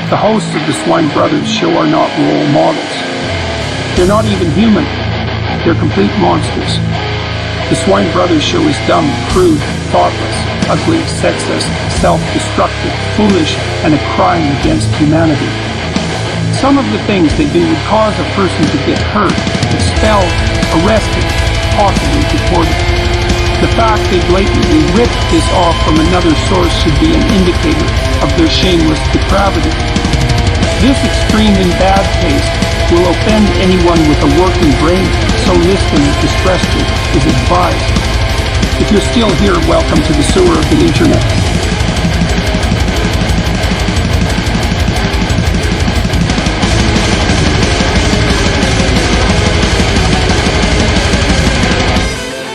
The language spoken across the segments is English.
The hosts of the Swine Brothers show are not role models. They're not even human. They're complete monsters. The Swine Brothers show is dumb, crude, thoughtless, ugly, sexist, self-destructive, foolish, and a crime against humanity. Some of the things they do would cause a person to get hurt, expelled, arrested, possibly deported. The fact they blatantly ripped this off from another source should be an indicator of their shameless depravity. This extreme in bad taste will offend anyone with a working brain, so listener discretion is advised. If you're still here, welcome to the sewer of the internet.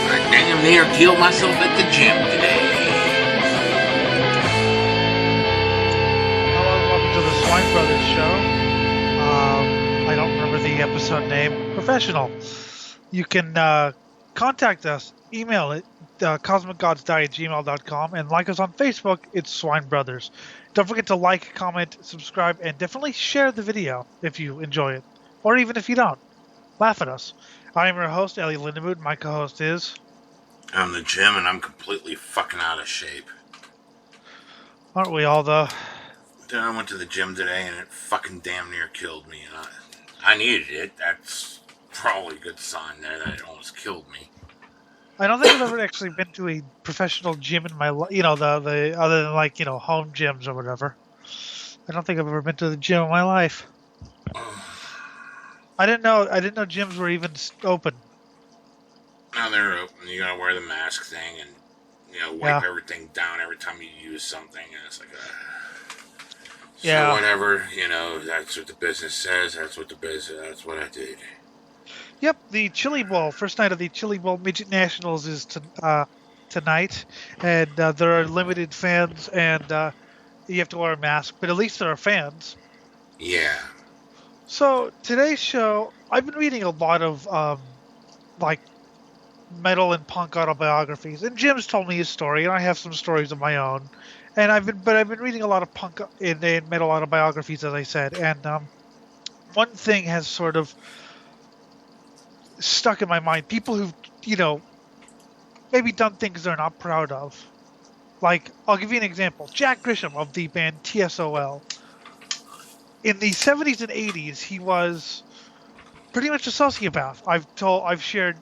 I damn near killed myself at the gym today. Welcome to the Swine Brothers show. I don't remember the episode name. Professional. You can contact us, email it, Cosmicgodsdie@gmail.com, and like us on Facebook. It's Swine Brothers. Don't forget to like, comment, subscribe, and definitely share the video if you enjoy it, or even if you don't. Laugh at us. I am your host, Ellie Lindemood. My co-host is... I'm the gym, and I'm completely fucking out of shape. Aren't we all, though? Then I went to the gym today, and it fucking damn near killed me. And I needed it. That's probably a good sign there that it almost killed me. I don't think I've ever actually been to a professional gym in my life, the other than like, home gyms or whatever. I don't think I've ever been to the gym in my life. I didn't know gyms were even open. Now they're open. You gotta wear the mask thing and, wipe everything down every time you use something. And it's like, so whatever, that's what the business says. That's what I did. Yep, the Chili Bowl, first night of the Chili Bowl Midget Nationals is tonight, and there are limited fans, and you have to wear a mask, but at least there are fans. Yeah. So today's show, I've been reading a lot of metal and punk autobiographies, and Jim's told me his story, and I have some stories of my own, and I've been reading a lot of punk and metal autobiographies, as I said, and one thing has sort of stuck in my mind. People who've, maybe done things they're not proud of. Like, I'll give you an example. Jack Grisham of the band TSOL. In the 70s and 80s, he was pretty much a sociopath. I've shared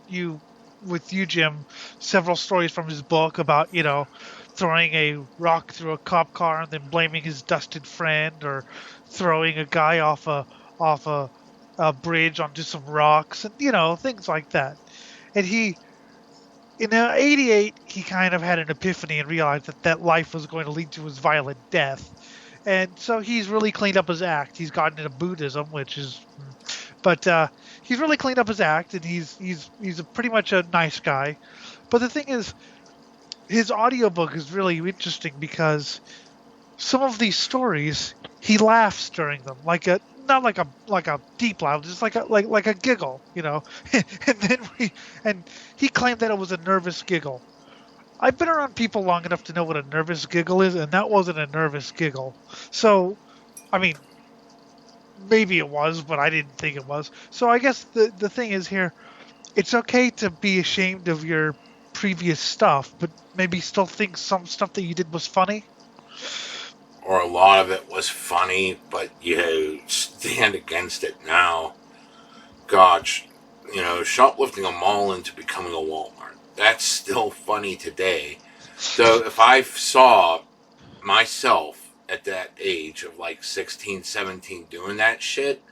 with you, Jim, several stories from his book about, throwing a rock through a cop car and then blaming his dusted friend, or throwing a guy off a bridge onto some rocks, and things like that. And in 88, he kind of had an epiphany and realized that life was going to lead to his violent death. And so he's really cleaned up his act. He's gotten into Buddhism, but he's really cleaned up his act, and he's pretty much a nice guy. But the thing is, his audiobook is really interesting because some of these stories, he laughs during them, not like a deep laugh, just like a giggle, and he claimed that it was a nervous giggle. I've been around people long enough to know what a nervous giggle is, and that wasn't a nervous giggle. So, I mean, maybe it was, but I didn't think it was. So I guess the thing is here, it's okay to be ashamed of your previous stuff, but maybe still think some stuff that you did was funny. Or a lot of it was funny, but you stand against it now. Gosh, shoplifting a mall into becoming a Walmart. That's still funny today. So if I saw myself at that age of 16, 17 doing that shit,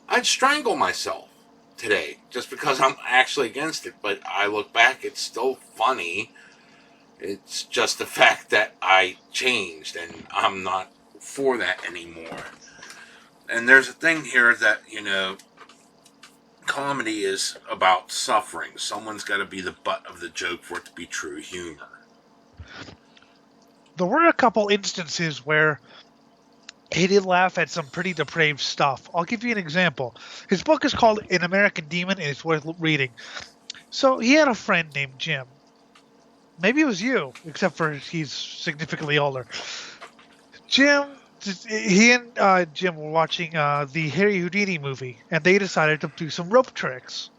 I'd strangle myself today just because I'm actually against it. But I look back, it's still funny. It's just the fact that I changed and I'm not for that anymore. And there's a thing here that, comedy is about suffering. Someone's got to be the butt of the joke for it to be true humor. There were a couple instances where he did laugh at some pretty depraved stuff. I'll give you an example. His book is called An American Demon, and it's worth reading. So he had a friend named Jim. Maybe it was you, except for he's significantly older. Jim he and Jim were watching the Harry Houdini movie, and they decided to do some rope tricks.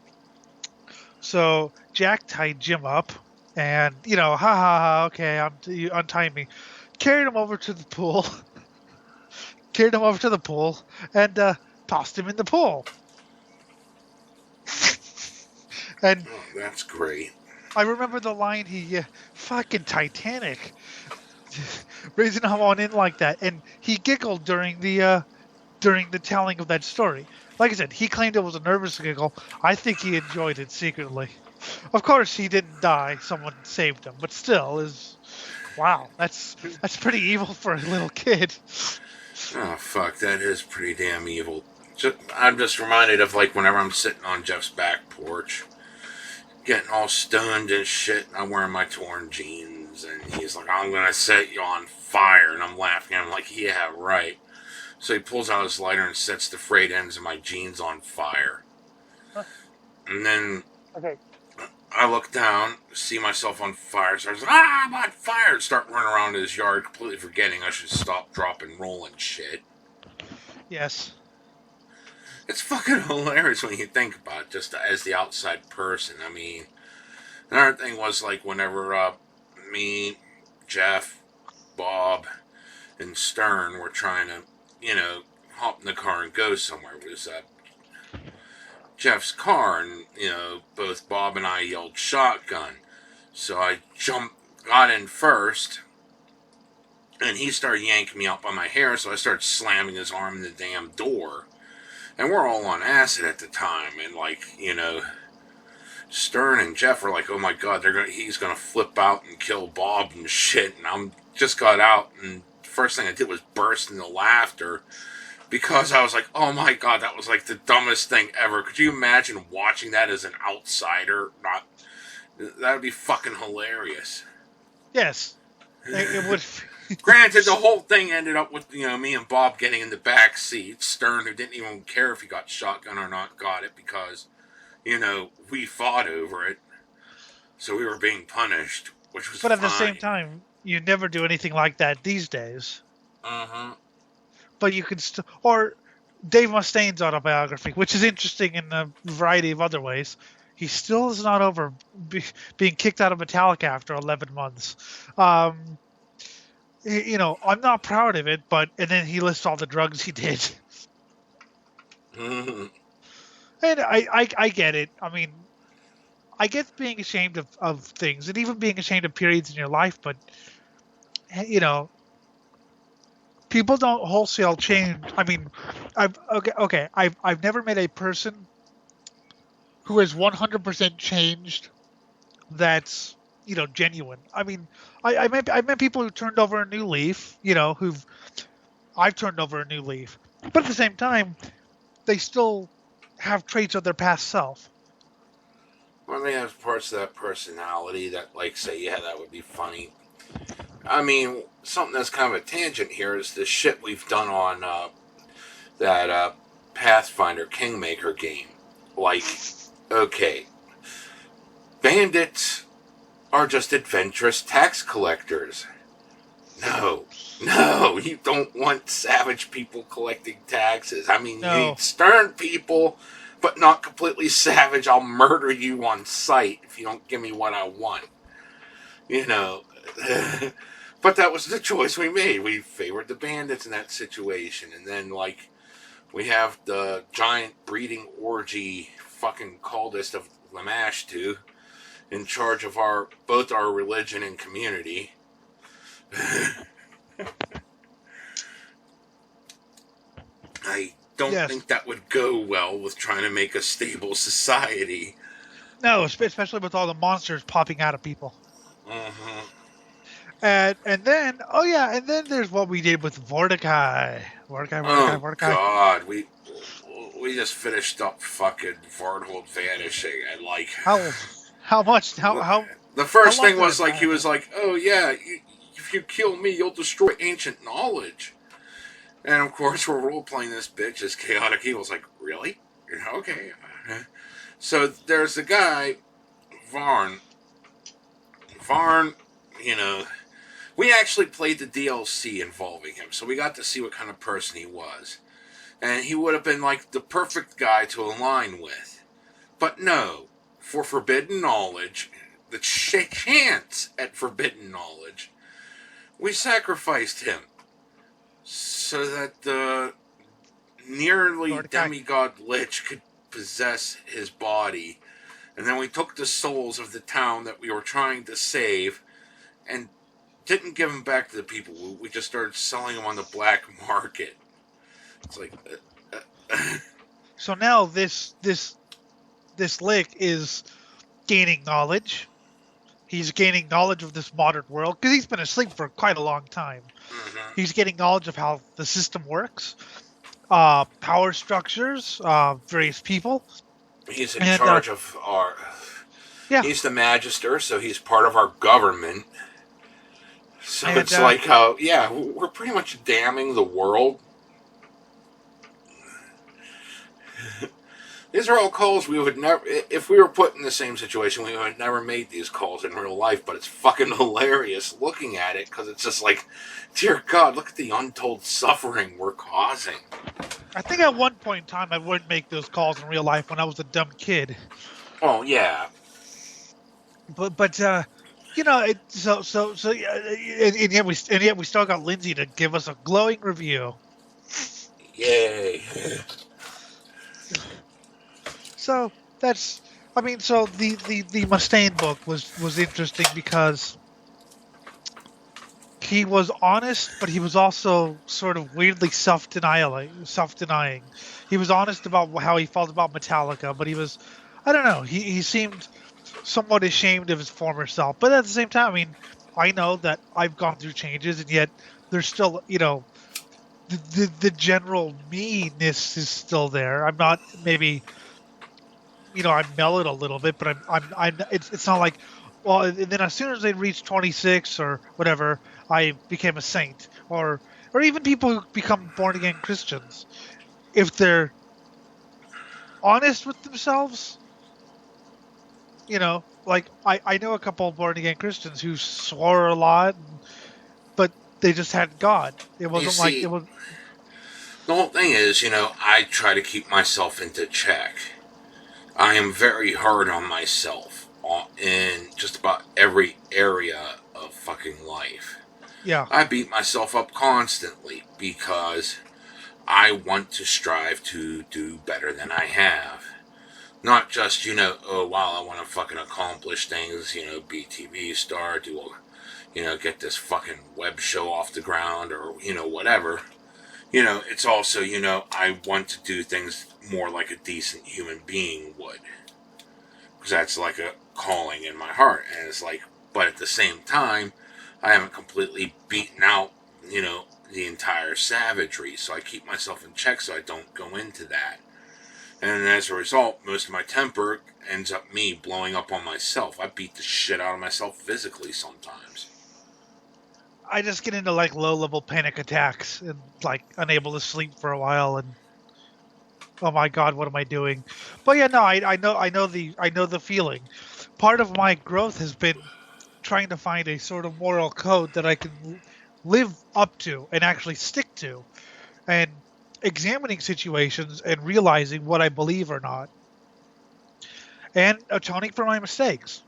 So Jack tied Jim up, and ha ha ha. Okay, you untie me. Carried him over to the pool. Carried him over to the pool and tossed him in the pool. And that's great. I remember the line fucking Titanic, raising him on in like that, and he giggled during the telling of that story. Like I said, he claimed it was a nervous giggle. I think he enjoyed it secretly. Of course, he didn't die. Someone saved him, but still, wow. That's pretty evil for a little kid. Oh fuck, that is pretty damn evil. I'm just reminded of like whenever I'm sitting on Jeff's back porch, getting all stoned and shit, and I'm wearing my torn jeans, and he's like, "I'm gonna set you on fire," and I'm laughing. I'm like, "Yeah, right." So he pulls out his lighter and sets the frayed ends of my jeans on fire. And then I look down, see myself on fire, so I was like, I'm on fire! And start running around his yard, completely forgetting I should stop, drop, and roll and shit. Yes. It's fucking hilarious when you think about it, just as the outside person. I mean, another thing was like whenever me, Jeff, Bob, and Stern were trying to, hop in the car and go somewhere. It was Jeff's car, and, both Bob and I yelled shotgun. So I got in first, and he started yanking me out by my hair, so I started slamming his arm in the damn door. And we're all on acid at the time, and Stern and Jeff were like, "Oh my god, he's gonna flip out and kill Bob and shit." And I'm just got out, and the first thing I did was burst into laughter because I was like, "Oh my god, that was like the dumbest thing ever." Could you imagine watching that as an outsider? That would be fucking hilarious. Yes, it would. Granted, the whole thing ended up with, me and Bob getting in the back seat. Stern, who didn't even care if he got shotgun or not, got it because, we fought over it. So we were being punished, which was But at fine. the same time, you never do anything like that these days. Uh-huh. But you could still... Or Dave Mustaine's autobiography, which is interesting in a variety of other ways. He still is not over being kicked out of Metallica after 11 months. I'm not proud of it, and then he lists all the drugs he did. Mm-hmm. And I get it. I mean, I get being ashamed of things and even being ashamed of periods in your life, but, people don't wholesale change. I mean, I've never met a person who has 100% changed that's, genuine. I mean, I met people who turned over a new leaf, I've turned over a new leaf. But at the same time, they still have traits of their past self. Well, they have parts of that personality that, say, yeah, that would be funny. I mean, something that's kind of a tangent here is the shit we've done on that Pathfinder Kingmaker game. Okay, bandits are just adventurous tax collectors. No, you don't want savage people collecting taxes. I mean, No. You need stern people, but not completely savage. I'll murder you on sight if you don't give me what I want. But that was the choice we made. We favored the bandits in that situation. And then, we have the giant breeding orgy fucking cultist of Lamashtu in charge of both our religion and community. I don't think that would go well with trying to make a stable society. No, especially with all the monsters popping out of people. Mm-hmm. And then there's what we did with Vortikai. Oh god, we just finished up fucking Varnhold vanishing, and how much? How the first thing was he was like, "Oh yeah, if you kill me, you'll destroy ancient knowledge." And of course, we're role playing this bitch as chaotic evil. It's like, really? Okay. So there's the guy, Varn. We actually played the DLC involving him, so we got to see what kind of person he was. And he would have been like the perfect guy to align with. But no, for forbidden knowledge, the chance at forbidden knowledge, we sacrificed him so that the nearly demigod lich could possess his body. And then we took the souls of the town that we were trying to save and didn't give them back to the people. We just started selling them on the black market. It's like... So now this Lick is gaining knowledge. He's gaining knowledge of this modern world because he's been asleep for quite a long time. Mm-hmm. He's getting knowledge of how the system works, power structures, various people. He's in charge of our... Yeah. He's the Magister, so he's part of our government. So it's like how... Yeah, we're pretty much damning the world. These are all calls we would never... If we were put in the same situation, we would never made these calls in real life, but it's fucking hilarious looking at it, because it's just like, dear God, look at the untold suffering we're causing. I think at one point in time I wouldn't make those calls in real life when I was a dumb kid. Oh, yeah. But you know, and yet we still got Lindsay to give us a glowing review. Yay. So that's, I mean, so the Mustaine book was interesting because he was honest, but he was also sort of weirdly self-denying. He was honest about how he felt about Metallica, but he was, I don't know, he seemed somewhat ashamed of his former self. But at the same time, I mean, I know that I've gone through changes, and yet there's still, you know, the general me-ness is still there. I'm not maybe... You know, I mellowed a little bit, but it's not like, well, and then as soon as they reach 26 or whatever, I became a saint, or even people who become born again Christians, if they're honest with themselves, you know, like I know a couple of born again Christians who swore a lot, but they just had God. It wasn't like it was. The whole thing is, you know, I try to keep myself into check. I am very hard on myself in just about every area of fucking life. Yeah. I beat myself up constantly because I want to strive to do better than I have. Not just, you know, oh, wow, I want to fucking accomplish things, you know, be TV star, get this fucking web show off the ground or, you know, whatever. You know, it's also, you know, I want to do things more like a decent human being would. Because that's like a calling in my heart. And it's like, but at the same time, I haven't completely beaten out, you know, the entire savagery. So I keep myself in check so I don't go into that. And as a result, most of my temper ends up me blowing up on myself. I beat the shit out of myself physically sometimes. I just get into like low-level panic attacks and like unable to sleep for a while, and oh my God, what am I doing? But yeah, no, I know the feeling. Part of my growth has been trying to find a sort of moral code that I can live up to and actually stick to, and examining situations and realizing what I believe or not, and atoning for my mistakes.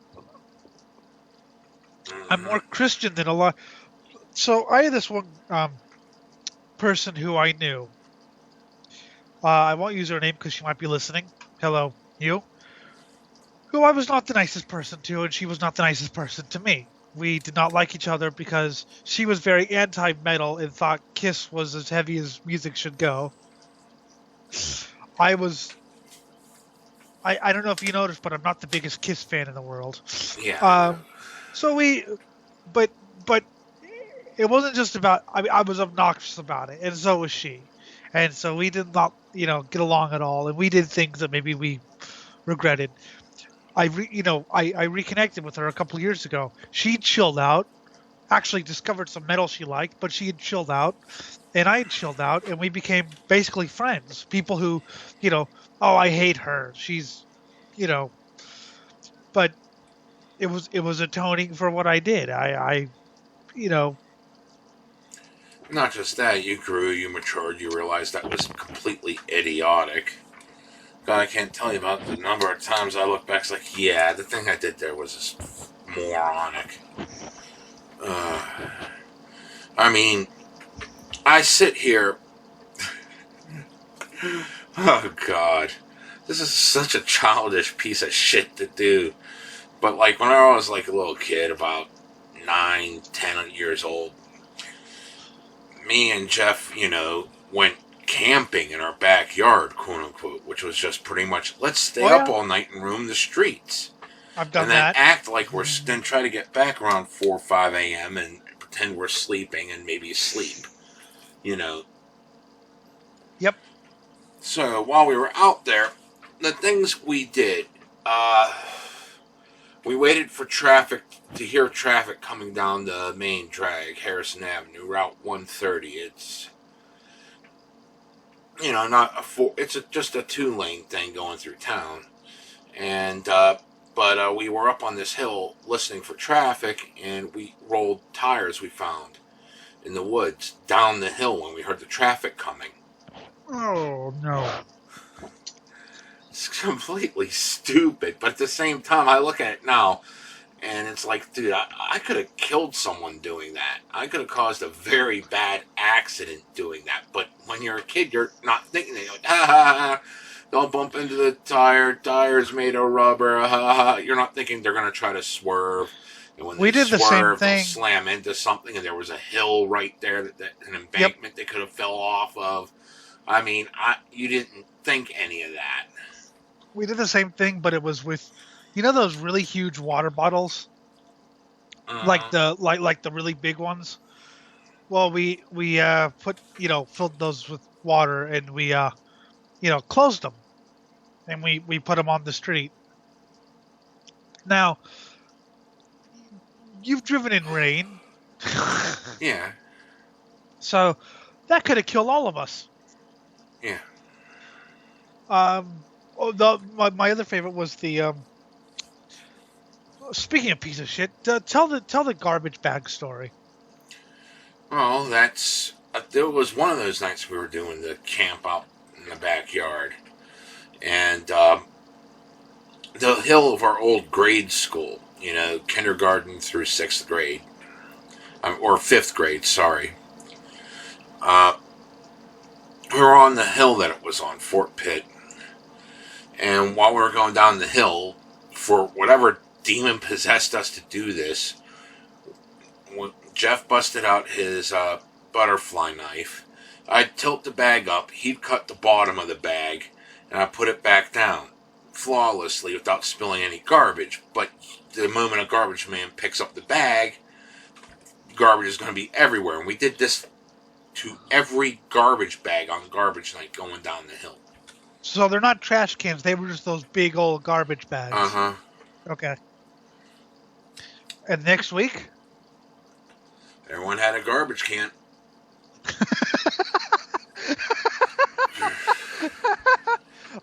I'm more Christian than a lot. So I had this one person who I knew. I won't use her name because she might be listening. Hello, you. Who I was not the nicest person to, and she was not the nicest person to me. We did not like each other because she was very anti-metal and thought Kiss was as heavy as music should go. I don't know if you noticed, but I'm not the biggest Kiss fan in the world. Yeah. But it wasn't just about, I was obnoxious about it, and so was she. And so we did not, get along at all, and we did things that maybe we regretted. I reconnected with her a couple of years ago. She chilled out, actually discovered some metal she liked, but she had chilled out, and I had chilled out, and we became basically friends. People who, oh, I hate her. She's, but it was atoning for what I did. I you know, Not just that, you grew, you matured, you realized that was completely idiotic. God, I can't tell you about the number of times I look back. It's like, yeah, the thing I did there was just moronic. I mean, I sit here. Oh God, this is such a childish piece of shit to do. But like when I was like a little kid, about 9, 10 years old, me and Jeff, went camping in our backyard, quote unquote, which was just pretty much let's stay oh up yeah, all night and roam the streets. I've And done then that. act like then try to get back around 4 or 5 a.m. and pretend we're sleeping and maybe sleep, you know. Yep. So while we were out there, the things we did, we waited for traffic to hear traffic coming down the main drag, Harrison Avenue, Route 130. It's not a four. It's just a 2-lane thing going through town, and but we were up on this hill listening for traffic, and we rolled tires we found in the woods down the hill when we heard the traffic coming. Oh no. It's completely stupid, but at the same time, I look at it now, and it's like, dude, I could have killed someone doing that. I could have caused a very bad accident doing that. But when you're a kid, you're not thinking that. You're like, ha ha ha, don't bump into the tire. Tire's made of rubber. Ha ha. You're not thinking they're going to try to swerve. And when We they did the same swerve, they'll thing. slam into something, and there was a hill right there, an embankment they could have fell off of. I mean, you didn't think any of that. We did the same thing, but it was with, those really huge water bottles, like the really big ones. Well, we put filled those with water, and we closed them, and we put them on the street. Now, you've driven in rain, Yeah. so that could have killed all of us. Yeah. My other favorite was the. Speaking of piece of shit, tell the garbage bag story. Well, there was one of those nights we were doing the camp out in the backyard, and the hill of our old grade school, kindergarten through 6th grade, or 5th grade, sorry. We were on the hill that it was on, Fort Pitt, and while we were going down the hill, for whatever demon possessed us to do this, Jeff busted out his butterfly knife. I'd tilt the bag up, he'd cut the bottom of the bag, and I'd put it back down flawlessly without spilling any garbage. But the moment a garbage man picks up the bag, garbage is going to be everywhere. And we did this to every garbage bag on garbage night going down the hill. So they're not trash cans; they were just those big old garbage bags. Uh-huh. Okay. And next week, everyone had a garbage can.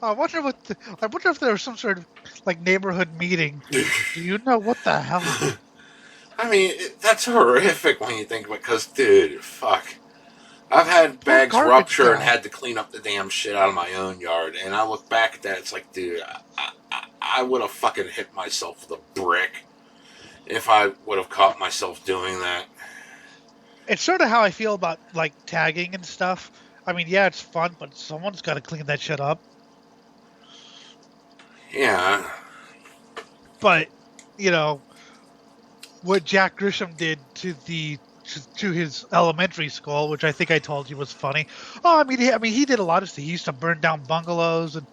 I wonder if there was some sort of like neighborhood meeting. Do you know what the hell? I mean, that's horrific when you think of it, because, dude, fuck. I've had bags rupture and had to clean up the damn shit out of my own yard, and I look back at that, it's like, dude, I would have fucking hit myself with a brick if I would have caught myself doing that. It's sort of how I feel about, like, tagging and stuff. I mean, yeah, it's fun, but someone's got to clean that shit up. Yeah. But, what Jack Grisham did to his elementary school, which I think I told you was funny. Oh, I mean, he did a lot of stuff. He used to burn down bungalows, and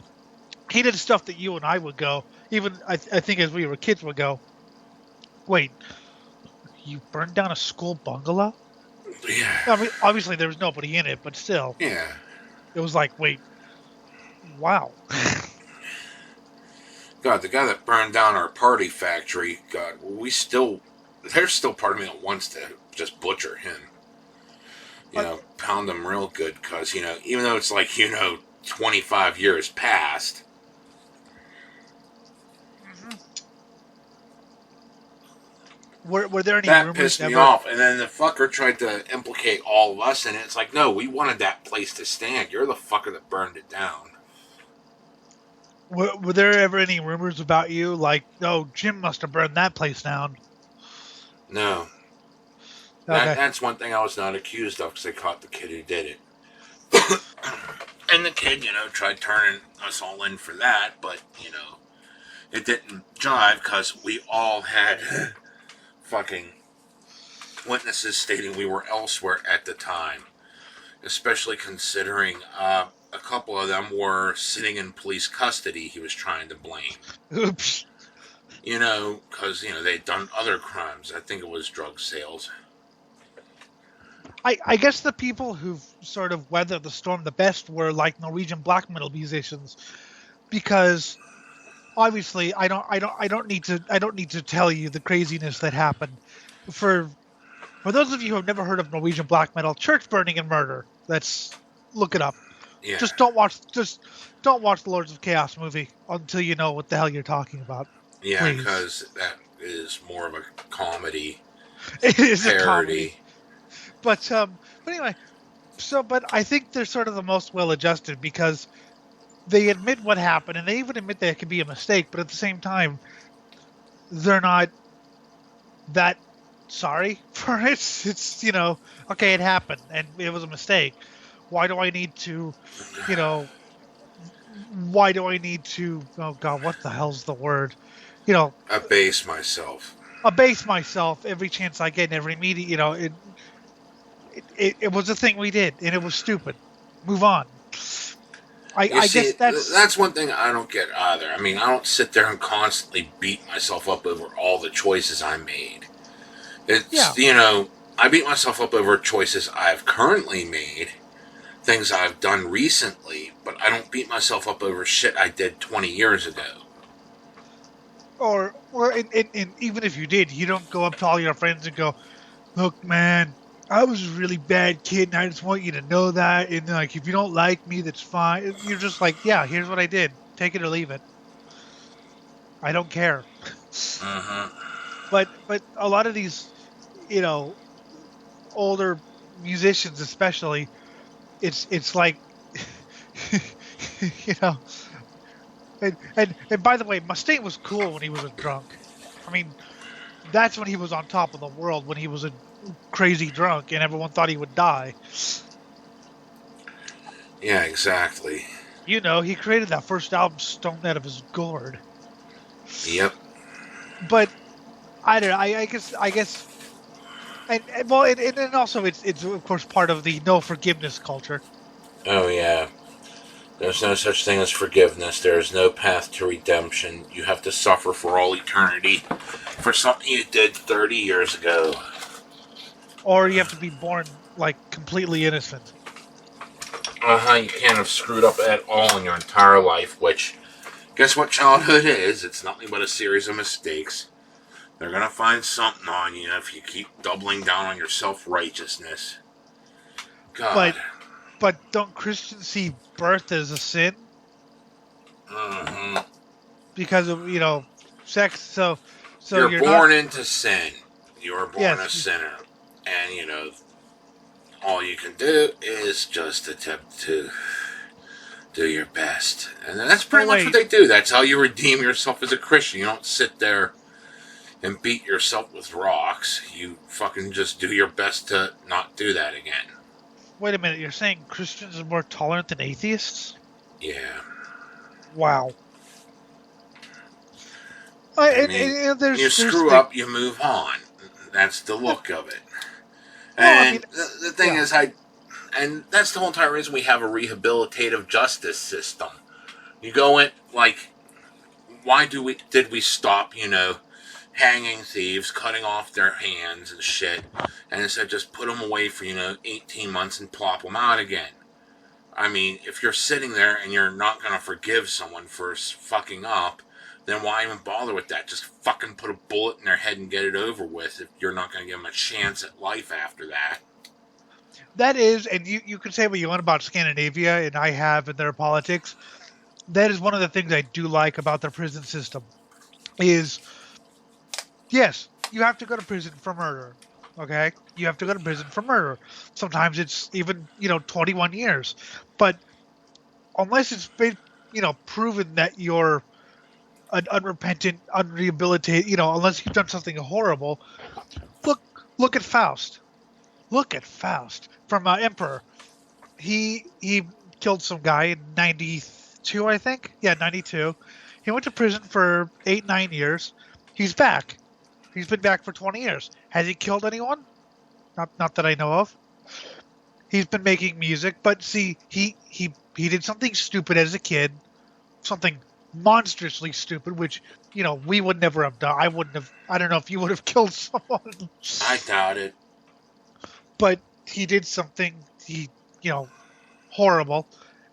he did stuff that you and I would go. Even I think as we were kids would go. Wait, you burned down a school bungalow? Yeah. I mean, obviously there was nobody in it, but still. Yeah. It was like, wait, wow. God, the guy that burned down our party factory, God, there's still part of me that wants to just butcher him. Pound him real good, because, even though it's like, 25 years past. Were there any That rumors pissed me ever? off. And then the fucker tried to implicate all of us in it. It's like, no, we wanted that place to stand. You're the fucker that burned it down. Were there ever any rumors about you? Like, oh, Jim must have burned that place down. No. Okay. That's one thing I was not accused of because they caught the kid who did it. And the kid, tried turning us all in for that, but, it didn't jive because we all had fucking witnesses stating we were elsewhere at the time. Especially considering a couple of them were sitting in police custody he was trying to blame. Oops. Because, they'd done other crimes. I think it was drug sales. I guess the people who've sort of weathered the storm the best were like Norwegian black metal musicians, because obviously I don't need to tell you the craziness that happened. For those of you who have never heard of Norwegian black metal, church burning and murder. Look it up. Yeah. Just don't watch the Lords of Chaos movie until you know what the hell you're talking about. Yeah, Please. because that is more of a comedy. It is parody. a comedy. But anyway, but I think they're sort of the most well-adjusted because they admit what happened, and they even admit that it could be a mistake, but at the same time, they're not that sorry for it. It's, okay, it happened, and it was a mistake. Why do I need to, oh God, what the hell's the word? Abase myself. Abase myself every chance I get in every meeting, It was a thing we did, and it was stupid. Move on. I guess that's one thing I don't get either. I mean, I don't sit there and constantly beat myself up over all the choices I made. I beat myself up over choices I've currently made, things I've done recently, but I don't beat myself up over shit I did 20 years ago. Or even if you did, you don't go up to all your friends and go, look, man, I was a really bad kid, and I just want you to know that. And like, if you don't like me, that's fine. You're just like, yeah, here's what I did. Take it or leave it. I don't care. But a lot of these, older musicians, especially, it's like, And by the way, Mustaine was cool when he was a drunk. I mean, that's when he was on top of the world, when he was a crazy drunk and everyone thought he would die. Yeah, exactly. He created that first album stoned out of his gourd. Yep. But I don't know. I guess, and also it's of course part of the no forgiveness culture. Oh yeah. There's no such thing as forgiveness. There is no path to redemption. You have to suffer for all eternity for something you did 30 years ago. Or you have to be born, like, completely innocent. You can't have screwed up at all in your entire life, which, guess what childhood is? It's nothing but a series of mistakes. They're going to find something on you if you keep doubling down on your self-righteousness. God. But don't Christians see birth as a sin? Mm-hmm. Because of, sex, so you're born into sin. You are born a sinner. And, all you can do is just attempt to do your best. And that's pretty much what they do. That's how you redeem yourself as a Christian. You don't sit there and beat yourself with rocks. You fucking just do your best to not do that again. Wait a minute, you're saying Christians are more tolerant than atheists? Yeah. Wow. You screw up, you move on. That's the look of it. And the thing is, and that's the whole entire reason we have a rehabilitative justice system. You go in, like, why did we stop, hanging thieves, cutting off their hands and shit, and instead just put them away for, 18 months and plop them out again? I mean, if you're sitting there and you're not going to forgive someone for fucking up, then why even bother with that? Just fucking put a bullet in their head and get it over with if you're not going to give them a chance at life after that. That is, and you can say what you want about Scandinavia, and I have in their politics. That is one of the things I do like about their prison system. Is, yes, you have to go to prison for murder. Okay, you have to go to prison for murder. Sometimes it's even 21 years, but unless it's been proven that you're an unrepentant, unrehabilitated, unless you've done something horrible. Look at Faust. Look at Faust from Emperor. He killed some guy in 92, I think. Yeah, 92. He went to prison for 8-9 years. He's back. He's been back for 20 years. Has he killed anyone? Not that I know of. He's been making music, but see, he did something stupid as a kid, something monstrously stupid, which we would never have done. I wouldn't have. I don't know if you would have killed someone. I doubt it. But he did something horrible,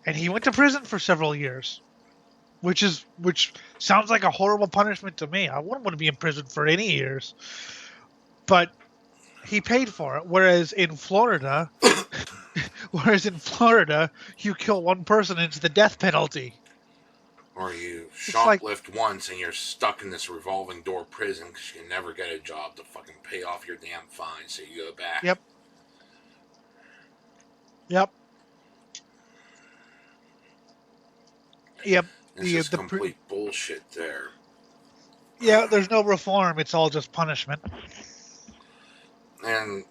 and he went to prison for several years, which sounds like a horrible punishment to me. I wouldn't want to be in prison for any years, but he paid for it. Whereas in Florida, you kill one person and it's the death penalty. Or you shoplift once and you're stuck in this revolving door prison because you can never get a job to fucking pay off your damn fine, so you go back. Yep. It's just complete bullshit there. Yeah, there's no reform. It's all just punishment. And,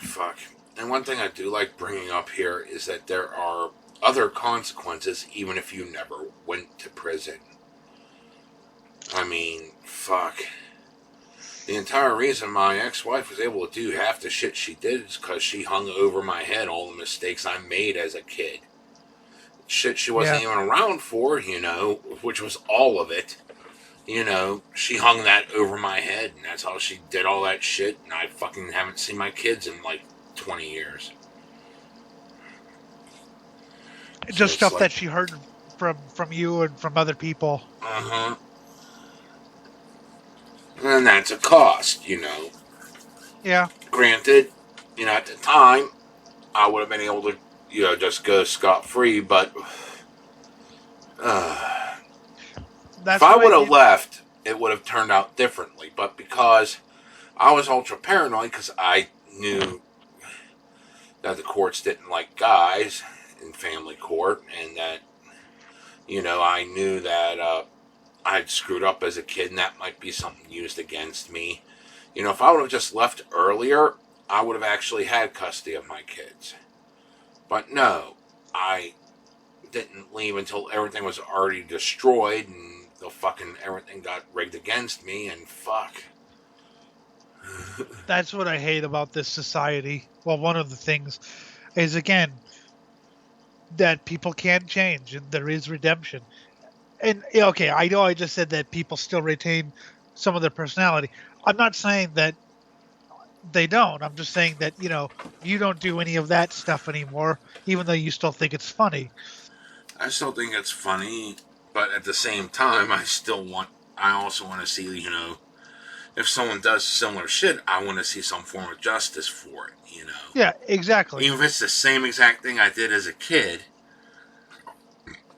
fuck. And one thing I do like bringing up here is that there are other consequences even if you never went to prison. I mean, fuck. The entire reason my ex-wife was able to do half the shit she did is because she hung over my head all the mistakes I made as a kid. Shit she wasn't even around for, which was all of it. She hung that over my head, and that's how she did all that shit, and I fucking haven't seen my kids in, 20 years. Just stuff that she heard from you and from other people. Uh-huh. And that's a cost, Yeah. Granted, at the time, I would have been able to, just go scot-free, but if I would have left, it would have turned out differently. But because I was ultra paranoid, because I knew that the courts didn't like guys in family court, and that, I knew that I'd screwed up as a kid, and that might be something used against me. If I would have just left earlier, I would have actually had custody of my kids. But no, I didn't leave until everything was already destroyed, and the fucking everything got rigged against me, and fuck. That's what I hate about this society. Well, one of the things is, again, that people can change, and there is redemption. And, okay, I know I just said that people still retain some of their personality. I'm not saying that they don't. I'm just saying that, you don't do any of that stuff anymore, even though you still think it's funny. I still think it's funny, but at the same time, I also want to see, if someone does similar shit, I want to see some form of justice for it, Yeah, exactly. Even if it's the same exact thing I did as a kid,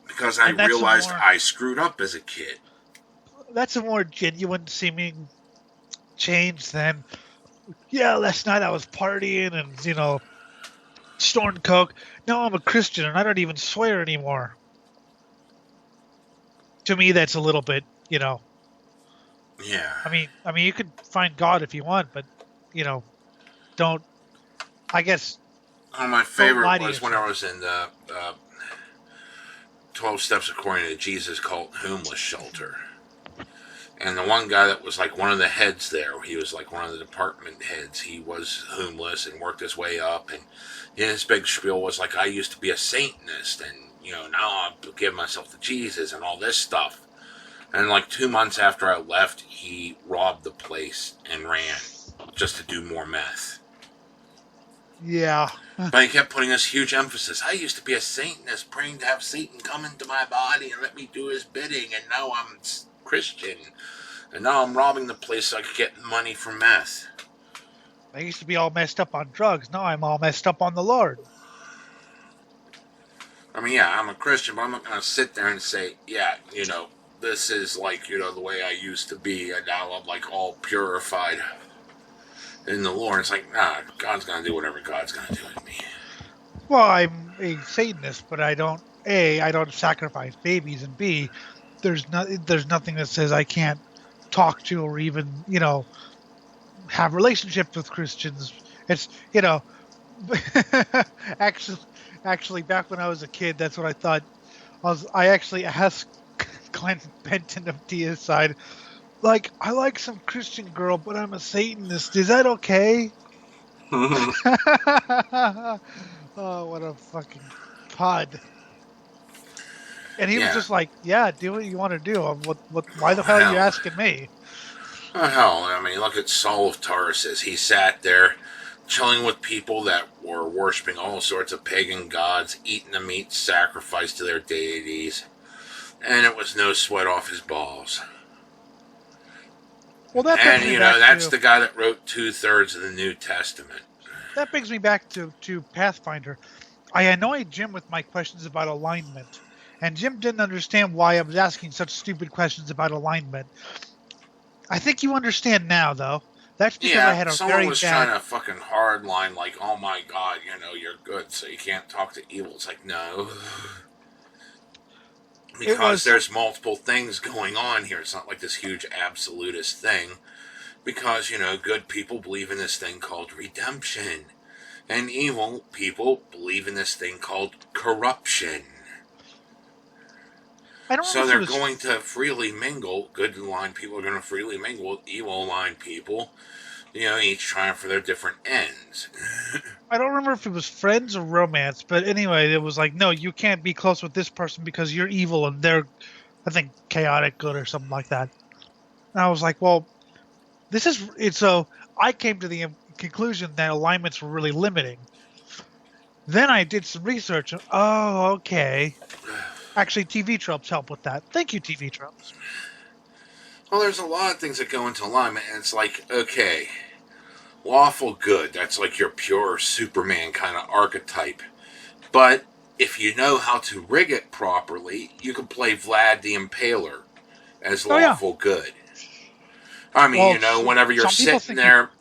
because I realized I screwed up as a kid. That's a more genuine seeming change than, last night I was partying and, snorting coke. Now I'm a Christian and I don't even swear anymore. To me, that's a little bit, Yeah. I mean, you could find God if you want, but, don't, I guess. My favorite was when I was in the 12 Steps According to Jesus cult homeless shelter. And the one guy that was one of the heads there, he was one of the department heads. He was homeless and worked his way up. And his big spiel was I used to be a Satanist, and, now I'm giving myself to Jesus and all this stuff. And 2 months after I left, he robbed the place and ran just to do more meth. Yeah. But he kept putting this huge emphasis. I used to be a Satanist, praying to have Satan come into my body and let me do his bidding, and now I'm Christian. And now I'm robbing the place so I could get money for meth. I used to be all messed up on drugs. Now I'm all messed up on the Lord. I mean, yeah, I'm a Christian, but I'm not going to sit there and say, this is like, the way I used to be, and now I'm like all purified in the Lord. It's like, nah, God's gonna do whatever God's gonna do with me. Well, I'm a Satanist, but I don't sacrifice babies, and B, there's nothing that says I can't talk to or even have relationships with Christians. It's actually back when I was a kid, that's what I thought. I actually asked Glenn Benton of DSide, like, I like some Christian girl, but I'm a Satanist. Is that okay? Oh, what a fucking pod. And he was just like, yeah, do what you want to do. Why the hell are you asking me? Oh, hell, I mean, look at Saul of Tarsus. He sat there chilling with people that were worshiping all sorts of pagan gods, eating the meat sacrificed to their deities, and it was no sweat off his balls. Well, that's the guy that wrote 2/3 of the New Testament. That brings me back to Pathfinder. I annoyed Jim with my questions about alignment, and Jim didn't understand why I was asking such stupid questions about alignment. I think you understand now, though. That's because I had a someone very was trying to fucking hardline, like, oh my god, you're good, so you can't talk to evil. It's like, no. Because there's multiple things going on here. It's not like this huge absolutist thing. Because, good people believe in this thing called redemption. And evil people believe in this thing called corruption. So they're going to freely mingle. Good aligned people are going to freely mingle with evil aligned people. Each trying for their different ends. I don't remember if it was friends or romance, but anyway, it was like, no, you can't be close with this person because you're evil and they're, I think, chaotic good or something like that. And I was like, well, so I came to the conclusion that alignments were really limiting. Then I did some research. And, oh, okay. Actually, TV tropes help with that. Thank you, TV tropes. Well, there's a lot of things that go into alignment, and it's like, okay, lawful good, that's like your pure Superman kind of archetype. But if you know how to rig it properly, you can play Vlad the Impaler as lawful good. I mean, whenever you're sitting there,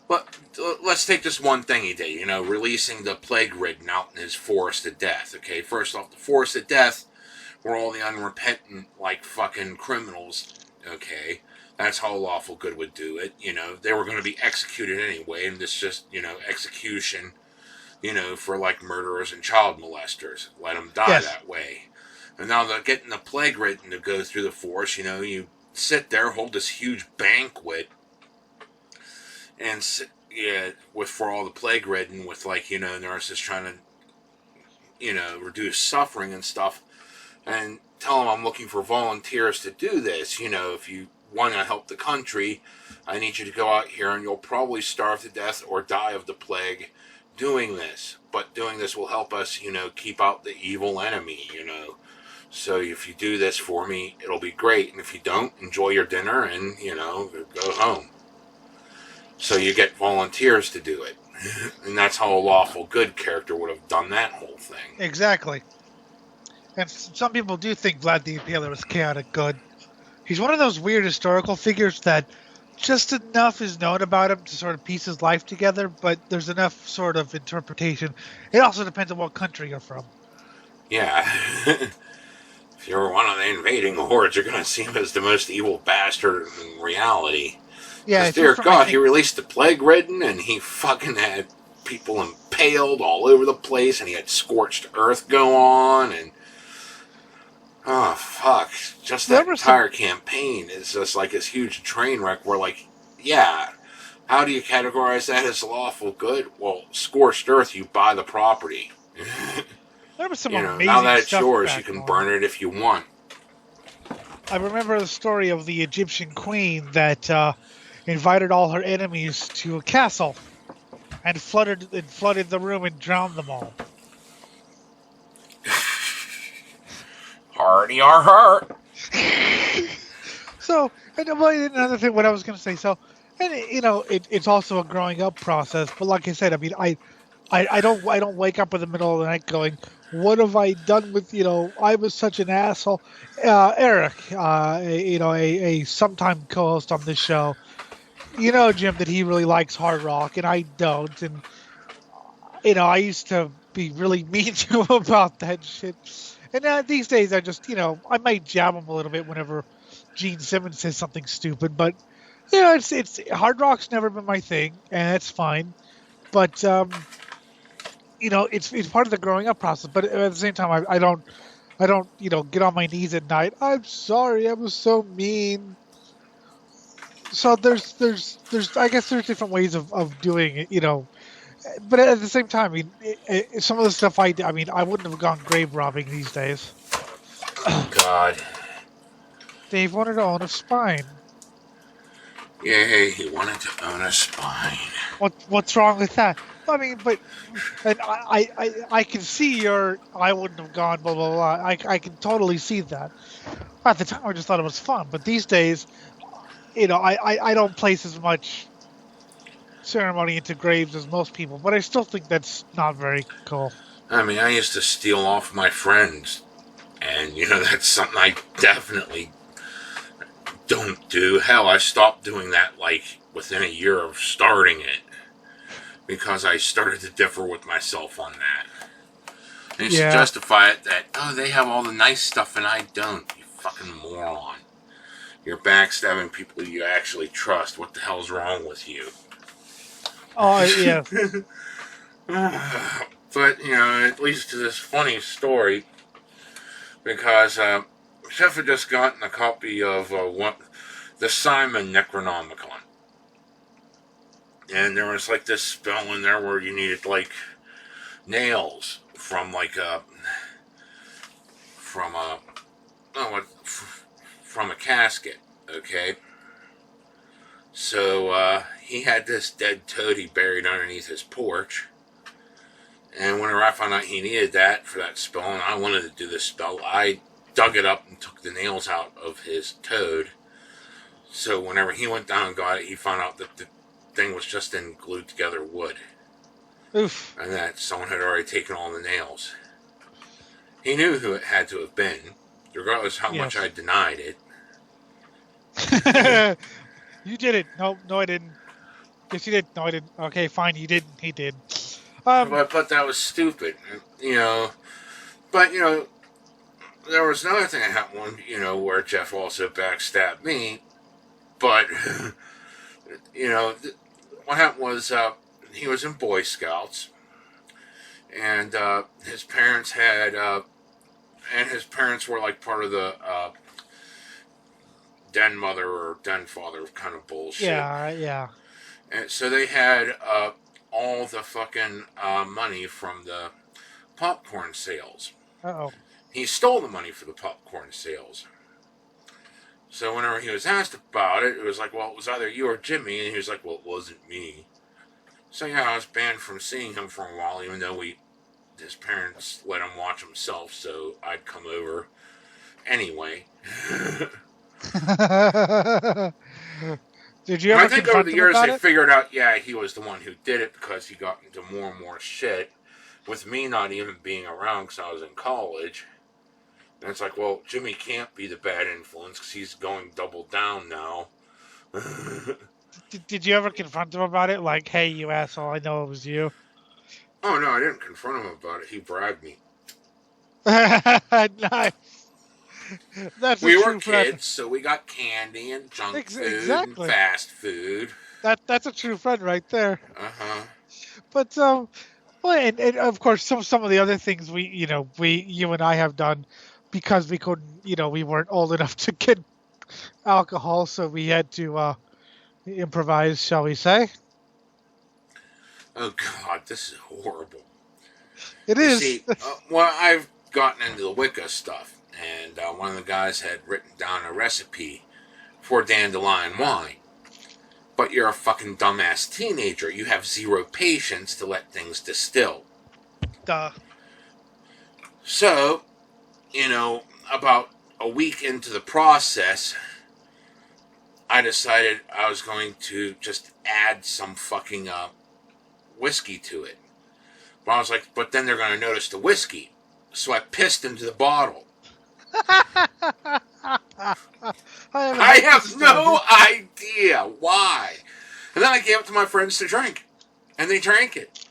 but let's take this one thing he did, releasing the plague ridden out in his forest of death. Okay, first off, the forest of death were all the unrepentant, like, fucking criminals. Okay, that's how lawful good would do it. They were going to be executed anyway, and this just, execution, for, like, murderers and child molesters. Let them die that way. And now they're getting the plague ridden to go through the forest. You sit there, hold this huge banquet, and for all the plague ridden, with, like, nurses trying to, reduce suffering and stuff, and tell them I'm looking for volunteers to do this. If you want to help the country, I need you to go out here, and you'll probably starve to death or die of the plague doing this. But doing this will help us, keep out the evil enemy, So if you do this for me, it'll be great. And if you don't, enjoy your dinner and, go home. So you get volunteers to do it. And that's how a lawful good character would have done that whole thing. Exactly. And some people do think Vlad the Impaler was chaotic good. He's one of those weird historical figures that just enough is known about him to sort of piece his life together, but there's enough sort of interpretation. It also depends on what country you're from. Yeah. If you're one of the invading hordes, you're going to see him as the most evil bastard in reality. Yeah, dear God, he released the plague ridden, and he fucking had people impaled all over the place, and he had scorched earth go on, and oh fuck, just that entire campaign is just like this huge train wreck. Where, like, yeah, how do you categorize that as lawful good? Well, scorched earth, you buy the property. There was some amazing now that it's stuff yours, you can burn it if you want. I remember the story of the Egyptian queen that invited all her enemies to a castle and flooded the room and drowned them all. Hardy our heart. So, another thing, what I was going to say, and it's also a growing up process. But like I said, I mean, I don't wake up in the middle of the night going, what have I done with, I was such an asshole. Eric, a sometime co-host on this show, Jim, that he really likes hard rock and I don't. And, I used to be really mean to him about that shit. And these days I just, I might jab him a little bit whenever Gene Simmons says something stupid, but it's hard rock's never been my thing, and that's fine. But it's part of the growing up process. But at the same time, I don't get on my knees at night. I'm sorry, I was so mean. So there's I guess there's different ways of doing it. But at the same time, I mean, some of the stuff I mean, I wouldn't have gone grave robbing these days. God. Dave wanted to own a spine. Yay, he wanted to own a spine. What's wrong with that? I mean, but and I can see I wouldn't have gone blah blah blah. I can totally see that. At the time, I just thought it was fun. But these days, I don't place as much ceremony into graves as most people. But I still think that's not very cool. I mean, I used to steal off my friends, and that's something I definitely don't do. Hell, I stopped doing that like within a year of starting it because I started to differ with myself on that. I used to justify it that, they have all the nice stuff and I don't. You fucking moron. You're backstabbing people you actually trust. What the hell's wrong with you? Oh, yeah. But, it leads to this funny story because Chef had just gotten a copy of the Simon Necronomicon. And there was like this spell in there where you needed like nails from a casket, okay? So he had this dead toady buried underneath his porch. And whenever I found out he needed that for that spell, and I wanted to do this spell, I dug it up and took the nails out of his toad. So whenever he went down and got it, he found out that the thing was just in glued together wood. Oof. And that someone had already taken all the nails. He knew who it had to have been, regardless of how much I denied it. You did it. No, I didn't. Yes, you did. No, I didn't. Okay, fine. You didn't. He did. But that was stupid, But, there was another thing that happened, where Jeff also backstabbed me. But, what happened was he was in Boy Scouts. And his parents had, and his parents were like part of the den mother or den father kind of bullshit. Yeah. And so they had all the fucking money from the popcorn sales. Uh-oh. He stole the money for the popcorn sales. So whenever he was asked about it, it was like, well, it was either you or Jimmy. And he was like, well, it wasn't me. So yeah, I was banned from seeing him for a while, even though his parents let him watch himself, so I'd come over anyway. Did you ever? I think over the years they figured out, he was the one who did it because he got into more and more shit with me not even being around because I was in college. And it's like, well, Jimmy can't be the bad influence because he's going double down now. Did you ever confront him about it? Like, hey, you asshole, I know it was you. Oh, no, I didn't confront him about it. He bribed me. Nice. We were kids, so we got candy and junk food and fast food. That's a true friend right there. Uh-huh. But well, and of course some of the other things you and I have done because we couldn't, we weren't old enough to get alcohol, so we had to improvise, shall we say? Oh God, this is horrible. It is. See, well, I've gotten into the Wicca stuff. And one of the guys had written down a recipe for dandelion wine. But you're a fucking dumbass teenager. You have zero patience to let things distill. Duh. So, about a week into the process, I decided I was going to just add some fucking whiskey to it. But I was like, but then they're going to notice the whiskey. so I pissed into the bottle. I have no idea why. And then I gave it to my friends to drink. And they drank it.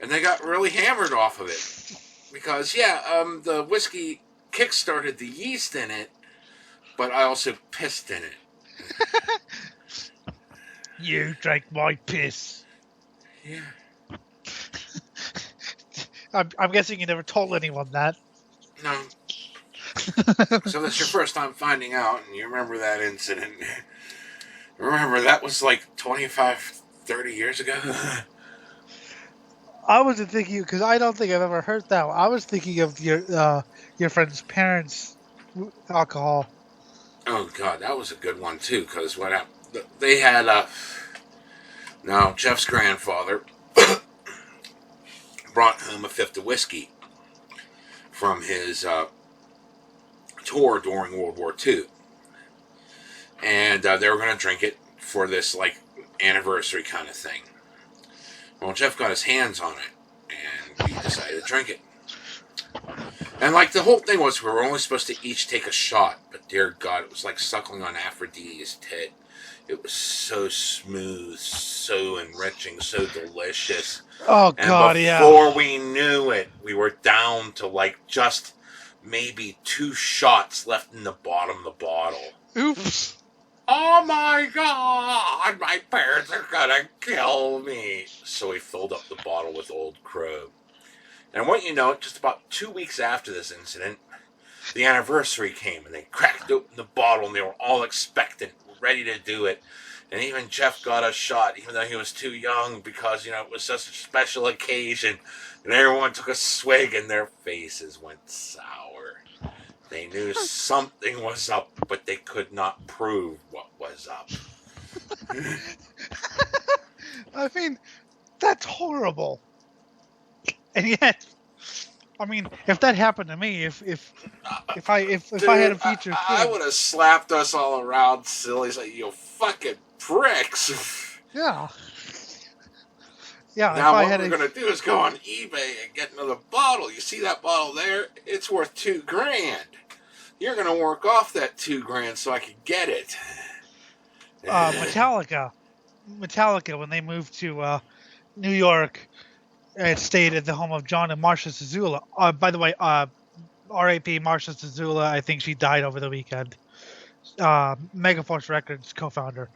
And they got really hammered off of it. Because, the whiskey kick-started the yeast in it, but I also pissed in it. You drank my piss. Yeah. I'm guessing you never told anyone that. No. So that's your first time finding out, and you remember that incident. Remember, that was like 25, 30 years ago. I wasn't thinking, because I don't think I've ever heard that. I was thinking of your friend's parents' alcohol. Oh, God, that was a good one, too, because what happened, they had, now, Jeff's grandfather brought home a fifth of whiskey from his tour during World War II. And they were going to drink it for this, like, anniversary kind of thing. Well, Jeff got his hands on it, and we decided to drink it. And, like, the whole thing was we were only supposed to each take a shot, but dear God, it was like suckling on Aphrodite's tit. It was so smooth, so enriching, so delicious. Oh, God, and before we knew it, we were down to, like, just maybe 2 shots left in the bottom of the bottle. Oops. Oh my God, my parents are gonna kill me. So we filled up the bottle with Old Crow. And what you know, just about 2 weeks after this incident, the anniversary came and they cracked open the bottle and they were all expectant, ready to do it. And even Jeff got a shot, even though he was too young, because, it was such a special occasion. And everyone took a swig and their faces went sour. They knew something was up, but they could not prove what was up. I mean, that's horrible. And yet, I mean, if that happened to me, if I had a future kid, I would have slapped us all around, silly, like, you fucking pricks. Yeah. Yeah. Now what we're gonna do is go on eBay and get another bottle. You see that bottle there? It's worth $2,000. You're gonna work off that $2,000 so I can get it. Metallica, when they moved to New York, it stayed at the home of John and Marcia Zazula. By the way, R.A.P. Marcia Zazula. I think she died over the weekend. Megaforce Records co-founder.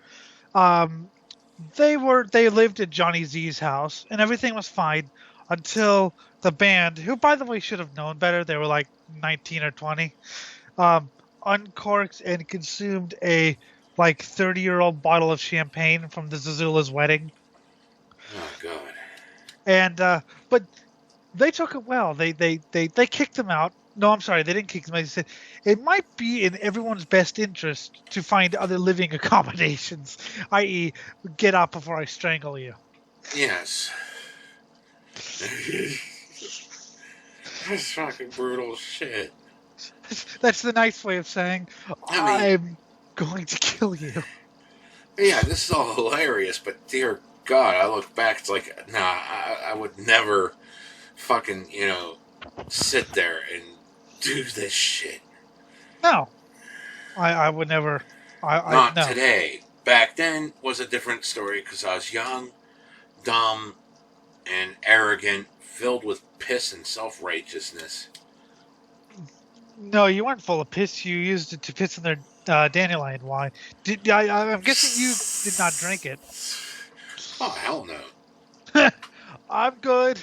They lived at Johnny Z's house, and everything was fine until the band, who by the way should have known better, they were like 19 or 20, uncorked and consumed a like 30-year-old bottle of champagne from the Zazula's wedding. Oh God. And but they took it well. They kicked them out. No, I'm sorry, they didn't kick them out. They said it might be in everyone's best interest to find other living accommodations, i.e., get up before I strangle you. Yes. That's fucking brutal shit. That's the nice way of saying I'm going to kill you. Yeah, this is all hilarious, but dear God, I look back, it's like, nah, I would never fucking, sit there and do this shit. No. I would never. Not no. today. Back then was a different story because I was young, dumb, and arrogant, filled with piss and self-righteousness. No, you weren't full of piss. You used it to piss in their dandelion wine. I'm guessing you did not drink it. Oh, hell no. I'm good.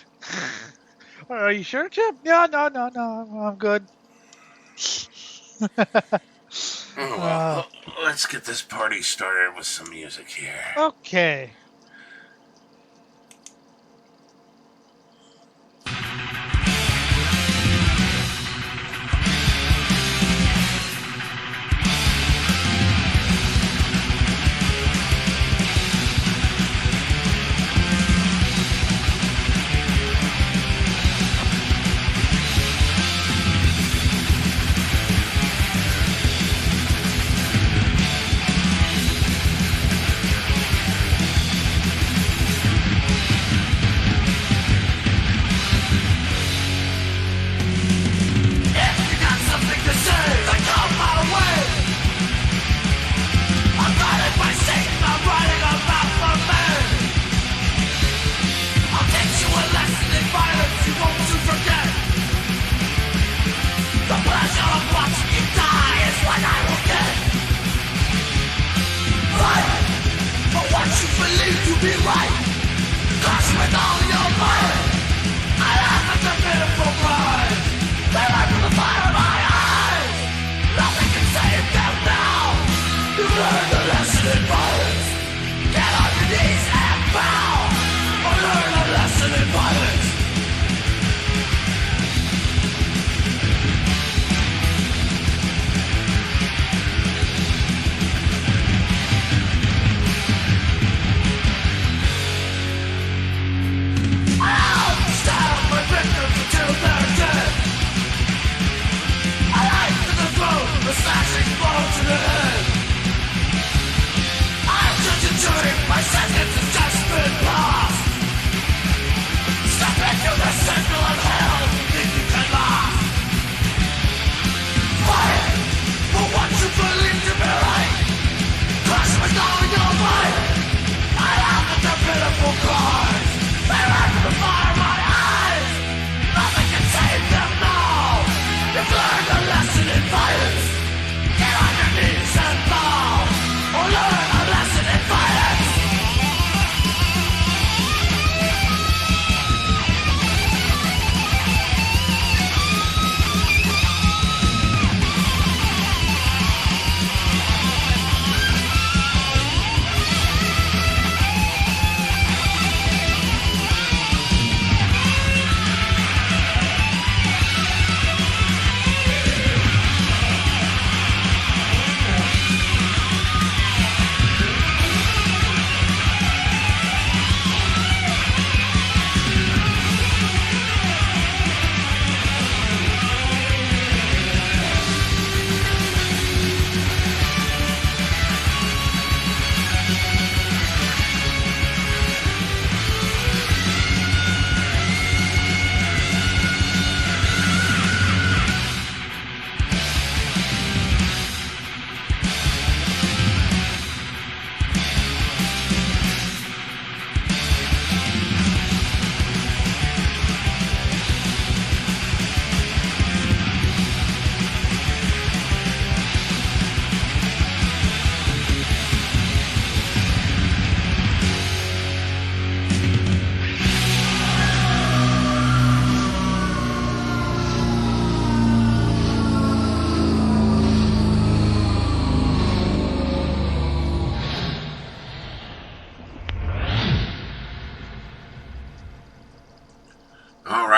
Are you sure, Chip? Yeah, no, I'm good. Oh, well, let's get this party started with some music here. Okay.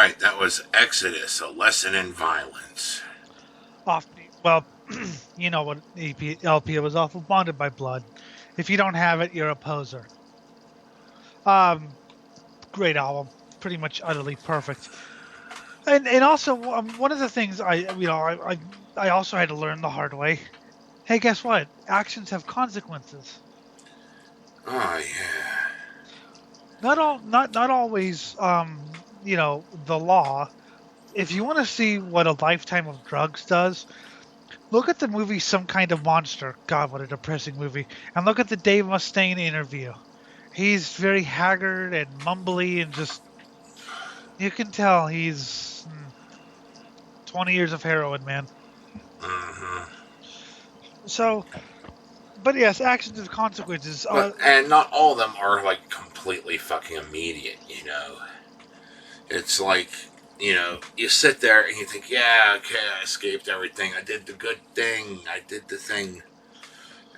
right, that was Exodus, a lesson in violence. Off, well, you know what LP was awful bonded by blood. If you don't have it, you're a poser. Great album, pretty much utterly perfect. And also one of the things I also had to learn the hard way. Hey, guess what? Actions have consequences. Oh, yeah. Not always the law. If you want to see what a lifetime of drugs does, look at the movie Some Kind of Monster. God, what a depressing movie. And look at the Dave Mustaine interview. He's very haggard and mumbly and just, you can tell he's 20 years of heroin, man. Mm-hmm. So, but yes, actions have consequences. And not all of them are, like, completely fucking immediate, you know? It's like, you know, you sit there and you think, yeah, okay, I escaped everything. I did the good thing. I did the thing.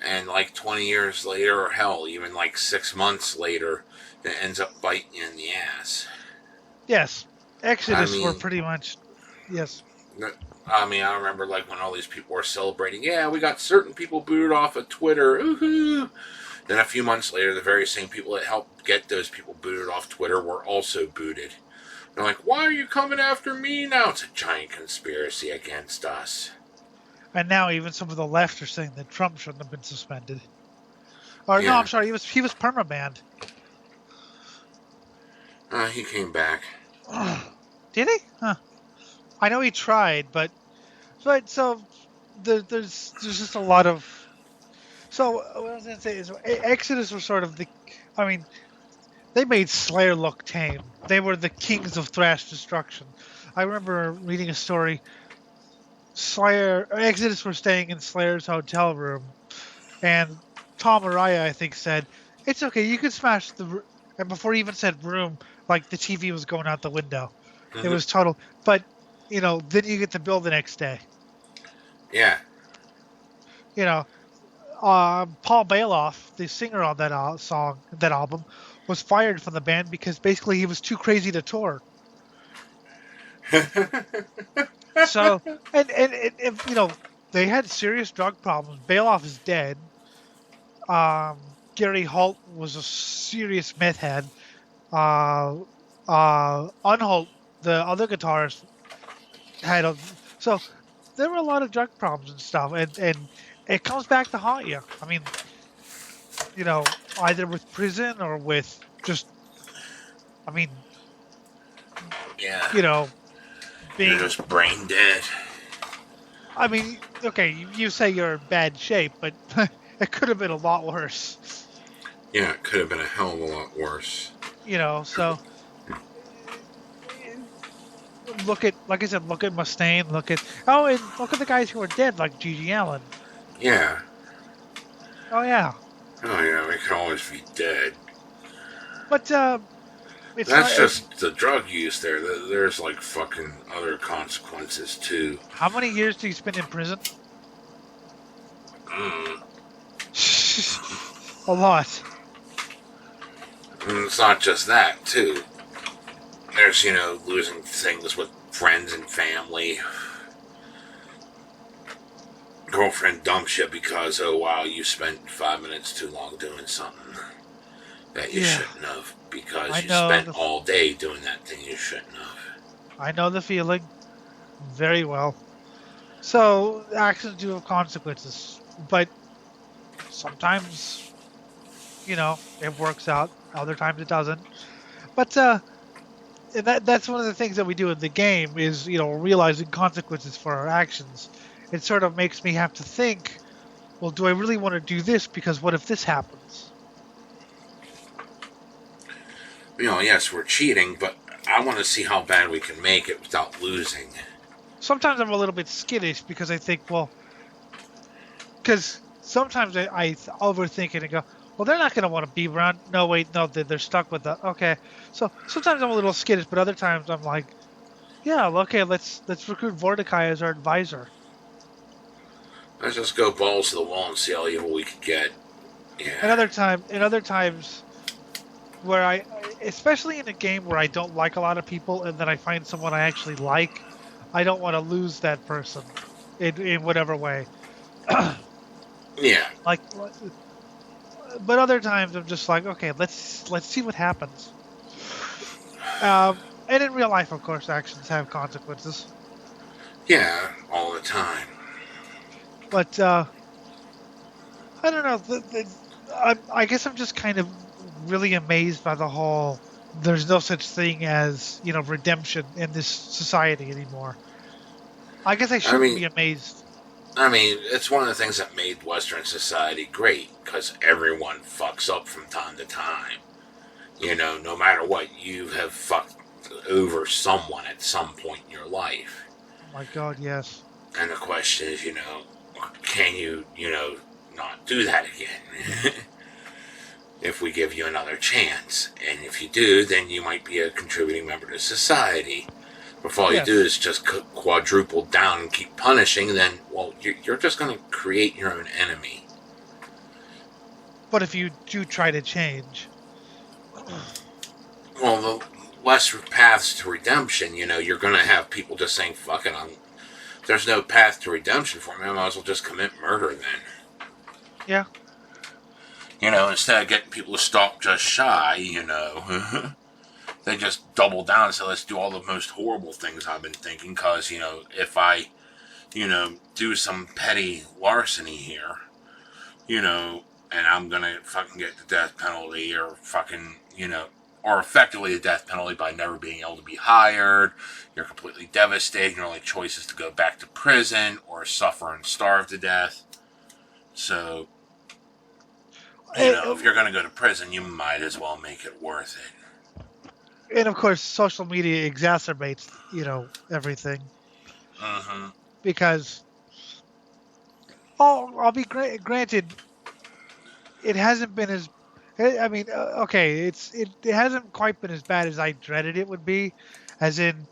And, like, 20 years later, or hell, even, like, 6 months later, it ends up biting you in the ass. Yes. Exodus were pretty much, yes. I mean, I remember, like, when all these people were celebrating, yeah, we got certain people booted off of Twitter, woohoo! Then a few months later, the very same people that helped get those people booted off Twitter were also booted. They're like, why are you coming after me now? It's a giant conspiracy against us. And now even some of the left are saying that Trump shouldn't have been suspended. Or Yeah. no, I'm sorry, he was permabanned. He came back. Did he? Huh. I know he tried, but so there's just a lot of. So what I was gonna say is Exodus was sort of the. I mean, they made Slayer look tame. They were the kings of thrash destruction. I remember reading a story. Exodus were staying in Slayer's hotel room, and Tom Araya, I think, said, "It's okay, you can smash the." And before he even said room, like the TV was going out the window. Mm-hmm. It was total. But then you get the bill the next day. Yeah. Paul Bailoff, the singer on that album, was fired from the band because basically he was too crazy to tour. So, and they had serious drug problems. Bailoff is dead. Gary Holt was a serious meth head. Unholt, the other guitarist, had so there were a lot of drug problems and stuff, and it comes back to haunt you. I mean, either with prison or with just, yeah, being you're just brain dead. I mean, okay, you say you're in bad shape, but it could have been a lot worse. Yeah, it could have been a hell of a lot worse. So look at Mustaine, and look at the guys who are dead, like Gigi Allen. Yeah. Oh yeah. Oh yeah, we can always be dead. But that's just the drug use there. There's like fucking other consequences too. How many years do you spend in prison? A lot. And it's not just that too. There's, losing things with friends and family. Girlfriend dumps you because, oh wow, you spent 5 minutes too long doing something that you shouldn't have, because you spent all day doing that thing you shouldn't have. I know the feeling very well. So actions do have consequences, but sometimes, it works out. Other times it doesn't. But that's one of the things that we do in the game is, realizing consequences for our actions. It sort of makes me have to think, well, do I really want to do this? Because what if this happens? Yes, we're cheating, but I want to see how bad we can make it without losing. Sometimes I'm a little bit skittish because I think, because sometimes I overthink it and go, well, they're not going to want to be around. No, wait, no, they're stuck with that. Okay. So sometimes I'm a little skittish, but other times I'm like, yeah, okay, let's recruit Vorticai as our advisor. Let's just go balls to the wall and see how evil we can get. Yeah. And other times where especially in a game where I don't like a lot of people, and then I find someone I actually like, I don't want to lose that person in whatever way. Yeah. Like, but other times I'm just like, okay, let's see what happens. And in real life, of course, actions have consequences. Yeah, all the time. But I don't know. I guess I'm just kind of really amazed by the whole. There's no such thing as redemption in this society anymore. I guess I I shouldn't mean, be amazed. it's one of the things that made Western society great because everyone fucks up from time to time. No matter what, you have fucked over someone at some point in your life. Oh my God, yes. And the question is, can you, not do that again? If we give you another chance. And if you do, then you might be a contributing member to society. But if all you do Yes. is just quadruple down and keep punishing, then, well, you're just going to create your own enemy. But if you do try to change, Well, the less paths to redemption, you're going to have people just saying, fuck it, there's no path to redemption for me, I might as well just commit murder then. yeah. Instead of getting people to stop just shy, they just double down and say, let's do all the most horrible things I've been thinking, because, if I, do some petty larceny here, and I'm gonna fucking get the death penalty, or fucking, or effectively the death penalty by never being able to be hired, you're completely devastated, your only choice is to go back to prison, or suffer and starve to death. So, if you're going to go to prison, you might as well make it worth it. And of course, social media exacerbates, everything. Mm-hmm. Because, I'll be granted, it hasn't been as. I mean, okay, it hasn't quite been as bad as I dreaded it would be, as in,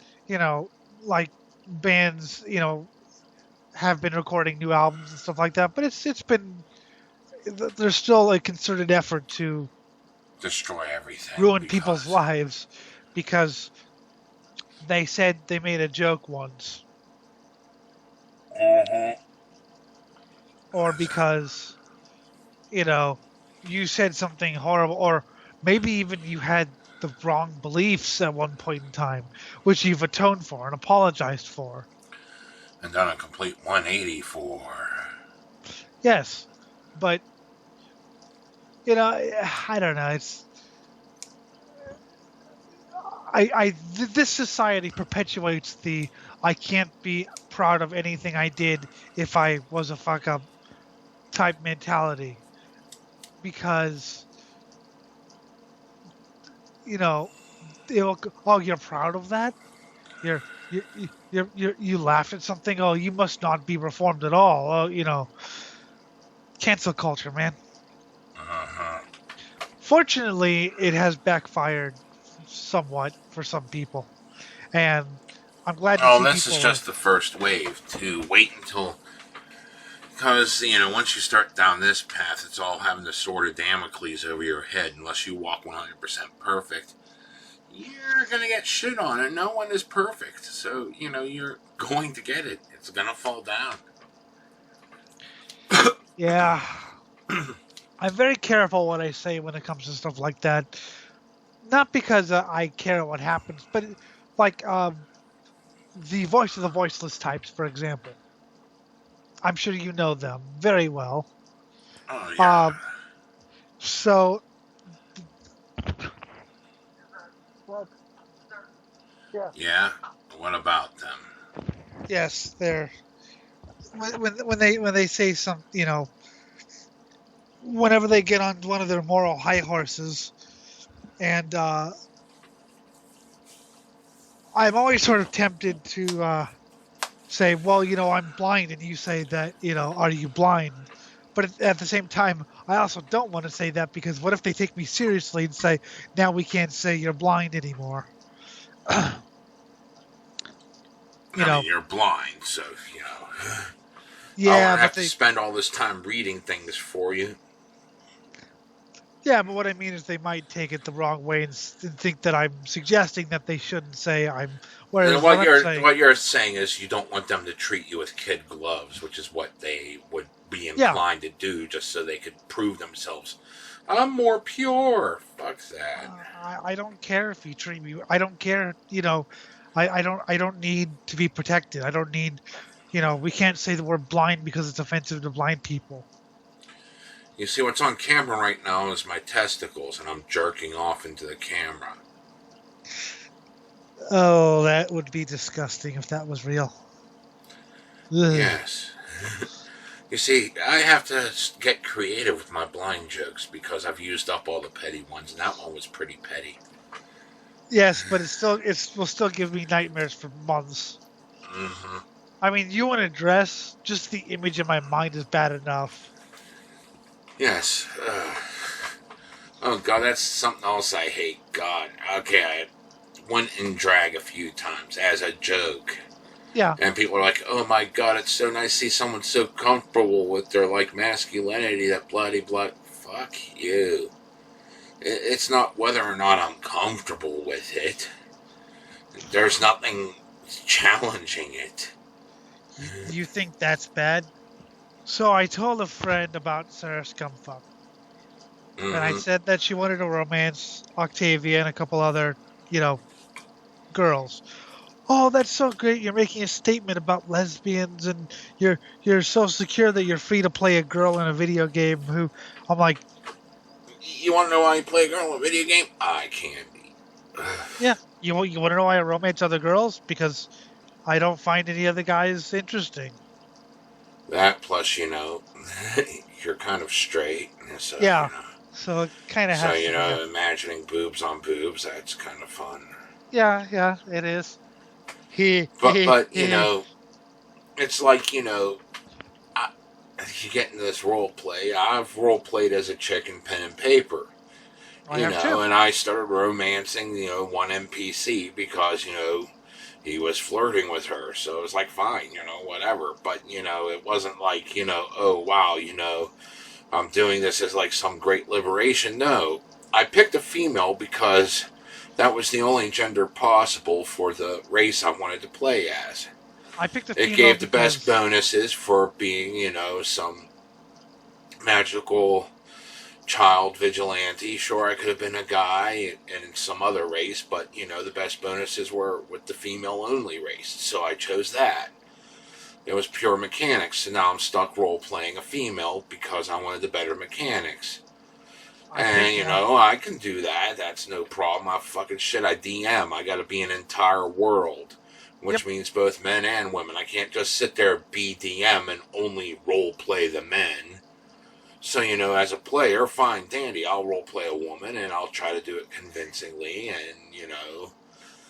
like bands, have been recording new albums and stuff like that. But it's been there's still a concerted effort to Destroy everything. ruin people's lives because they said they made a joke once, or because you said something horrible, or maybe even you had the wrong beliefs at one point in time, which you've atoned for and apologized for. And done a complete 180 for. Yes, but I don't know. It's this society perpetuates the I can't be proud of anything I did if I was a fuck up type mentality, because oh, you're proud of that. You're you laugh at something. Oh, you must not be reformed at all. Oh, cancel culture, man. Uh-huh. Fortunately, it has backfired somewhat for some people, and I'm glad to see This people. is just the first wave. To wait until, because once you start down this path, it's all having the sword of Damocles over your head. Unless you walk 100% perfect, you're gonna get shit on, and no one is perfect. So you're going to get it. It's gonna fall down. Yeah. I'm very careful what I say when it comes to stuff like that. Not because I care what happens, but like the voice of the voiceless types, for example. I'm sure you know them very well. Oh yeah. So, well, yeah. Yeah. What about them? Yes, they're when they say some, whenever they get on one of their moral high horses, and I'm always sort of tempted to say, well, I'm blind, and you say that, are you blind? But at the same time, I also don't want to say that, because what if they take me seriously and say, now we can't say you're blind anymore? You're blind, so Yeah, I won't but have to spend all this time reading things for you. Yeah, but what I mean is they might take it the wrong way and think that I'm suggesting that they shouldn't say I'm. And Whereas what I'm what saying, you're saying is you don't want them to treat you with kid gloves, which is what they would be yeah, inclined to do just so they could prove themselves. I'm more pure. Fuck that. I don't care if you treat me. I don't care. I don't need to be protected. I don't need. We can't say the word blind because it's offensive to blind people. You see, what's on camera right now is my testicles, and I'm jerking off into the camera. Oh, that would be disgusting if that was real. Ugh. Yes. You see, I have to get creative with my blind jokes because I've used up all the petty ones, and that one was pretty petty. Yes, but it will still give me nightmares for months. Mm-hmm. I mean, you want to dress, just the image in my mind is bad enough. Yes. Oh, God, that's something else I hate. God. Okay, I went in drag a few times as a joke. Yeah. And people are like, oh my God, it's so nice to see someone so comfortable with their, like, masculinity, that bloody blood. Fuck you. It's not whether or not I'm comfortable with it. There's nothing challenging it. You think that's bad? So I told a friend about Sarah Scumfuck. Mm-hmm. And I said that she wanted to romance Octavia and a couple other, girls. Oh, that's so great! You're making a statement about lesbians, and you're so secure that you're free to play a girl in a video game. Who I'm like, You want to know why you play a girl in a video game? I can be. yeah. You want to know why I romance other girls? Because I don't find any other guys interesting. That plus, you're kind of straight, so Yeah. So it kind of So, has to be. imagining boobs on boobs, that's kind of fun. Yeah, it is. But it's like, you get into this role play. I've role played as a chick in pen and paper. I have too. And I started romancing, one NPC because, he was flirting with her. So it was like, fine, whatever. But, it wasn't like, oh, wow, I'm doing this as like some great liberation. No, I picked a female because that was the only gender possible for the race I wanted to play as. I picked a female. It gave the best bonuses for being, some magical child vigilante. Sure, I could have been a guy in some other race, but, the best bonuses were with the female-only race. So I chose that. It was pure mechanics, so now I'm stuck role-playing a female because I wanted the better mechanics. I can do that. That's no problem. I DM. I gotta be an entire world, which means both men and women. I can't just sit there BDM and only role-play the men. So, as a player, fine, dandy, I'll role-play a woman, and I'll try to do it convincingly, and,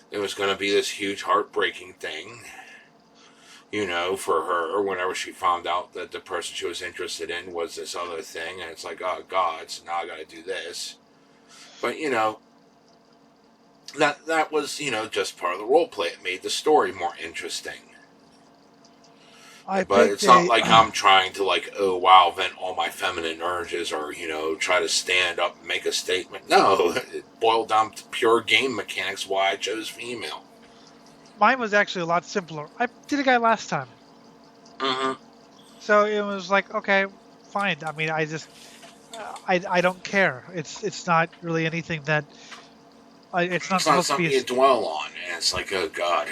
it was going to be this huge heartbreaking thing, for her, whenever she found out that the person she was interested in was this other thing, and it's like, oh, God, so now I got to do this. But, that was, just part of the role-play. It made the story more interesting. But it's not like I'm trying to, like, oh, wow, vent all my feminine urges or, try to stand up and make a statement. No, it boiled down to pure game mechanics why I chose female. Mine was actually a lot simpler. I did a guy last time. Mm-hmm. So it was like, okay, fine. I mean, I just, I don't care. It's not really anything that, it's not supposed to be something you dwell on. And it's like, oh, God.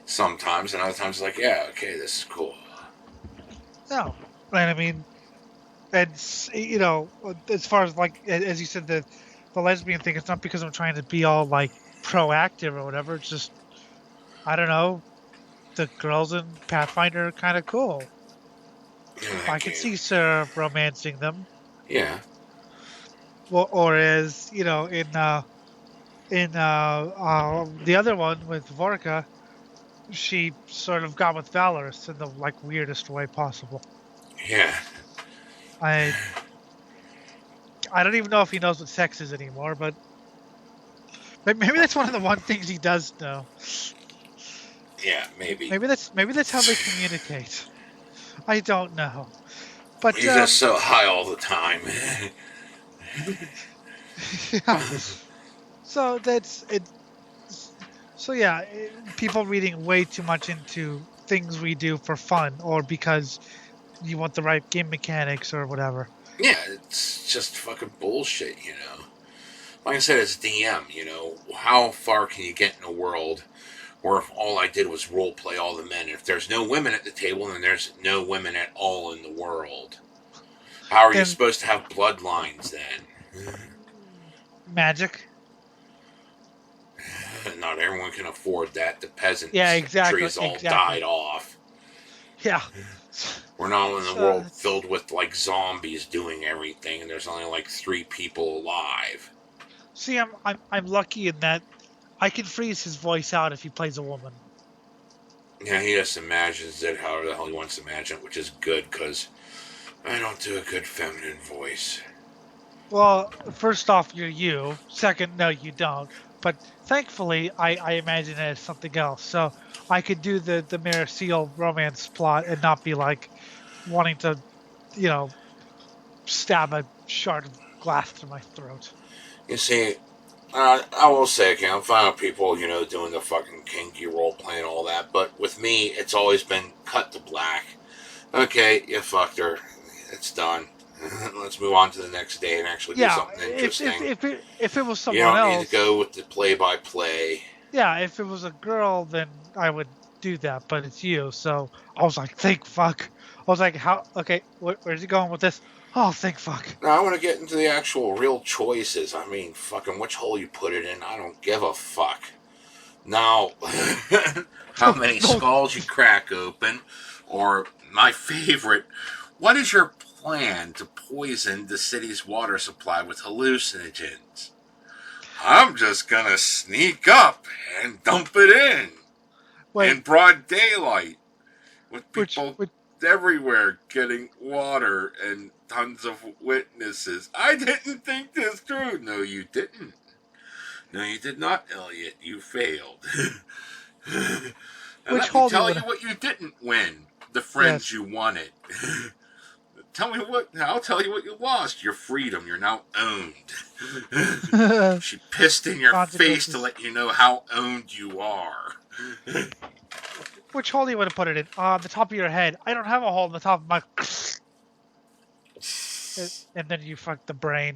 Sometimes, and other times, like, yeah, okay, this is cool. No, and I mean, it's as far as like as you said, the lesbian thing. It's not because I'm trying to be all like proactive or whatever. It's just, I don't know, the girls in Pathfinder are kind of cool. I could see Sarah romancing them. Yeah. Well, or as in the other one with Vorka. She sort of got with Valorous in the like weirdest way possible. Yeah. I don't even know if he knows what sex is anymore, but maybe that's one of the one things he does know. Yeah, maybe. Maybe that's how they communicate. I don't know. But he's just so high all the time. Yeah. So that's it. So yeah, people reading way too much into things we do for fun or because you want the right game mechanics or whatever. Yeah, it's just fucking bullshit, you know. Like I said, it's DM, you know. How far can you get in a world where if all I did was role play all the men? If there's no women at the table, then there's no women at all in the world. How are you Then supposed to have bloodlines then? magic. Not everyone can afford that. The Yeah, peasants' exactly, trees all exactly. died off. Yeah. We're not in a So world filled with like zombies doing everything, and there's only like 3 people alive. see, I'm lucky in that I can freeze his voice out if he plays a woman. Yeah, he just imagines it however the hell he wants to imagine it, which is good because I don't do a good feminine voice. Well, first off, you're you. Second, no, you don't. But thankfully, I imagine it as something else. So I could do the Mare Seal romance plot and not be like wanting to, you know, stab a shard of glass through my throat. You see, I will say, okay, I'm fine with people, you know, doing the fucking kinky role play and all that, but with me, it's always been cut to black. Okay, you fucked her. It's done. Let's move on to the next day and actually do Yeah, something interesting. if it was You someone don't need to else, go with the play-by-play. yeah, if it was a girl, then I would do that. But it's you, so I was like, thank fuck. I was like, how? Okay, where's he going with this? Oh, thank fuck. Now, I want to get into the actual real choices. I mean, fucking which hole you put it in, I don't give a fuck. Now, how many skulls you crack open, or my favorite, what is your plan to poison the city's water supply with hallucinogens? I'm just gonna sneak up and dump it in Wait, broad daylight with which, people which everywhere getting water and tons of witnesses. I didn't think this through. No, you didn't. No, you did not, Elliot. You failed. And which let me hole do you tell you want? what you didn't win. The friends Yes. you wanted. Tell me what. I'll tell you what you lost. Your freedom. You're now owned. She pissed in your face to Consequences. let you know how owned you are. Which hole do you want to put it in? The top of your head. I don't have a hole in the top of my. And then you fuck the brain.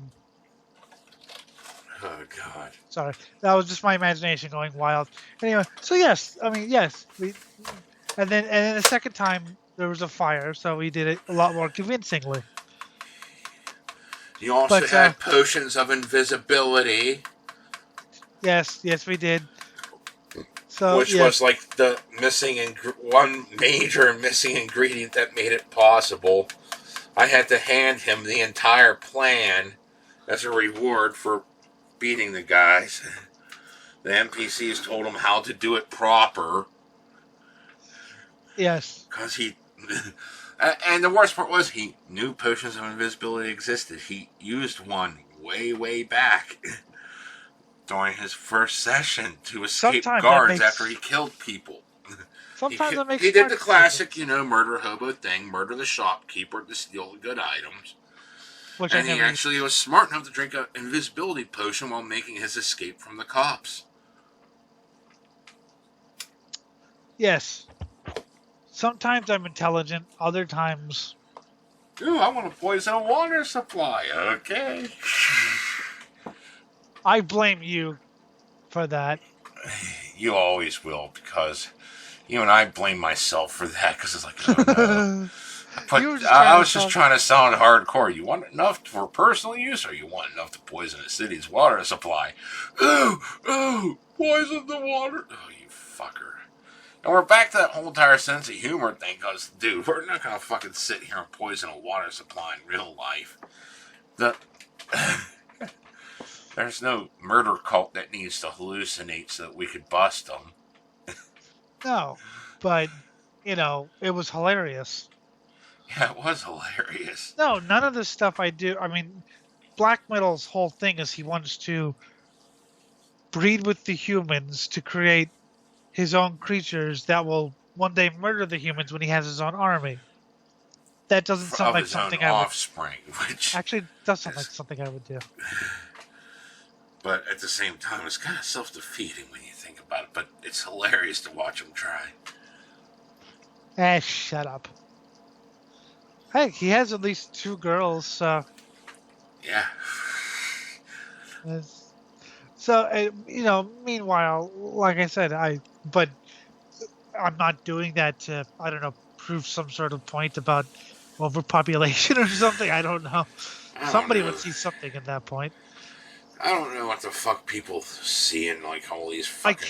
Oh God. Sorry, that was just my imagination going wild. Anyway, so yes, I mean yes, and then the second time there was a fire, so we did it a lot more convincingly. You also But had potions of invisibility, yes, we did. So which yes, was like the one major missing ingredient that made it possible. I had to hand him the entire plan as a reward for beating the guys. The NPCs told him how to do it proper. yes, Because he. And the worst part was he knew potions of invisibility existed. He used one way back during his first session to escape sometimes guards after he killed people. Sometimes that makes He did smart the classic, decisions, murder hobo thing, murder the shopkeeper to steal the good items. which I And he never. actually was smart enough to drink an invisibility potion while making his escape from the cops. Yes, sometimes I'm intelligent. Other times, Ooh, I want to poison a water supply. Okay. I blame you for that. You always will, because you and I blame myself for that, because it's like, oh no. I was just trying to sound hardcore. You want enough for personal use, or you want enough to poison the city's water supply? Ooh, poison the water. Oh, you fucker. And we're back to that whole entire sense of humor thing, because, dude, we're not going to fucking sit here and poison a water supply in real life. There's no murder cult that needs to hallucinate so that we could bust them. No, but it was hilarious. Yeah, it was hilarious. No, none of this stuff I do. I mean, Black Metal's whole thing is he wants to breed with the humans to create his own creatures that will one day murder the humans when he has his own army. That doesn't sound of like his own something I would. offspring, which Actually, it does sound like is, something I would do. but at the same time, it's kind of self-defeating when you think about it. But it's hilarious to watch him try. Shut up. Hey, he has at least 2 girls, so. Yeah. So, meanwhile, like I said, but I'm not doing that to, I don't know, prove some sort of point about overpopulation or something. I don't know. I don't Somebody know. would see something in that point. I don't know what the fuck people see in like all these I fucking.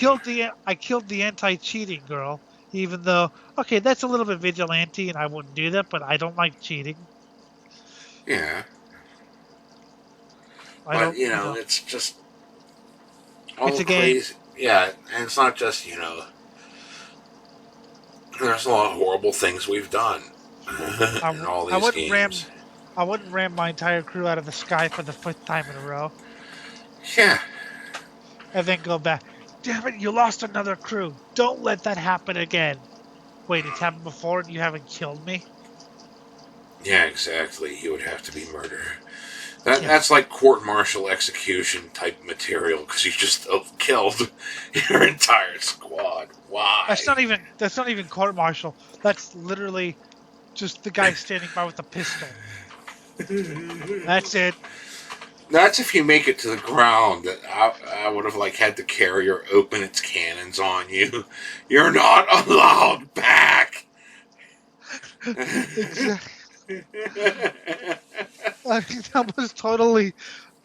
killed the anti-cheating girl, even though, okay, that's a little bit vigilante, and I wouldn't do that, but I don't like cheating. Yeah. I But don't, it's just all it's a game. crazy. Yeah, and it's not just there's a lot of horrible things we've done in all I these wouldn't games. I wouldn't ram my entire crew out of the sky for the 5th time in a row, Yeah. and then go back. Damn it! You lost another crew. Don't let that happen again. Wait, it's happened before, and you haven't killed me. Yeah, exactly. He would have to be murder. Yeah. That's like court-martial execution type material because you just killed your entire squad. Why? That's not even court-martial. That's literally just the guy standing by with a pistol. That's it. That's if you make it to the ground. I would have had the carrier open its cannons on you. You're not allowed back. Exactly. That was totally.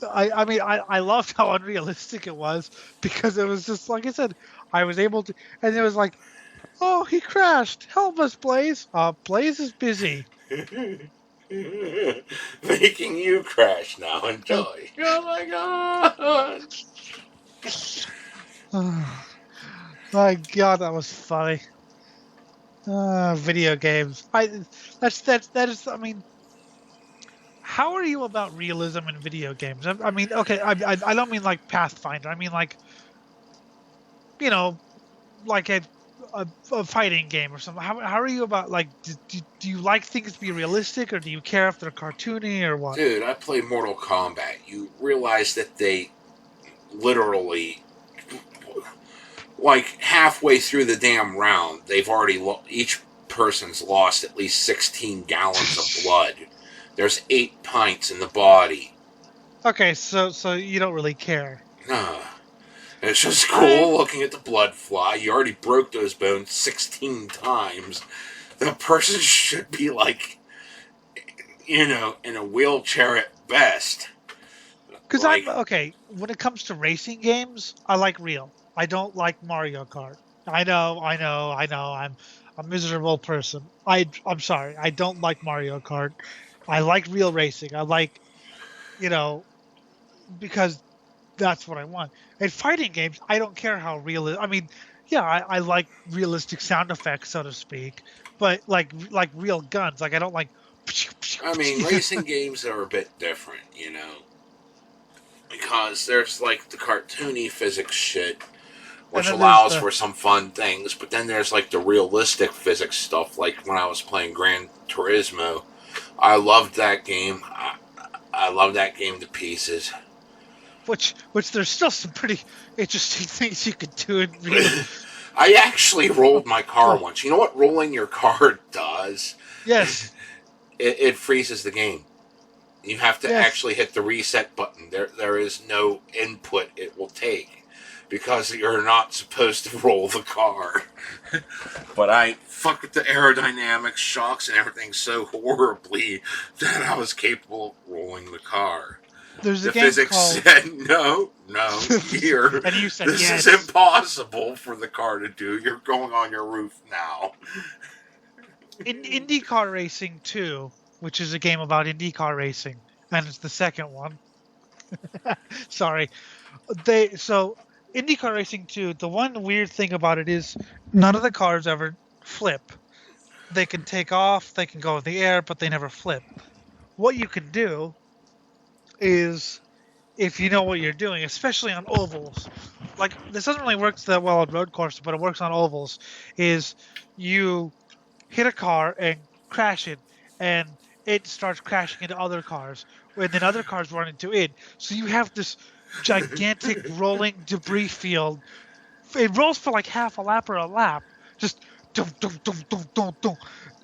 I loved how unrealistic it was because it was just like I said. I was able to, and it was like, oh, he crashed. Help us, Blaze. Blaze is busy. Making you crash now. Enjoy. Oh my god. My God, that was funny. Video games. That is. I mean, how are you about realism in video games? I mean, okay, I don't mean like Pathfinder. I mean like, like a fighting game or something. How are you about like? Do you like things to be realistic, or do you care if they're cartoony or what? Dude, I play Mortal Kombat. You realize that they literally, like halfway through the damn round, they've already each person's lost at least 16 gallons of blood. There's 8 pints in the body. Okay, so you don't really care. Nah. It's just cool looking at the blood fly. You already broke those bones 16 times. The person should be in a wheelchair at best. Because I'm okay when it comes to racing games. I like real. I don't like Mario Kart. I know. I'm a miserable person. I'm sorry. I don't like Mario Kart. I like real racing. I like, because that's what I want. In fighting games, I don't care how real it. I mean, yeah, I like realistic sound effects, so to speak, but like real guns. Like I don't like. I mean, racing games are a bit different, because there's the cartoony physics shit, which allows for some fun things, but then there's the realistic physics stuff, like when I was playing Gran Turismo. I loved that game. I love that game to pieces. Which there's still some pretty interesting things you could do in real. I actually rolled my car once. You know what rolling your car does? Yes. It freezes the game. You have to actually hit the reset button. There is no input it will take because you're not supposed to roll the car. But I fucked with the aerodynamics, shocks, and everything so horribly that I was capable of rolling the car. There's the physics said no, here. And you said this yes. is impossible for the car to do. You're going on your roof now. In IndyCar Racing 2, which is a game about IndyCar racing, and it's the second one. Sorry. IndyCar Racing 2, the one weird thing about it is none of the cars ever flip. They can take off, they can go in the air, but they never flip. What you can do is, if you know what you're doing, especially on ovals, like this doesn't really work that well on road courses, but it works on ovals, is you hit a car and crash it, and it starts crashing into other cars, and then other cars run into it. So you have this gigantic rolling debris field. It rolls for like half a lap or a lap, just dum dum dum dum dum dum.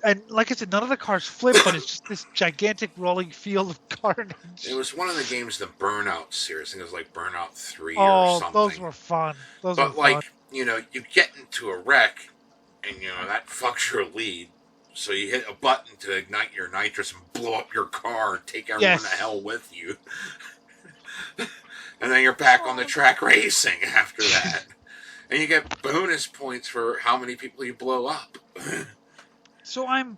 And like I said, none of the cars flip, but it's just this gigantic rolling field of It carnage. was one of the games, the Burnout series. I think it was like Burnout 3 or Oh, those something. were fun. Those were But, fun. like, you get into a wreck, and, that fucks your lead. So you hit a button to ignite your nitrous and blow up your car and take everyone to Yes. hell with you. And then you're back on the track racing after that. And you get bonus points for how many people you blow up. So I'm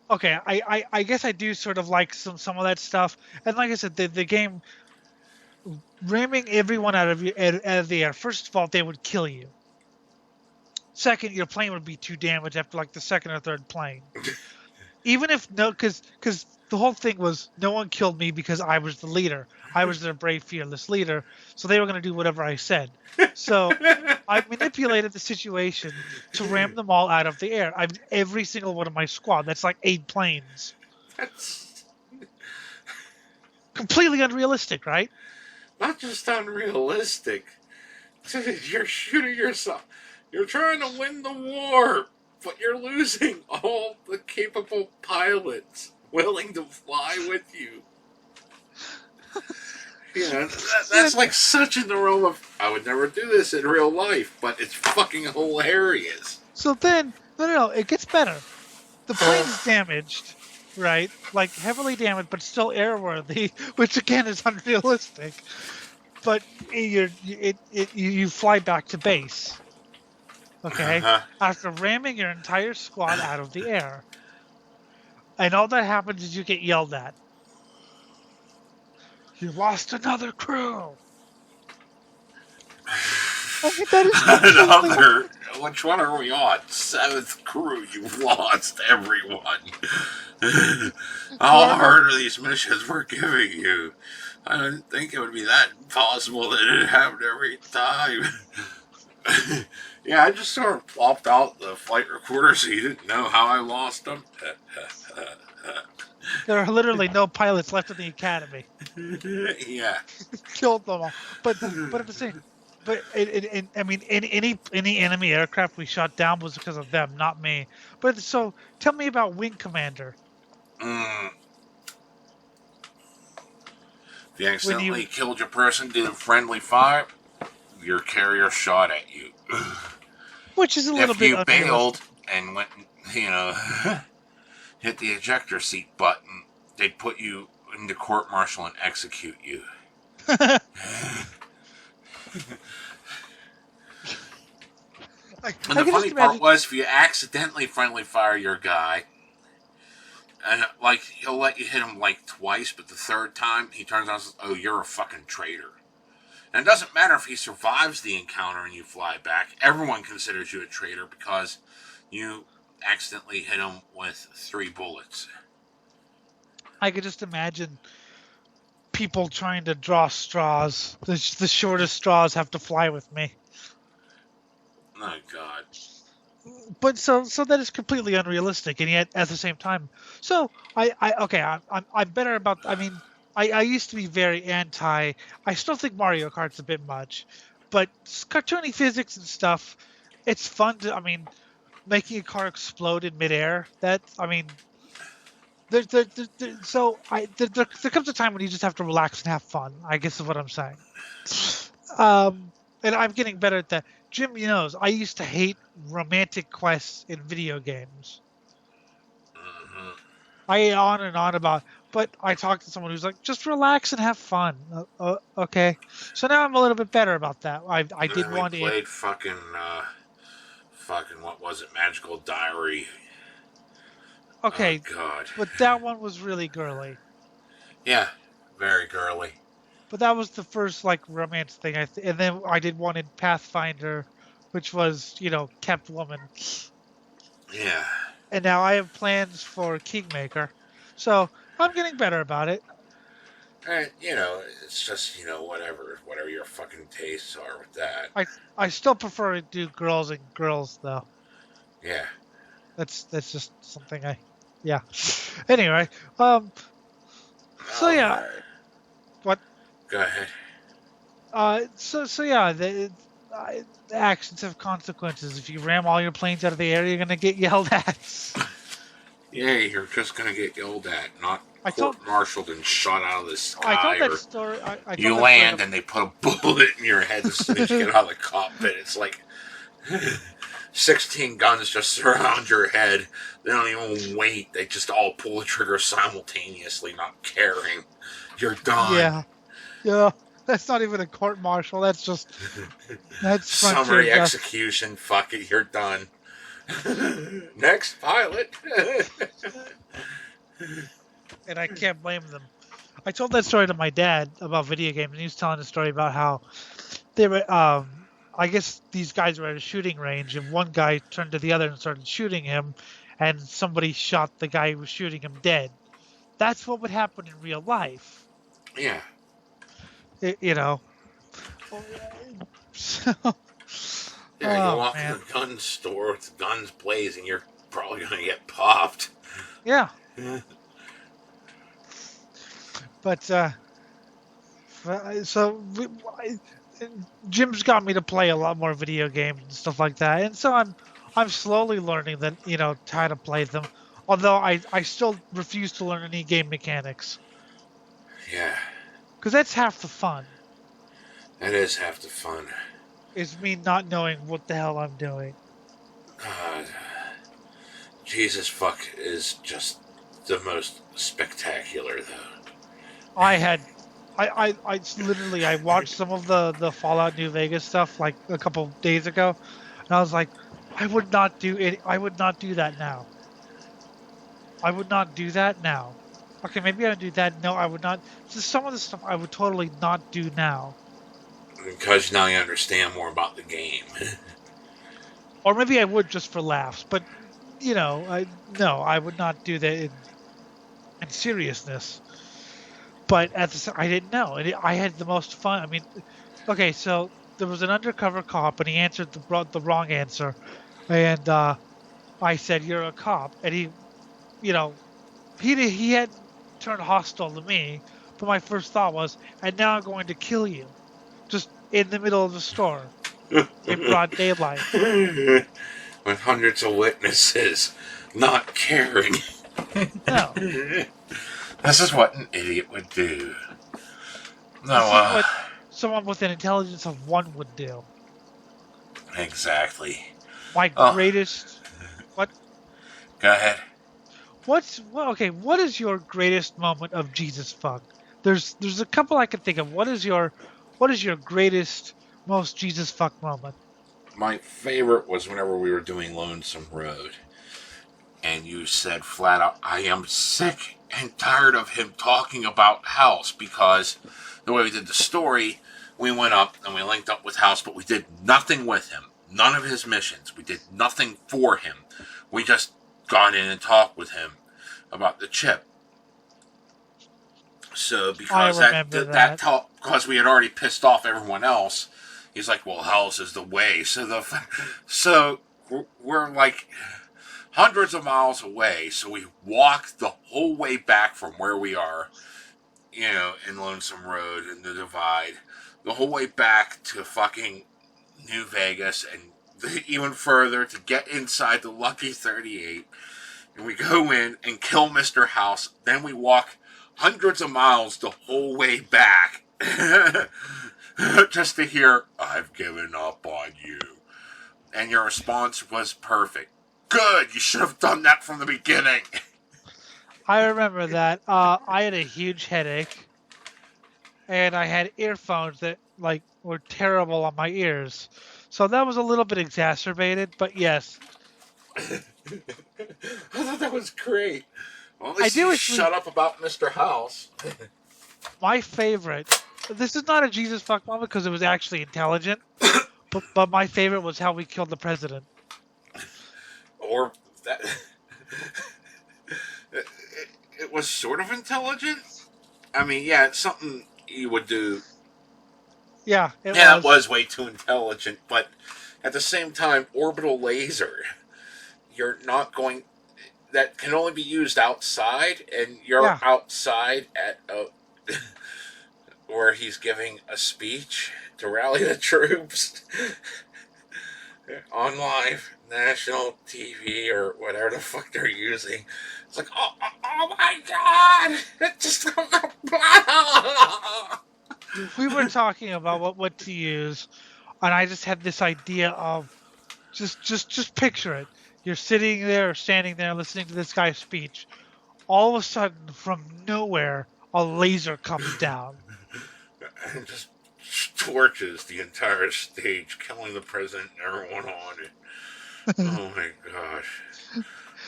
okay. I guess I do sort of like some of that stuff. And like I said, the game ramming everyone out of the air. First of all, they would kill you. Second, your plane would be too damaged after like the second or third plane. Even if because the whole thing was no one killed me because I was the leader. I was their brave, fearless leader. So they were going to do whatever I said. So I manipulated the situation to ram them all out of the air. Every single one of my squad. That's like 8 planes. That's Completely unrealistic, right? not just unrealistic. You're shooting yourself. You're trying to win the war, but you're losing all the capable pilots willing to fly with you. That's like such in the realm of, I would never do this in real life, but it's fucking hilarious. So then, no, it gets better. The plane's damaged, right? Like heavily damaged, but still airworthy, which again is unrealistic. But you fly back to base, okay? After ramming your entire squad out of the air, and all that happens is you get yelled at. You lost another crew. I mean, that is Another. Which one are we on? 7th crew. You've lost everyone. How hard are these missions we're giving you? I didn't think it would be that impossible that it happened every time. Yeah, I just sort of plopped out the flight recorder so you didn't know how I lost them. There are literally no pilots left in the academy. Yeah. Killed them all. But at the same, but I mean, any enemy aircraft we shot down was because of them, not me. But so tell me about Wing Commander. If you accidentally killed your person, did a friendly fire, your carrier shot at you. Which is a little bit. If you bailed and went, hit the ejector seat button, they'd put you into court-martial and execute you. And the funny part was, if you accidentally friendly fire your guy, and like he'll let you hit him like twice, but the third time he turns on and says, "Oh, you're a fucking traitor." And it doesn't matter if he survives the encounter and you fly back. Everyone considers you a traitor because you accidentally hit him with 3 bullets. I could just imagine people trying to draw straws. The shortest straws have to fly with me. Oh God. But so that is completely unrealistic, and yet at the same time, so I'm better about. I mean, I used to be very anti. I still think Mario Kart's a bit much, but cartoony physics and stuff, it's fun to. I mean, making a car explode in midair. That I mean, there comes a time when you just have to relax and have fun. I guess is what I'm saying. And I'm getting better at that. Jim, knows I used to hate romantic quests in video games. Mm-hmm. I on and on about, but I talked to someone who's like, just relax and have fun. Okay, so now I'm a little bit better about that. I did want to played fucking what was it? Magical Diary. Okay, oh, God. But that one was really girly. Yeah, very girly. But that was the first like romance thing. And then I did one in Pathfinder, which was kept woman. Yeah. And now I have plans for Kingmaker, so I'm getting better about it. And it's just whatever your fucking tastes are with that. I still prefer to do girls and girls though. Yeah. That's just something I. Yeah. Anyway, so All yeah, right. what? Go ahead. So yeah, uh, the actions have consequences. If you ram all your planes out of the air, you're gonna get yelled at. Yeah, you're just gonna get yelled at, not I told court-martialed and shot out of the I told sky, that or story. I you told that story. land and they put a bullet in your head as soon as you get out of the cockpit. It's like 16 guns just surround your head. They don't even wait. They just all pull the trigger simultaneously, not caring. You're done. Yeah, yeah. That's not even a court martial. That's frontier Summary justice. execution. Fuck it. You're done. Next pilot. And I can't blame them. I told that story to my dad about video games, and he was telling a story about how they were. I guess these guys were at a shooting range, and one guy turned to the other and started shooting him, and somebody shot the guy who was shooting him dead. That's what would happen in real life, Yeah. you know. So, Yeah, you oh walk in man, a gun store with guns blazing, you're probably gonna get popped. yeah. But so Jim's got me to play a lot more video games and stuff like that, and so I'm slowly learning that how to play them. Although I still refuse to learn any game mechanics Yeah, because that's half the fun. that is half the fun. Is me not knowing what the hell I'm doing. God, Jesus fuck is just the most spectacular, though. I had I literally I watched some of the Fallout New Vegas stuff like a couple days ago, and I was like, I would not do it. I would not do that now. I would not do that now. Okay, maybe I would do that. No, I would not. Just some of the stuff I would totally not do now. Because now you understand more about the game. Or maybe I would just for laughs. But I would not do that in seriousness. But at the I didn't know. I had the most fun. I mean, okay, so there was an undercover cop, and he answered the wrong answer, and I said, "You're a cop," and you know, he had turned hostile to me, but my first thought was, and now I'm going to kill you, just in the middle of the store, in broad daylight. With hundreds of witnesses not caring. No, This is what an idiot would do. No, this is what someone with an intelligence of one would do. exactly. My Oh, greatest, what, go ahead. okay, what is your greatest moment of Jesus fuck? There's a couple I can think of. What is your greatest, most Jesus fuck moment? My favorite was whenever we were doing Lonesome Road, and you said flat out, I am sick and tired of him talking about House, because the way we did the story, we went up and we linked up with House, but we did nothing with him. None of his missions. We did nothing for him. We just got in and talked with him about the chip. So because that talk, because we had already pissed off everyone else, he's like, "Well, House is the way." So we're like hundreds of miles away. So we walked the whole way back from where we are, in Lonesome Road and the Divide, the whole way back to fucking New Vegas and even further to get inside the Lucky 38. And we go in and kill Mr. House. Then we walk hundreds of miles the whole way back just to hear, I've given up on you. And your response was perfect. Good, you should have done that from the beginning. I remember that. I had a huge headache, and I had earphones that were terrible on my ears, so that was a little bit exacerbated. But yes, I thought that was great. Well, at I least do you actually. shut up about Mr. House. My favorite. This is not a Jesus fuck moment because it was actually intelligent, but my favorite was how we killed the president. Or that. It was sort of intelligent. I mean, yeah, it's something you would do. Yeah, it Yeah, was. it was way too intelligent, but at the same time, orbital laser. You're not going. that can only be used outside, and you're Yeah. outside at where he's giving a speech to rally the troops on live national TV or whatever the fuck they're using. It's like, oh my god! It just We were talking about what to use, and I just had this idea of just picture it. You're sitting there or standing there listening to this guy's speech. All of a sudden, from nowhere, a laser comes down. and just torches the entire stage, killing the president and everyone on it. Oh my gosh.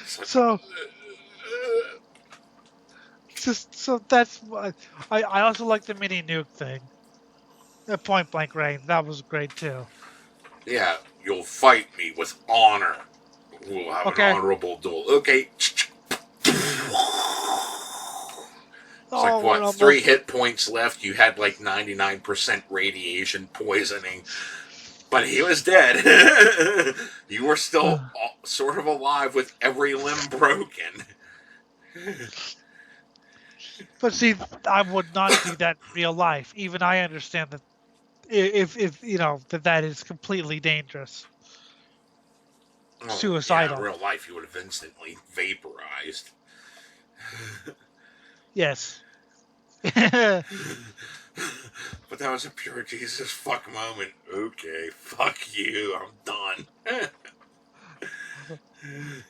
It's like, So that's what I also like the mini nuke thing. The point blank range, that was great too. yeah, you'll fight me with honor. We'll have Okay. an honorable duel. Okay. It's like, what, almost- 3 hit points left? You had like 99% radiation poisoning. But he was dead. You were still sort of alive with every limb broken. But see, I would not do that in real life. Even I understand that if you know that is completely dangerous. Well, Suicidal. Yeah, in real life, you would have instantly vaporized. Yes. But that was a pure Jesus fuck moment. Okay, fuck you, I'm done.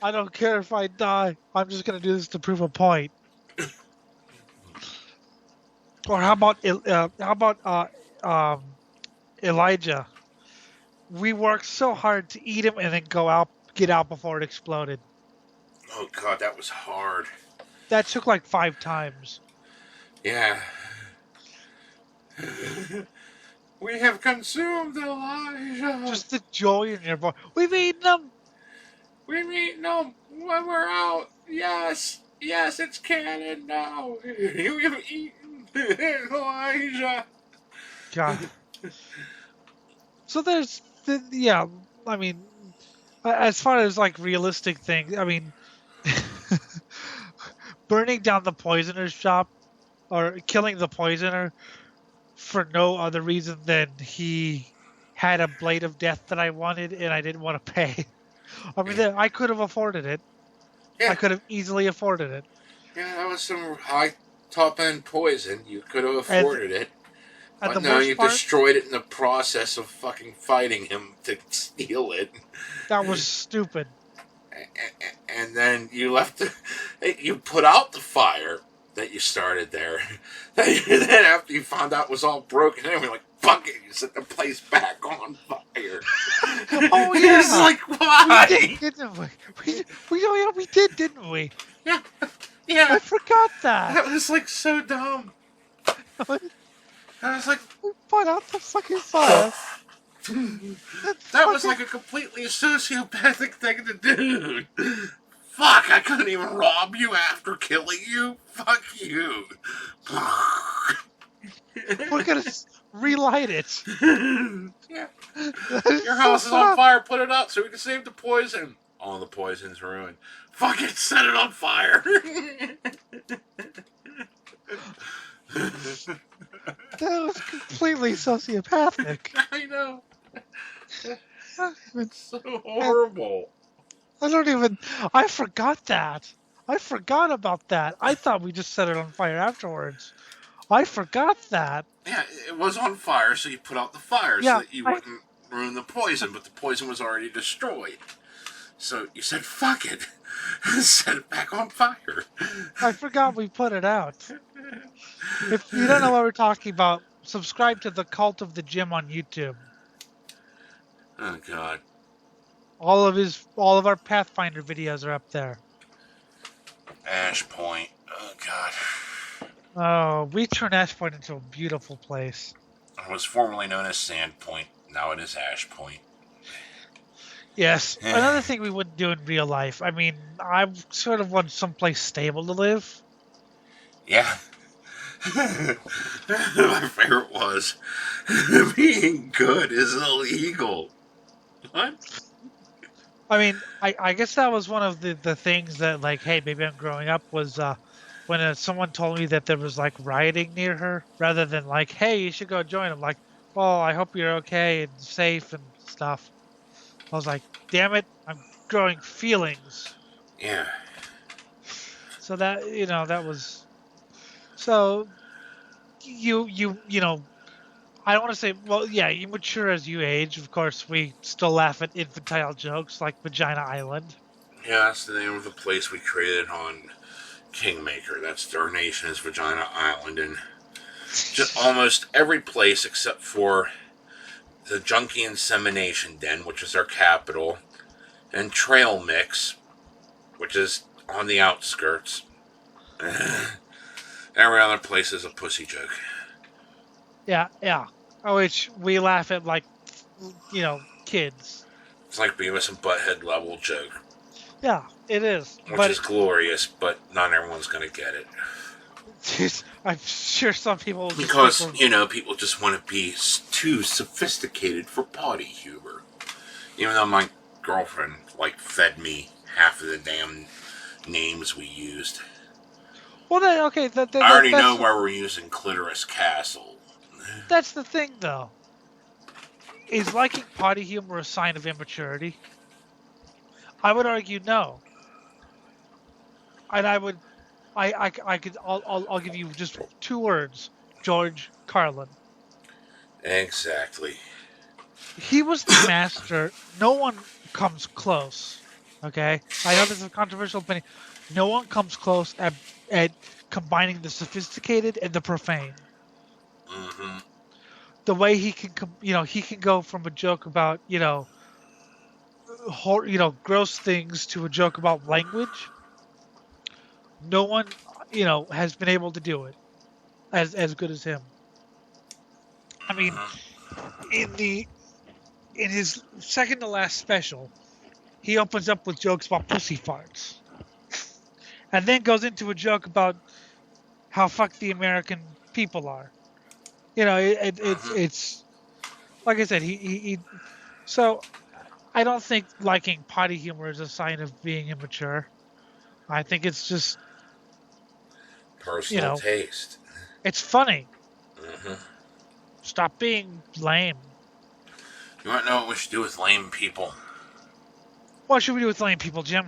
I don't care if I die. I'm just gonna do this to prove a point. Or how about Elijah? We worked so hard to eat him and then get out before it exploded. Oh god, that was hard. That took like 5 times. Yeah. We have consumed Elijah. Just the joy in your voice. We've eaten him. We've eaten them when we're out. Yes. Yes, it's canon now. We've eaten Elijah. God. So yeah, I mean, as far as like realistic things, I mean, burning down the poisoner's shop or killing the poisoner for no other reason than he had a blade of death that I wanted and I didn't want to pay. I mean, I could have afforded it. Yeah. I could have easily afforded it. Yeah, that was some high top end poison. You could have afforded it. And But the no, worst you part, destroyed it in the process of fucking fighting him to steal it. that was stupid. And then you you put out the fire that you started there. Then after you found out it was all broken, then you're like, fuck it, you set the place back on fire. Oh yeah, It's like, why? we did, didn't we? We did, didn't we? Yeah, I yeah. forgot that. That was like so dumb. I was like, We put out the fucking fire. that was like a completely sociopathic thing to do. Fuck, I couldn't even rob you after killing you. Fuck you. We're gonna relight it. Yeah. Your house is on fire, put it up so we can save the poison. All the poison's ruined. Fuck it, set it on fire. That was completely sociopathic. I know. It's so horrible. I forgot that. I forgot about that. I thought we just set it on fire afterwards. I forgot that. Yeah, it was on fire, so you put out the fire Yeah, so that you wouldn't ruin the poison, but the poison was already destroyed. So you said, fuck it. Set it back on fire. I forgot we put it out. If you don't know what we're talking about, subscribe to the Cult of the Gym on YouTube. Oh, God. All of our Pathfinder videos are up there. Ash Point. Oh, God. Oh, we turned Ash Point into a beautiful place. It was formerly known as Sand Point. Now it is Ash Point. Yes. Another thing we wouldn't do in real life. I mean, I sort of want someplace stable to live. Yeah. My favorite was being good is illegal. What? I mean, I guess that was one of the things that, like, hey, maybe I'm growing up, was when someone told me that there was, like, rioting near her, rather than, like, hey, you should go join. I'm like, well, I hope you're okay and safe and stuff. I was like, damn it, I'm growing feelings. Yeah. So that, that was, so you know, I don't want to say, well, yeah, you mature as you age. Of course, we still laugh at infantile jokes like Vagina Island. Yeah, that's the name of the place we created on Kingmaker. That's their nation is Vagina Island, and just almost every place except for the Junkie Insemination Den, which is our capital, and Trail Mix, which is on the outskirts. Every other place is a pussy joke. Yeah, yeah. Which we laugh at like, kids. It's like Beavis and Butthead level joke, Yeah, it is. which is glorious, but not everyone's going to get it. I'm sure some people will just Because, people just want to be too sophisticated for potty humor. Even though my girlfriend, fed me half of the damn names we used. Well, okay. I already know why we're using Clitoris Castle. That's the thing, though. Is liking potty humor a sign of immaturity? I would argue no. And I'll give you just 2 words: George Carlin. Exactly. He was the master. No one comes close. Okay, I know this is a controversial opinion. No one comes close at combining the sophisticated and the profane. Mm-hmm. The way he can, he can go from a joke about, gross things to a joke about language. No one, has been able to do it as good as him. I mean, in his second to last special, he opens up with jokes about pussy farts, and then goes into a joke about how fucked the American people are. It's like I said, he. So I don't think liking potty humor is a sign of being immature. I think it's just Personal taste. It's funny. Mm-hmm. Stop being lame. You want to know what we should do with lame people? What should we do with lame people, Jim?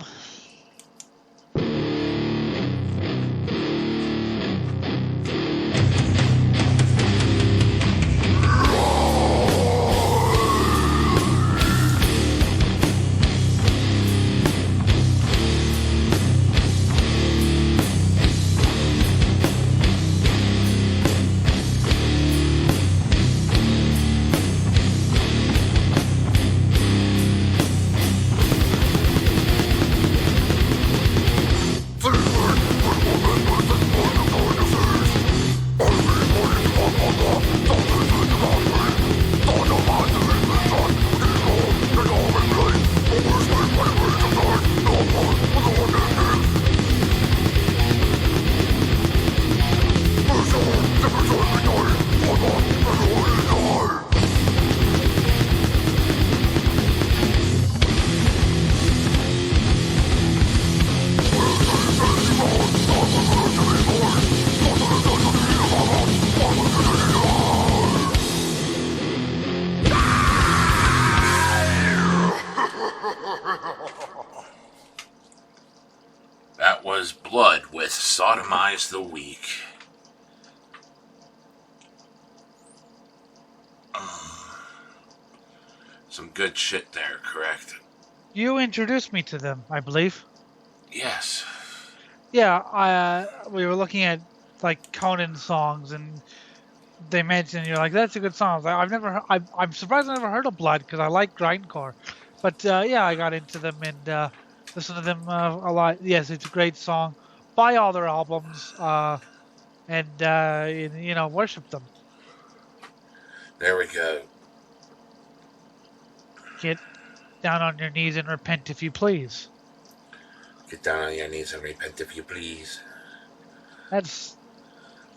That was Blood with Sodomize the Weak. Some good shit there, correct? You introduced me to them, I believe. Yes. Yeah, we were looking at like Conan songs, and they mentioned, you're like, that's a good song. I was like, I'm surprised I never heard of Blood, because I like grindcore. But yeah, I got into them and listened to them a lot. Yes, it's a great song. Buy all their albums and worship them. There we go. Get down on your knees and repent if you please. Get down on your knees and repent if you please. That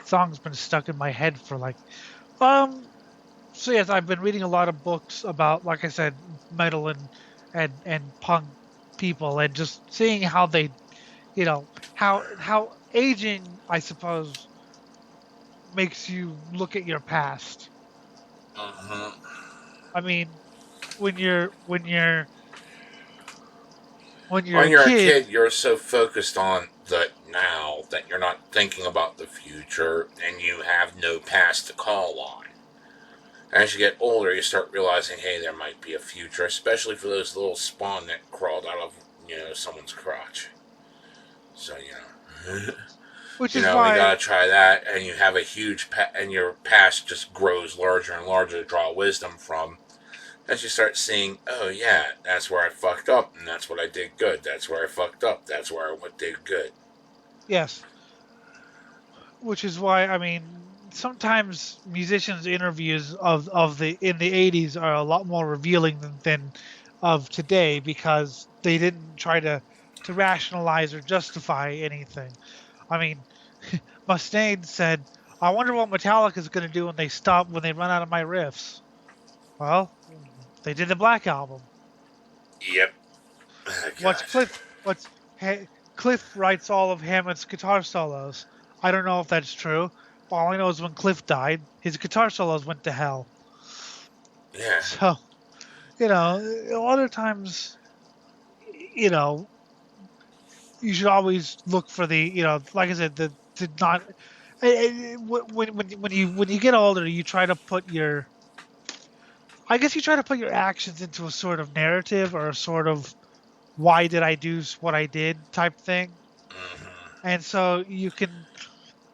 song's been stuck in my head for so yes, I've been reading a lot of books about, like I said, metal and and punk people, and just seeing how they, how aging, I suppose, makes you look at your past. Uh-huh. I mean, when you're when you're when you're When a you're a kid, kid, you're so focused on the now that you're not thinking about the future and you have no past to call on. As you get older, you start realizing, hey, there might be a future, especially for those little spawn that crawled out of, someone's crotch. So, which is we why, gotta try that, and you have a huge, and your past just grows larger and larger to draw wisdom from. As you start seeing, oh yeah, that's where I fucked up, and that's what I did good. That's where I fucked up. That's where I did good. yes, which is why, I mean, sometimes musicians' interviews of the in the '80s are a lot more revealing than of today, because they didn't try to rationalize or justify anything. I mean, Mustaine said, "I wonder what Metallica's going to do when they run out of my riffs." Well, they did the Black Album. Yep. Oh, What's God. Cliff? What's Cliff writes all of Hammett's guitar solos. I don't know if that's true. All I know is when Cliff died, his guitar solos went to hell. Yeah. So, a lot of times, you know, you should always look for the, like I said, the to not. When you get older, you try to put your, I guess you try to put your actions into a sort of narrative, or a sort of why did I do what I did type thing. Hmm. And so you can,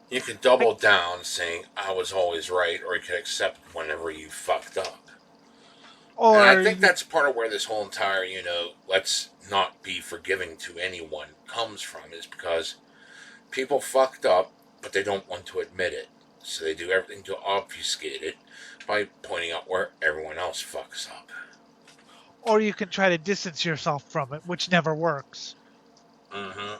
You can I, double down saying, I was always right, or you can accept whenever you fucked up. And I or think you, that's part of where this whole entire, let's not be forgiving to anyone comes from, is because people fucked up, but they don't want to admit it. So they do everything to obfuscate it by pointing out where everyone else fucks up. or you can try to distance yourself from it, which never works, Mm-hmm.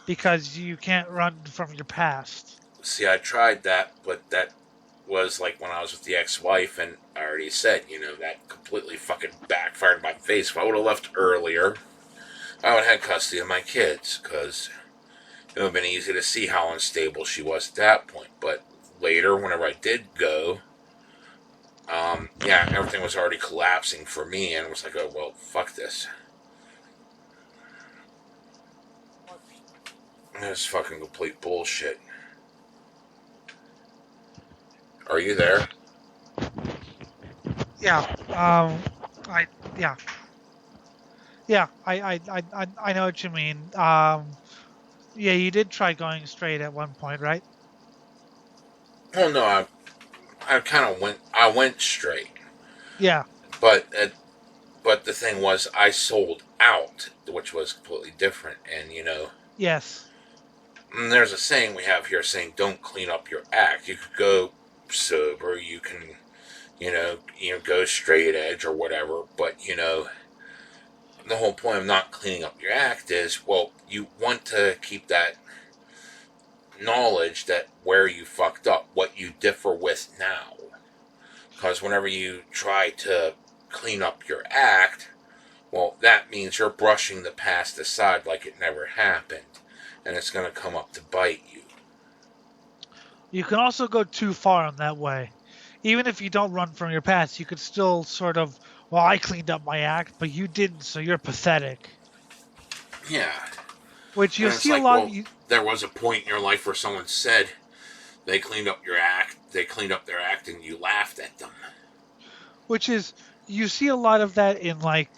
because you can't run from your past. See, I tried that, but that was like when I was with the ex-wife, and I already said, that completely fucking backfired in my face. If I would have left earlier, I would have had custody of my kids, because it would have been easy to see how unstable she was at that point. But later, whenever I did go, yeah, everything was already collapsing for me, and it was like, oh, well, fuck this. This is fucking complete bullshit. Are you there? Yeah. I yeah. Yeah, I know what you mean. Yeah, you did try going straight at one point, right? Well, no, I kind of I went straight. Yeah. But but the thing was, I sold out, which was completely different. And Yes. there's a saying we have here saying, "Don't clean up your act." You could go sober, you can, go straight edge or whatever. But the whole point of not cleaning up your act is, well, you want to keep that knowledge that where you fucked up, what you differ with now. Because whenever you try to clean up your act, well, that means you're brushing the past aside like it never happened. And it's going to come up to bite you. You can also go too far in that way. Even if you don't run from your past, you could still sort of, well, I cleaned up my act, but you didn't, so you're pathetic. Yeah. Which you'll And it's see a like, lot. well, there was a point in your life where someone said they cleaned up their act, and you laughed at them. Which is, you see a lot of that in like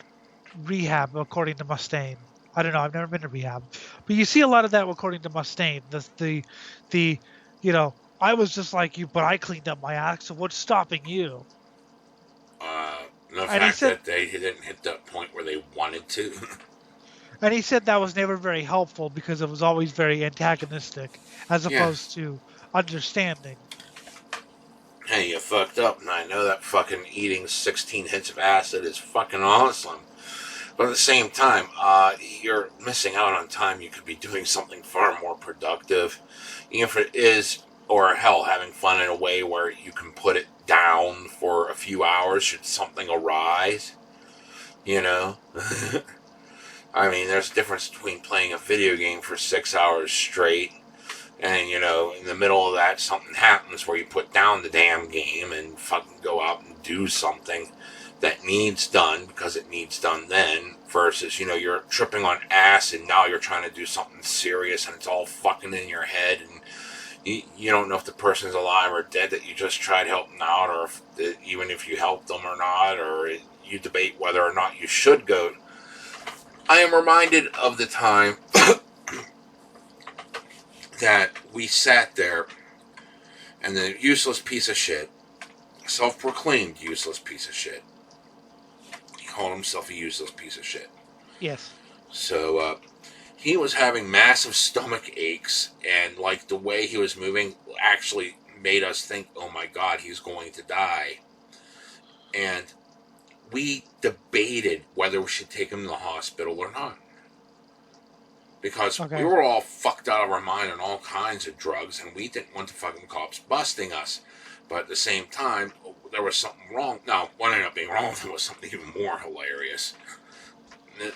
rehab, according to Mustaine. I don't know. I've never been to rehab, but you see a lot of that according to Mustaine. The I was just like you, but I cleaned up my act. So what's stopping you? The And he fact said, that they didn't hit that point where they wanted to. that was never very helpful, because it was always very antagonistic, as Yeah. opposed to understanding. Hey, you fucked up, and I know that fucking eating 16 hits of acid is fucking awesome. But at the same time, you're missing out on time. You could be doing something far more productive. Even if it is, or hell, having fun in a way where you can put it down for a few hours should something arise. You know? I mean, there's a difference between playing a video game for 6 hours straight and, in the middle of that, something happens where you put down the damn game and fucking go out and do something that needs done because it needs done then, versus, you're tripping on acid, now you're trying to do something serious and it's all fucking in your head, and you don't know if the person's alive or dead that you just tried helping out, or even if you helped them or not, or you debate whether or not you should go. I am reminded of the time that we sat there and the useless piece of shit, self-proclaimed useless piece of shit, he called himself a useless piece of shit. Yes. So, he was having massive stomach aches, and like the way he was moving actually made us think, oh my God, he's going to die. And we debated whether we should take him to the hospital or not. Because we were all fucked out of our mind on all kinds of drugs, and we didn't want the fucking cops busting us. But at the same time, there was something wrong. Now, what ended up being wrong with him was something even more hilarious.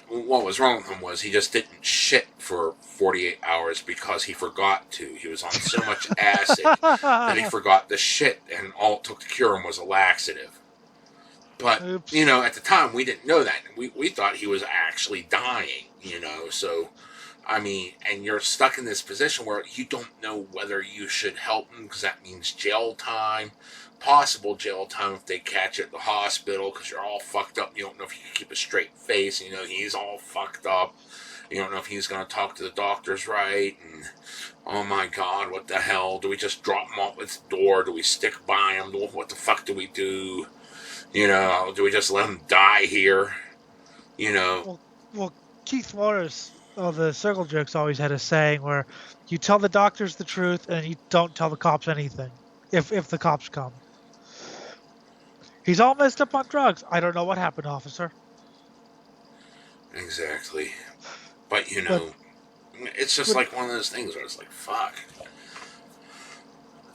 What was wrong with him was he just didn't shit for 48 hours because he forgot to. He was on so much acid that he forgot to shit, and all it took to cure him was a laxative. But, at the time, we didn't know that. We thought he was actually dying, so, I mean, and you're stuck in this position where you don't know whether you should help him, because that means jail time, possible jail time if they catch you at the hospital, because you're all fucked up. You don't know if you can keep a straight face, he's all fucked up. You don't know if he's going to talk to the doctors right, and, oh my God, what the hell? Do we just drop him off at the door? Do we stick by him? What the fuck do we do? Do we just let him die here? Well, Keith Waters of the Circle Jerks always had a saying where you tell the doctors the truth and you don't tell the cops anything, if the cops come. He's all messed up on drugs. I don't know what happened, officer. Exactly. But, it's just like one of those things where it's like, fuck.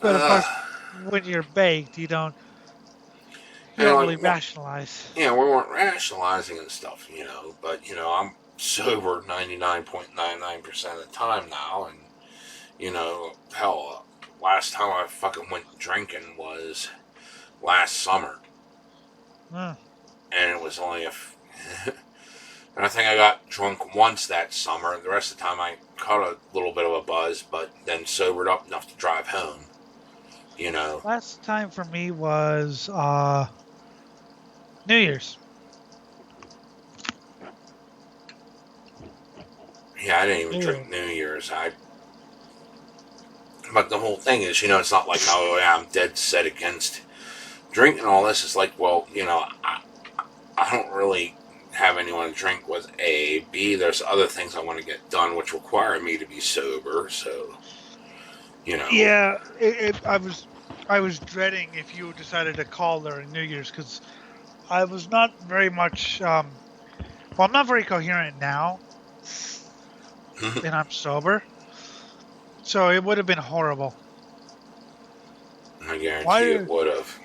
But of course, when you're baked, you don't really rationalize. Yeah, we weren't rationalizing and stuff, but, I'm sober 99.99% of the time now, and, hell, last time I fucking went drinking was last summer. And it was only and I think I got drunk once that summer, and the rest of the time I caught a little bit of a buzz, but then sobered up enough to drive home, Last time for me was, New Year's. Yeah, I didn't even drink New Year's. But the whole thing is, it's not like, oh yeah, I'm dead set against drinking all this. It's like, well, I don't really have anyone to drink with. A, B, there's other things I want to get done which require me to be sober. So, Yeah, I was dreading if you decided to call during New Year's, because I was not very much. I'm not very coherent now, and I'm sober. So it would have been horrible. I guarantee it would have.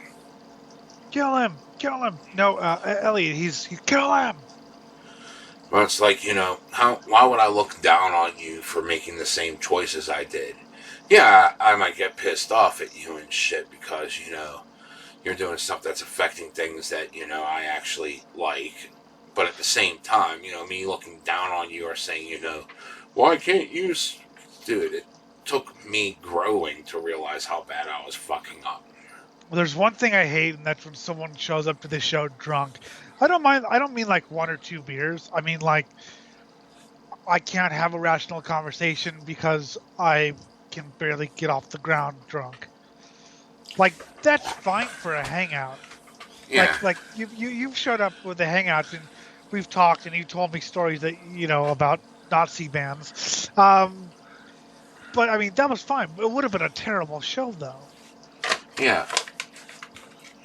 Kill him! Kill him! No, Elliot, he's kill him! Well, it's like, why would I look down on you for making the same choices I did? Yeah, I might get pissed off at you and shit because, you're doing stuff that's affecting things that, I actually like. But at the same time, me looking down on you or saying, why can't you... Dude, it took me growing to realize how bad I was fucking up. Well, there's one thing I hate, and that's when someone shows up to the show drunk. I don't mean like one or two beers. I mean like I can't have a rational conversation because I can barely get off the ground drunk. Like, that's fine for a hangout. Yeah. Like you've showed up with the hangouts and we've talked and you told me stories that about Nazi bands. But I mean that was fine. It would have been a terrible show though. Yeah.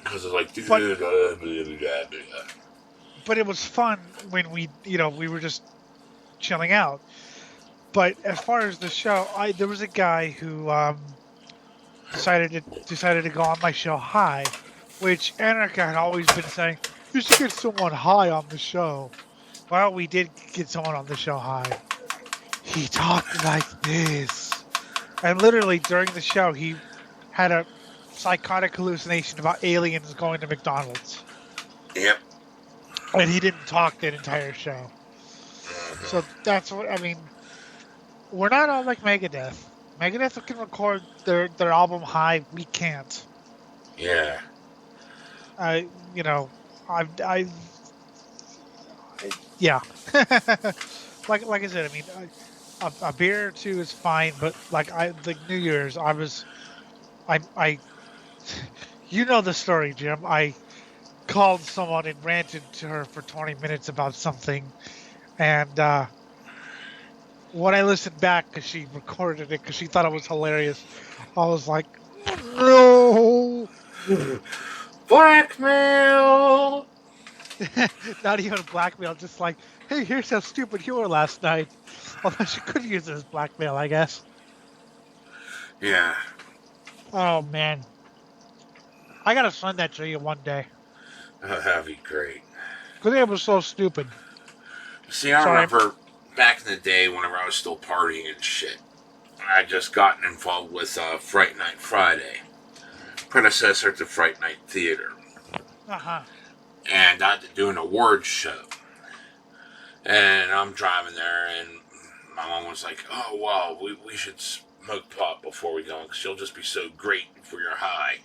Because it's like, but it was fun when we were just chilling out. But as far as the show, there was a guy who decided to go on my show high, which Anarcha had always been saying, You should get someone high on the show. Well, we did get someone on the show high. He talked like this. And literally during the show, he had a psychotic hallucination about aliens going to McDonald's. Yep. And he didn't talk that entire show. Mm-hmm. So that's what, I mean, we're not all like Megadeth. Megadeth can record their album high. We can't. Yeah. You know, yeah. like I said, I mean, a beer or two is fine, but like New Year's, you know the story, Jim. I called someone and ranted to her for 20 minutes about something, and when I listened back, because she recorded it, because she thought it was hilarious, I was like, no! Blackmail! Not even blackmail, just like, hey, here's how stupid you were last night. Although she could use it as blackmail, I guess. Yeah. Oh, man. I gotta send that to you one day. Oh, that'd be great. Because it was so stupid. See, I remember back in the day whenever I was still partying and shit, I just gotten involved with Fright Night Friday, predecessor to Fright Night Theater. Uh-huh. And I had to do an awards show. And I'm driving there, and my mom was like, oh, wow, we should smoke pot before we go, because you'll just be so great if you're high.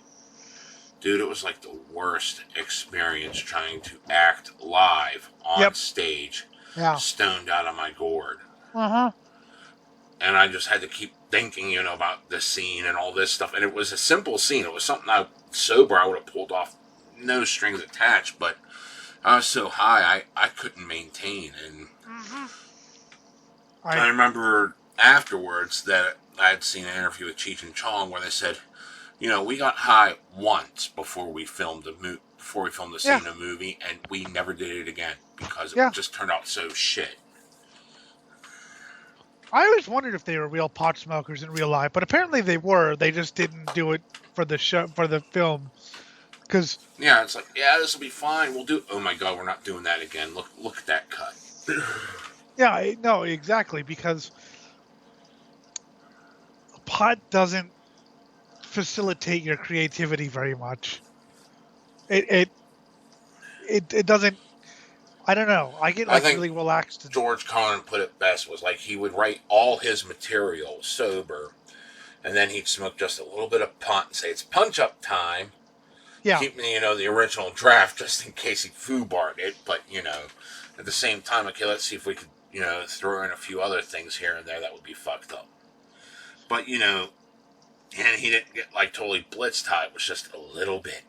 Dude, it was like the worst experience trying to act live on stage, stoned out of my gourd. Uh-huh. And I just had to keep thinking, about the scene and all this stuff. And it was a simple scene. It was something sober I would have pulled off, no strings attached, but I was so high I couldn't maintain. And I remember afterwards that I had seen an interview with Cheech and Chong where they said, we got high once before we filmed the scene in a movie, and we never did it again because it just turned out so shit. I always wondered if they were real pot smokers in real life, but apparently they were. They just didn't do it for the show, for the film. Cause it's like, this will be fine. We'll do. Oh my God, we're not doing that again. Look at that cut. Yeah, no, exactly, because pot doesn't facilitate your creativity very much. It doesn't. I don't know. I get really relaxed. George Carlin put it best, was like he would write all his material sober, and then he'd smoke just a little bit of pot and say it's punch up time. Yeah. Keep the original draft just in case he foobarred it, but at the same time, okay, let's see if we could throw in a few other things here and there that would be fucked up. But and he didn't get totally blitzed high. It was just a little bit.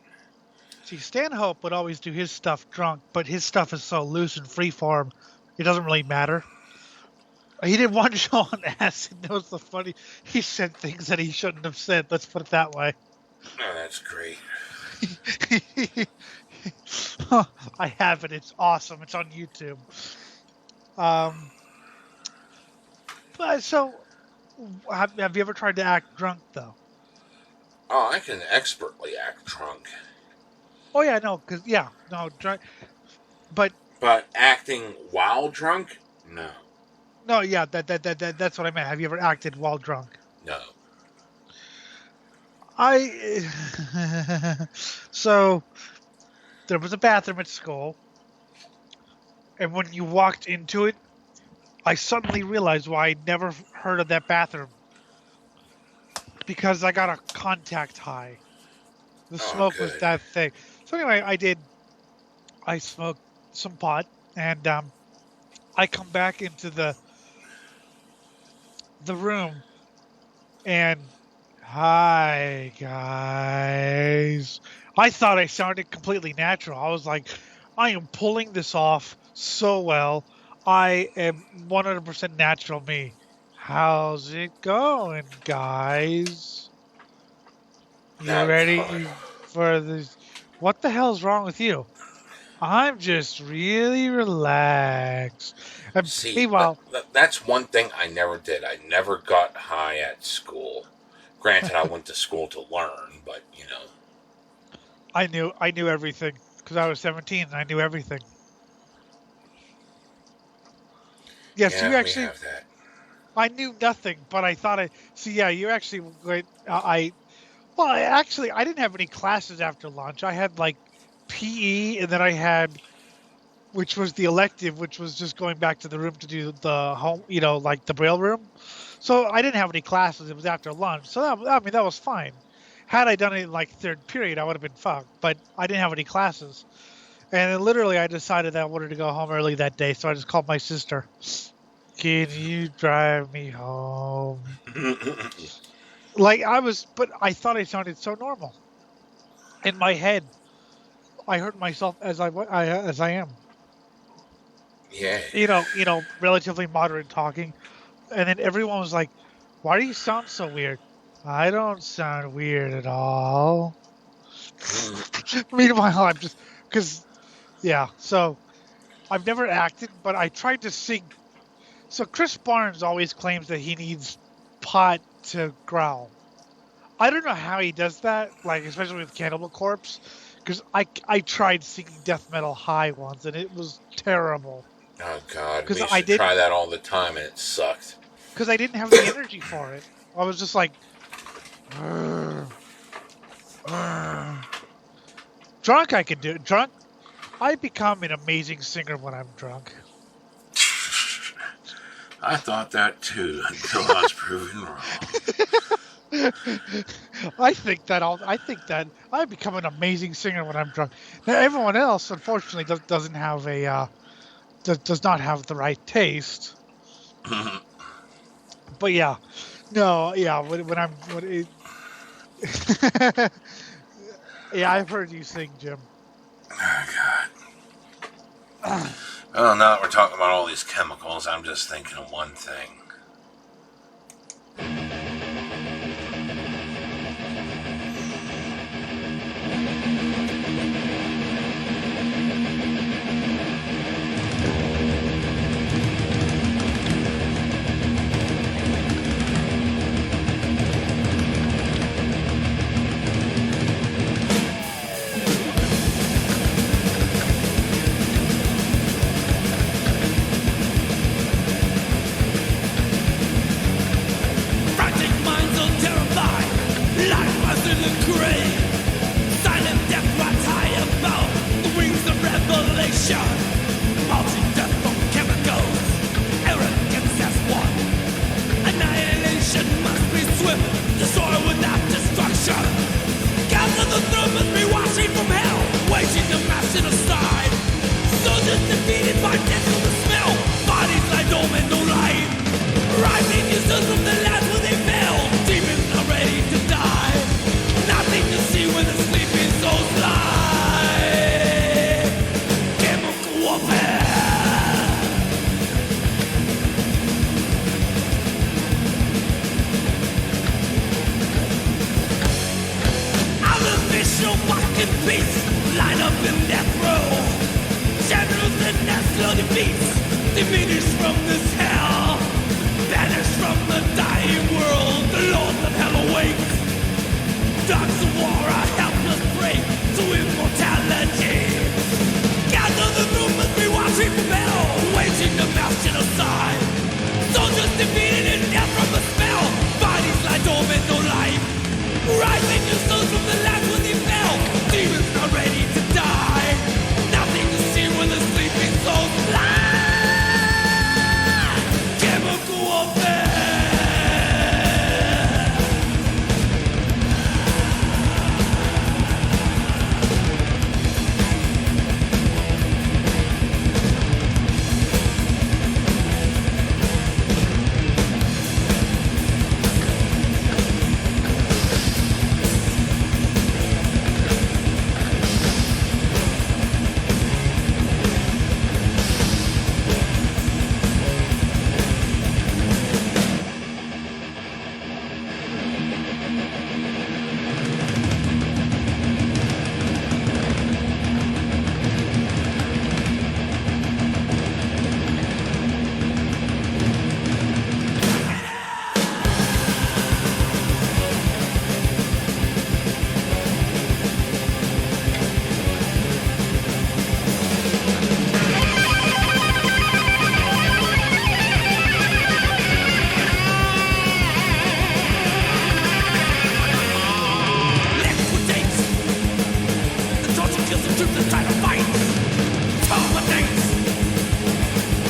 See, Stanhope would always do his stuff drunk, but his stuff is so loose and freeform, it doesn't really matter. He did one show on acid. That was the funny. He said things that he shouldn't have said. Let's put it that way. Oh, that's great. I have it. It's awesome. It's on YouTube. But so, have you ever tried to act drunk though? Oh, I can expertly act drunk. Oh yeah, no, drunk. But acting while drunk, no. No, yeah, that's what I meant. Have you ever acted while drunk? No. So there was a bathroom at school, and when you walked into it, I suddenly realized why I'd never heard of that bathroom. Because I got a contact high. The smoke was that thick. So anyway, I smoked some pot, and I come back into the room, and hi guys. I thought I sounded completely natural. I was like, I am pulling this off so well. I am 100% natural me. How's it going, guys? You ready for this? What the hell's wrong with you? I'm just really relaxed. And see, meanwhile, that's one thing I never did. I never got high at school. Granted, I went to school to learn, but I knew everything. because I was 17 and I knew everything. Yes, Yeah, you we actually. have that. I knew nothing, but I thought I. See, yeah, you actually. Well, I didn't have any classes after lunch. I had like PE, and then I had, which was the elective, which was just going back to the room to do the home, like the braille room. So I didn't have any classes. It was after lunch, so that was fine. Had I done it in like third period, I would have been fucked. But I didn't have any classes, and then literally I decided that I wanted to go home early that day, so I just called my sister. Can you drive me home? But I thought I sounded so normal. In my head, I heard myself as I am. Yeah. Relatively moderate talking, and then everyone was like, "Why do you sound so weird?" I don't sound weird at all. Meanwhile, I'm just yeah. So I've never acted, but I tried to sing. So Chris Barnes always claims that he needs pot to growl. I don't know how he does that, like especially with Cannibal Corpse, because I tried singing death metal high once and it was terrible. Oh God, we Because used to try that all the time and it sucked. Because I didn't have the energy for it. I was just like, drunk I could do it. Drunk, I become an amazing singer when I'm drunk. I thought that too until I was proven wrong. I think that I become an amazing singer when I'm drunk. Now everyone else, unfortunately, doesn't have does not have the right taste. But yeah, no, yeah. Yeah, I've heard you sing, Jim. Oh God. Well, now that we're talking about all these chemicals, I'm just thinking of one thing.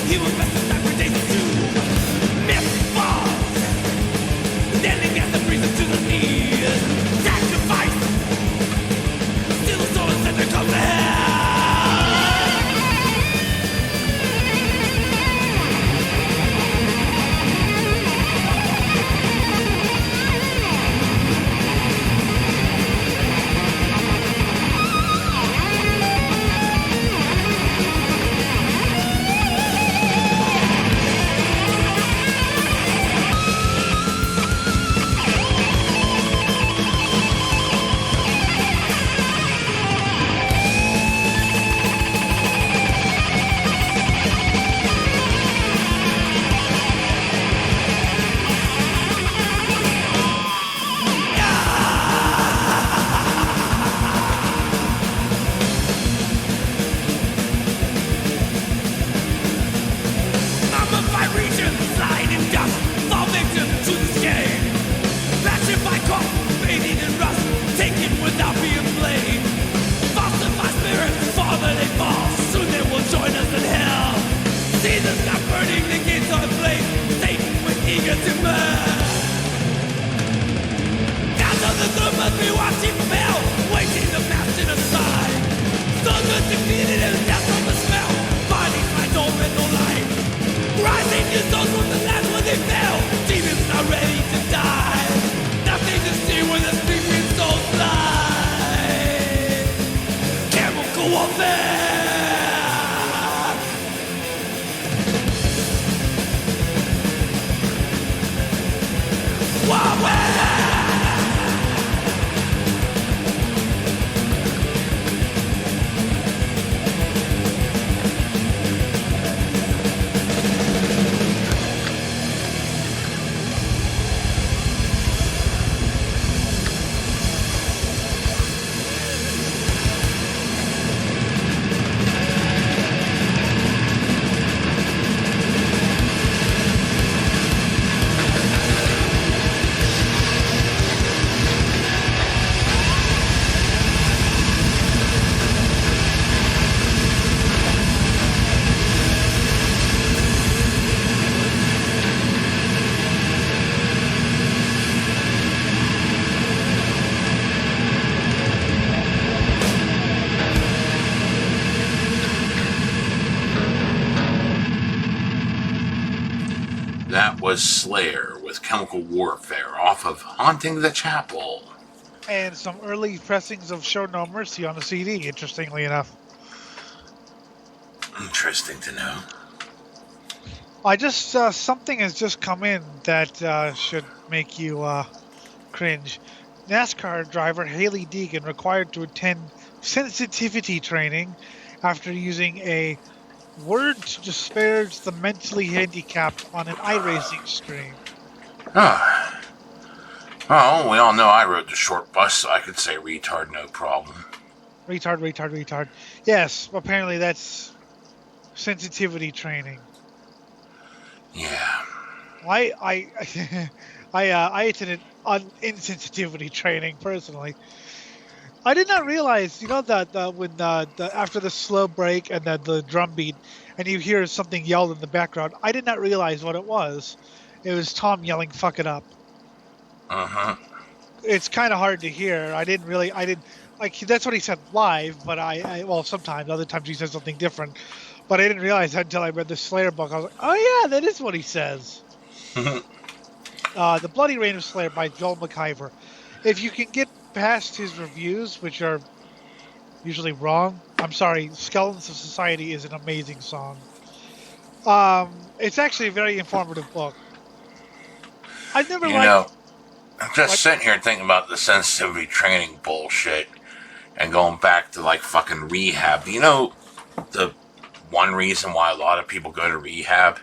he was best to sacrifice to myth falls. Standing as the brings him to the knees. Sacrifice. Steal the soul and send it come to hell. Mummified region, lying in dust, fall victim to this game. Passion by cough, fading in rust, taken without being blamed. Falsify spirits, father they fall, soon they will join us in hell. See the sky burning, the gates on flame, Satan with eager to burn. Down to the gloom must be watching from hell, waiting to pass in a sign. Soldiers defeated and death from the smell, bodies find no mental life. Rising new souls from the land where they fell. Demons not ready to die. Nothing to see where the sleeping souls lie. Chemical warfare. Warfare. That was Slayer with Chemical Warfare off of Haunting the Chapel. And some early pressings of Show No Mercy on the CD, interestingly enough. Interesting to know. I just, something has just come in that should make you cringe. NASCAR driver Haley Deegan required to attend sensitivity training after using a word to disparage the mentally handicapped on an iRacing screen. Ah. Well, we all know I rode the short bus, so I could say retard no problem. Retard. Yes, apparently that's sensitivity training. Yeah. I attended insensitivity training personally. I did not realize, you know, that when after the slow break and the drum beat, and you hear something yelled in the background, I did not realize what it was. It was Tom yelling "fuck it up." It's kind of hard to hear. I didn't like. That's what he said live, but well, sometimes, other times he says something different. But I didn't realize that until I read the Slayer book. I was like, oh yeah, that is what he says. The Bloody Reign of Slayer by Joel McIver. If you can get past his reviews, which are usually wrong. I'm sorry, Skeletons of Society is an amazing song. It's actually a very informative book. I've never liked... I'm just sitting here thinking about the sensitivity training bullshit and going back to like fucking rehab. Do you know the one reason why a lot of people go to rehab?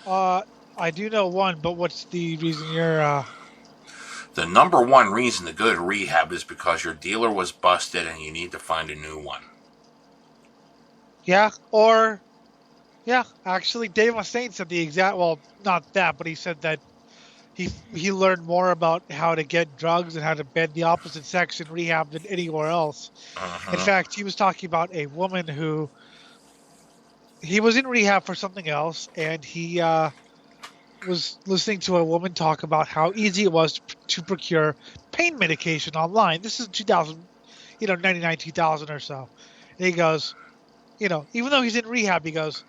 I do know one, but what's the reason you're... The number one reason to go to rehab is because your dealer was busted and you need to find a new one. Yeah, actually, Dave Mustaine said the exact... Well, not that, but he said that he learned more about how to get drugs and how to bend the opposite sex in rehab than anywhere else. In fact, he was talking about a woman who he was in rehab for something else, and he was listening to a woman talk about how easy it was to procure pain medication online. This is 2000, 99, 2000 or so. And he goes, even though he's in rehab, he goes,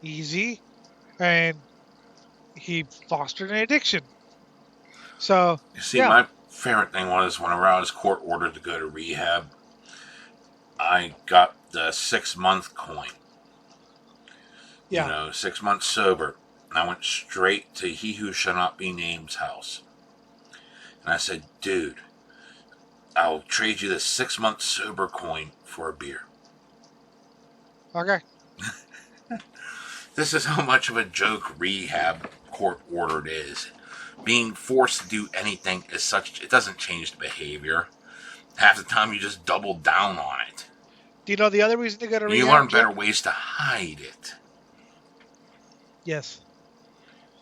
easy. And he fostered an addiction. So, You see, yeah. my favorite thing was whenever I was court ordered to go to rehab, I got the 6-month coin. Yeah. 6 months sober. And I went straight to He Who Shall Not Be Named's house. And I said, dude, I'll trade you the 6-month sober coin for a beer. Okay. This is how much of a joke rehab court ordered is. Being forced to do anything is such, it doesn't change the behavior. Half the time you just double down on it. Do you know the other reason to go to rehab? You learn better ways to hide it. Yes.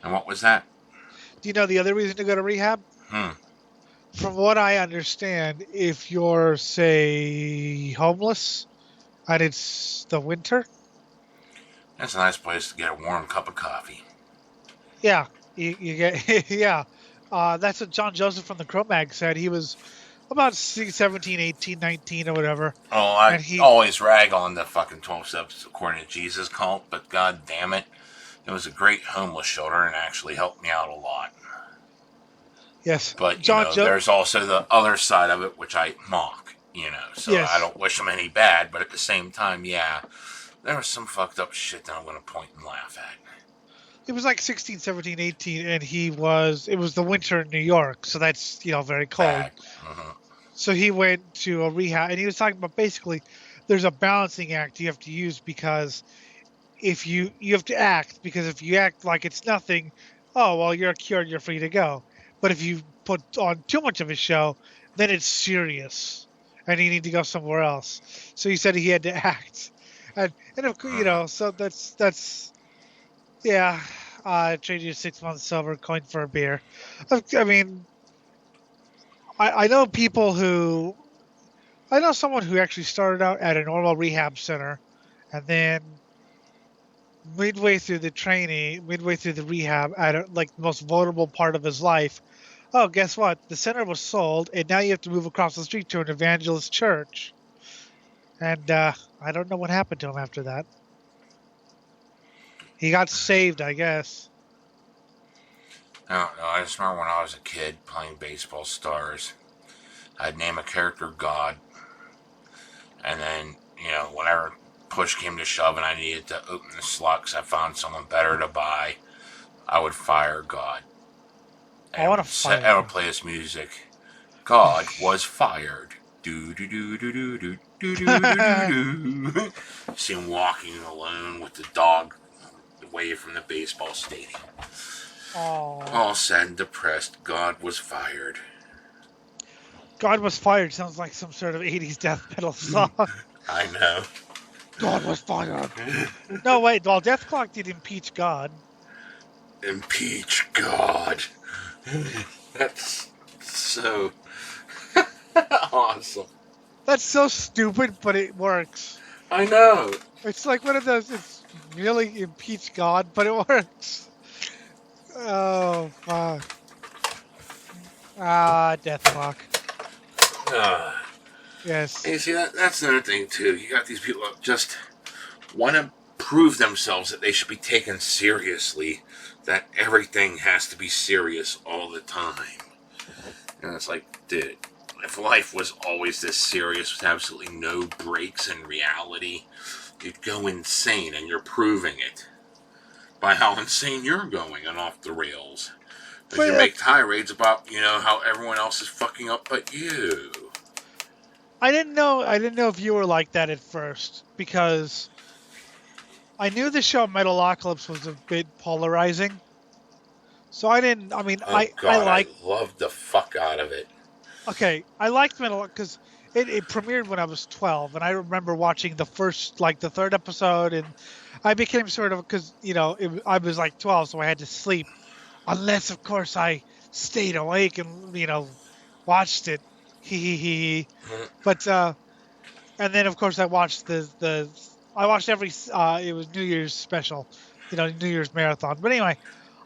And what was that? Do you know the other reason to go to rehab? From what I understand, if you're, say, homeless and it's the winter. That's a nice place to get a warm cup of coffee. Yeah. You get, yeah. That's what John Joseph from the Cro-Mag said. He was about 17, 18, 19 or whatever. Oh, I always rag on the fucking 12 Steps According to Jesus cult, but god damn it, it was a great homeless shelter and actually helped me out a lot. Yes. But, there's also the other side of it, which I mock, so yes. I don't wish them any bad, but at the same time, yeah, there was some fucked up shit that I'm going to point and laugh at. It was like 16, 17, 18, and it was the winter in New York, so that's, very cold. Mm-hmm. So he went to a rehab, and he was talking about basically there's a balancing act you have to use because if you have to act, because if you act like it's nothing, oh, well, you're cured, you're free to go. But if you put on too much of a show, then it's serious, and you need to go somewhere else. So he said he had to act. And of course, so that's yeah, trade you 6 months sober, coin for a beer. I mean, I know I know someone who actually started out at a normal rehab center, and then midway through the rehab, at the most vulnerable part of his life, oh, guess what? The center was sold, and now you have to move across the street to an evangelist church. And I don't know what happened to him after that. He got saved, I guess. I don't know. I just remember when I was a kid playing baseball stars, I'd name a character God. And then, whenever push came to shove and I needed to open the slot because I found someone better to buy, I would fire God. I want to fire him. I would play his music. God was fired. Do do do do do do do do do do. See him walking alone with the dog away from the baseball stadium. Aww. All sad and depressed. God was fired. God was fired sounds like some sort of 80s death metal song. I know. God was fired. No, wait. Well, Death Clock did impeach God. Impeach God. That's so awesome. That's so stupid, but it works. I know. It's like one of those, it's really impeach God, but it works. Oh, fuck. Death Clock. Yes. You see, that's another thing, too. You got these people that just want to prove themselves that they should be taken seriously, that everything has to be serious all the time. And it's like, dude, if life was always this serious with absolutely no breaks in reality, you'd go insane, and you're proving it by how insane you're going and off the rails. Because you make tirades about, how everyone else is fucking up but you. I didn't know if you were like that at first, because I knew the show Metalocalypse was a bit polarizing. So I loved the fuck out of it. Okay, I liked Metalocalypse because it premiered when I was 12, and I remember watching the third episode, and I became sort of, because, I was like 12, so I had to sleep. Unless, of course, I stayed awake and, watched it. But, and then, of course, I watched the I watched every. It was New Year's special, New Year's marathon. But anyway,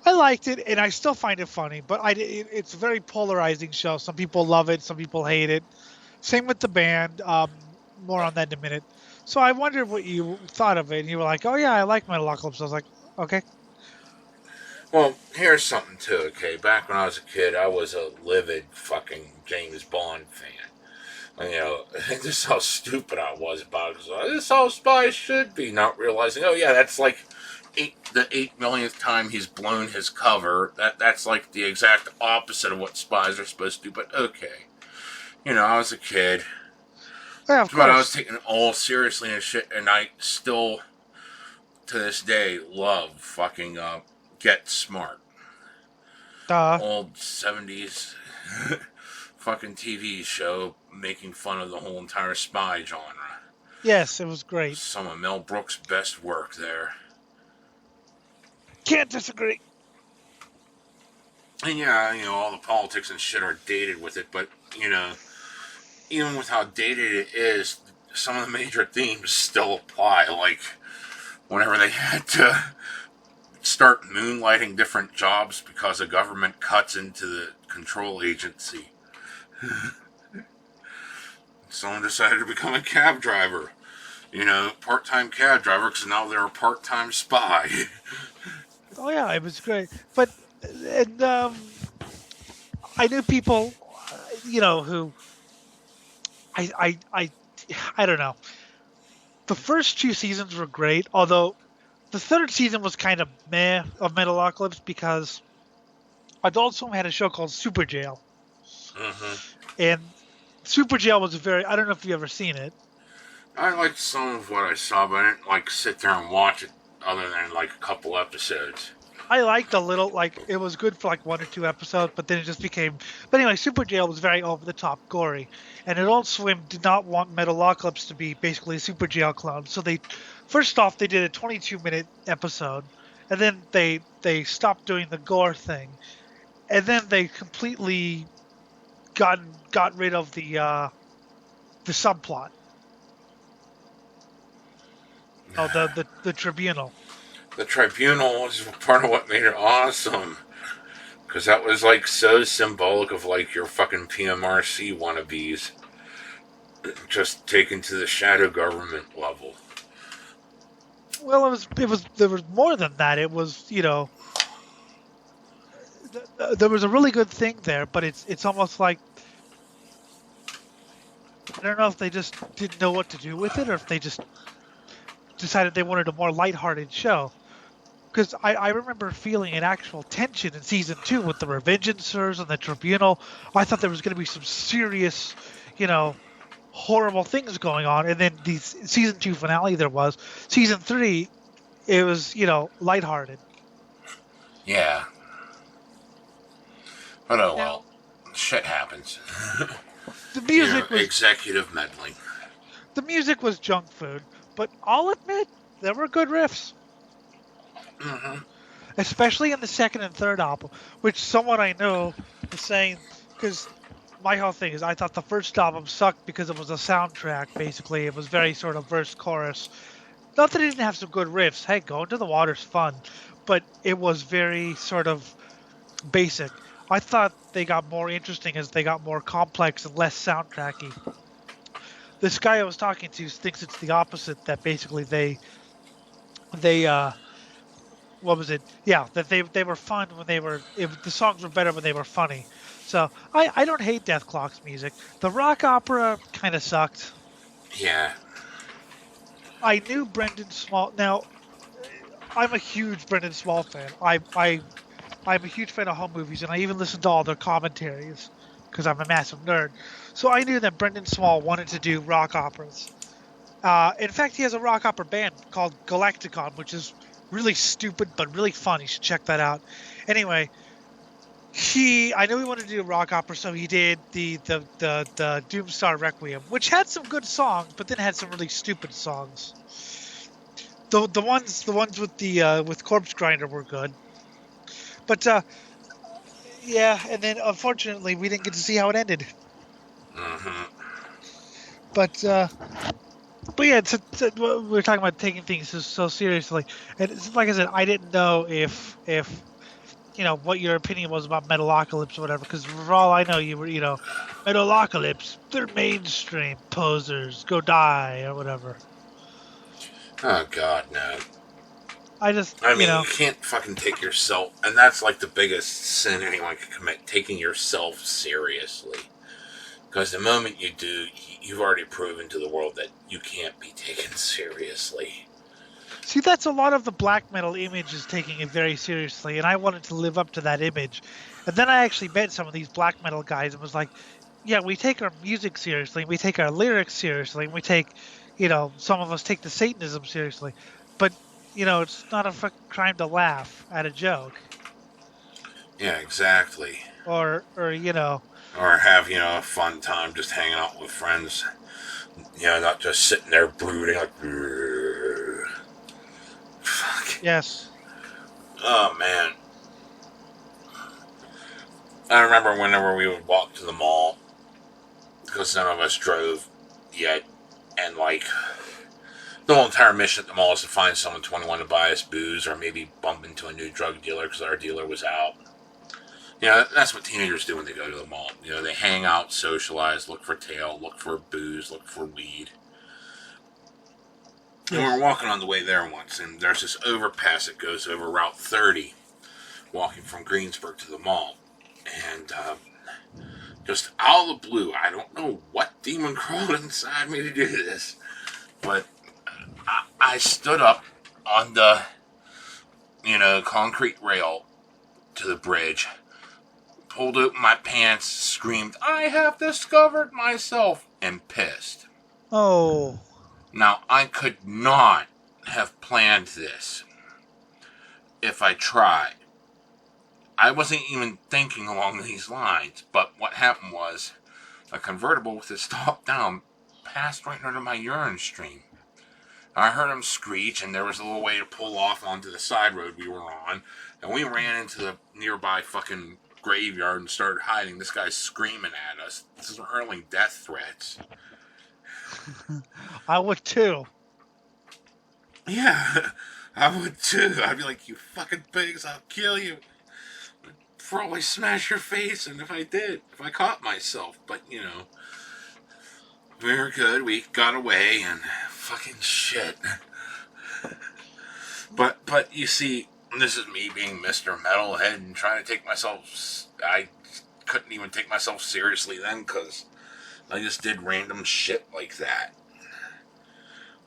I liked it, and I still find it funny. But it's a very polarizing show. Some people love it, some people hate it. Same with the band. More on that in a minute. So I wondered what you thought of it. And you were like, "Oh yeah, I like Metalocalypse." I was like, "Okay." Well, here's something too, okay? Back when I was a kid, I was a livid fucking James Bond fan. And, just how stupid I was about it. This is how spies should be, not realizing, oh yeah, that's like the 8 millionth time he's blown his cover. That's like the exact opposite of what spies are supposed to do, but okay. I was a kid. Yeah, of But I was course. taking it all seriously and shit, and I still, to this day, love fucking Get Smart. Old 70s fucking TV show making fun of the whole entire spy genre. Yes, it was great. Some of Mel Brooks' best work there. Can't disagree. And yeah, all the politics and shit are dated with it, but, even with how dated it is, some of the major themes still apply. Like, whenever they had to start moonlighting different jobs because the government cuts into the control agency. Someone decided to become a cab driver. Part-time cab driver, because now they're a part-time spy. Oh yeah, it was great. But and I knew people, who I don't know. The first 2 seasons were great, although the third season was kind of meh of Metalocalypse because Adult Swim had a show called Super Jail. Mm-hmm. And Super Jail was I don't know if you've ever seen it. I liked some of what I saw, but I didn't sit there and watch it other than a couple episodes. I liked a little, it was good for 1 or 2 episodes, but then it just became. But anyway, Super Jail was very over the top gory, and Adult Swim did not want Metalocalypse to be basically a Super Jail clone. So first off, they did a 22-minute episode, and then they stopped doing the gore thing, and then they completely got rid of the subplot. Oh, the tribunal. The tribunal was part of what made it awesome. Because that was so symbolic of your fucking PMRC wannabes. Just taken to the shadow government level. Well, there was more than that. It was, there was a really good thing there, but it's almost like, I don't know if they just didn't know what to do with it, or if they just decided they wanted a more lighthearted show. Because I remember feeling an actual tension in season 2 with the Revengeancers and the Tribunal. I thought there was going to be some serious, horrible things going on. And then the season 2 finale there was. Season 3, it was, lighthearted. Yeah. But oh well. Shit happens. The music was executive meddling. The music was junk food. But I'll admit, there were good riffs. Mm-hmm. Especially in the second and third album, which someone I know was saying, because my whole thing is I thought the first album sucked because it was a soundtrack, basically. It was very sort of verse-chorus. Not that it didn't have some good riffs. Hey, Going to the Water's fun. But it was very sort of basic. I thought they got more interesting as they got more complex and less soundtracky. This guy I was talking to thinks it's the opposite, that basically they what was it? Yeah, that they were fun when the songs were better when they were funny. So I don't hate Death Clock's music. The rock opera kind of sucked. Yeah. I knew Brendan Small. Now, I'm a huge Brendan Small fan. I'm a huge fan of home movies, and I even listen to all their commentaries because I'm a massive nerd. So I knew that Brendan Small wanted to do rock operas. In fact, he has a rock opera band called Galacticon, which is really stupid but really fun. You should check that out. Anyway, I knew he wanted to do a rock opera, so he did the Doomstar Requiem, which had some good songs, but then had some really stupid songs. The ones with Corpse Grinder were good, but yeah. And then unfortunately, we didn't get to see how it ended. Mm-hmm. But But yeah, we're talking about taking things so seriously, and it's, like I said, I didn't know if what your opinion was about Metalocalypse or whatever, because for all I know, you were Metalocalypse, they're mainstream posers, go die or whatever. Oh God, no. I just I mean, you can't fucking take yourself, and that's like the biggest sin anyone can commit, taking yourself seriously. Because the moment you do, you've already proven to the world that you can't be taken seriously. See, that's a lot of the black metal image is taking it very seriously, and I wanted to live up to that image. And then I actually met some of these black metal guys and was like, yeah, we take our music seriously, we take our lyrics seriously, and we take, some of us take the Satanism seriously. But, it's not a fucking crime to laugh at a joke. Yeah, exactly. Or Or have, a fun time just hanging out with friends. Not just sitting there brooding like, fuck. Yes. Oh, man. I remember whenever we would walk to the mall, because none of us drove yet, and the whole entire mission at the mall is to find someone 21 to buy us booze, or maybe bump into a new drug dealer because our dealer was out. That's what teenagers do when they go to the mall. They hang out, socialize, look for tail, look for booze, look for weed. And we were walking on the way there once, and there's this overpass that goes over Route 30, walking from Greensburg to the mall. And just out of the blue, I don't know what demon crawled inside me to do this, but I stood up on the, concrete rail to the bridge, pulled open my pants, screamed, "I have discovered myself," and pissed. Oh. Now, I could not have planned this if I tried. I wasn't even thinking along these lines, but what happened was a convertible with its top down passed right under my urine stream. I heard him screech, and there was a little way to pull off onto the side road we were on, and we ran into the nearby fucking graveyard and started hiding. This guy's screaming at us. This is hurling death threats. I would too. Yeah, I would too. I'd be like, "You fucking pigs, I'll kill you. Probably smash your face," and if I caught myself, but we were good. We got away, and fucking shit. But you see, this is me being Mr. Metalhead and trying to take myself. I couldn't even take myself seriously then because I just did random shit like that.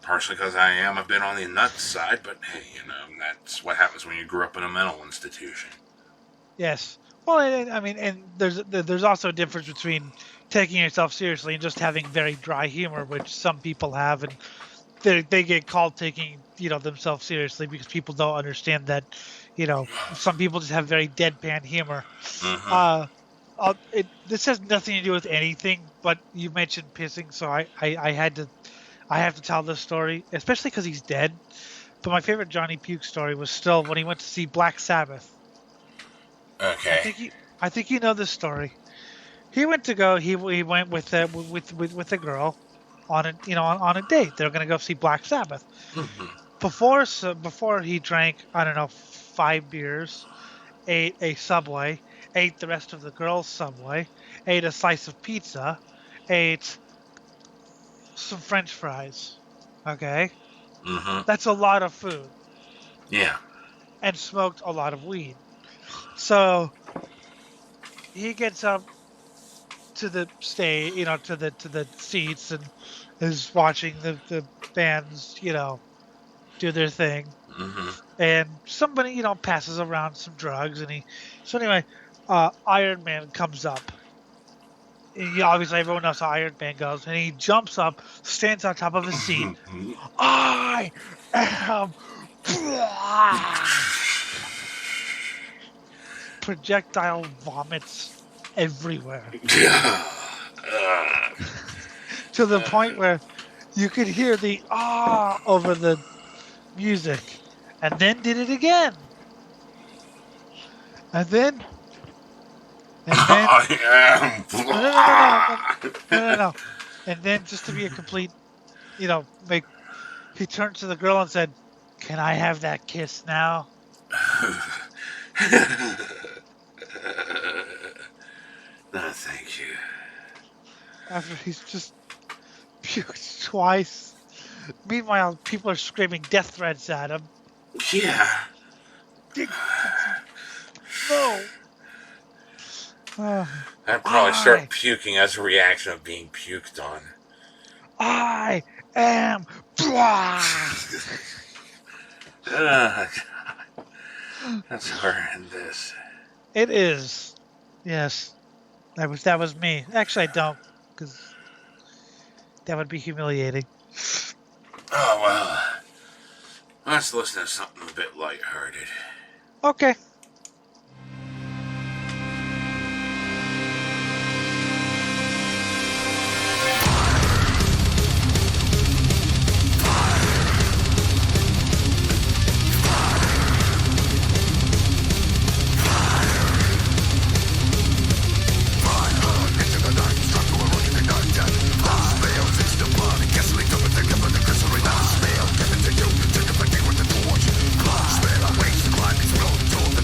Partially because I am a bit on the nuts side, but hey, that's what happens when you grew up in a mental institution. Yes. Well, and there's also a difference between taking yourself seriously and just having very dry humor, which some people have, and they get called taking themselves seriously because people don't understand that some people just have very deadpan humor. Mm-hmm. This has nothing to do with anything, but you mentioned pissing, so I have to tell this story, especially because he's dead. But my favorite Johnny Puke story was still when he went to see Black Sabbath. Okay. I think you know this story. He went to go. He went with a girl on a date. They were going to go see Black Sabbath. Mm-hmm. Before he drank, I don't know, 5 beers, ate a Subway, ate the rest of the girls' Subway, ate a slice of pizza, ate some French fries. Okay. Mm-hmm. That's a lot of food. Yeah. And smoked a lot of weed. So he gets up to the stage, to the seats, and is watching the bands, do their thing. Mm-hmm. And somebody, passes around some drugs, and so anyway, Iron Man comes up. And obviously, everyone knows how Iron Man goes, and he jumps up, stands on top of his seat. I am. Projectile vomits everywhere. To the point where you could hear the over the music. And then did it again. And then I am. No. And then, just to be a complete, make. He turned to the girl and said, "Can I have that kiss now?" No, thank you. After he's just puked twice. Meanwhile, people are screaming death threats at him. Yeah. No. I'd probably start puking as a reaction of being puked on. I am. That's horrendous. It is. Yes. That was me. Actually, I don't, because that would be humiliating. Oh, well. Let's listen to something a bit lighthearted. Okay. Smell away, the climb is road, told the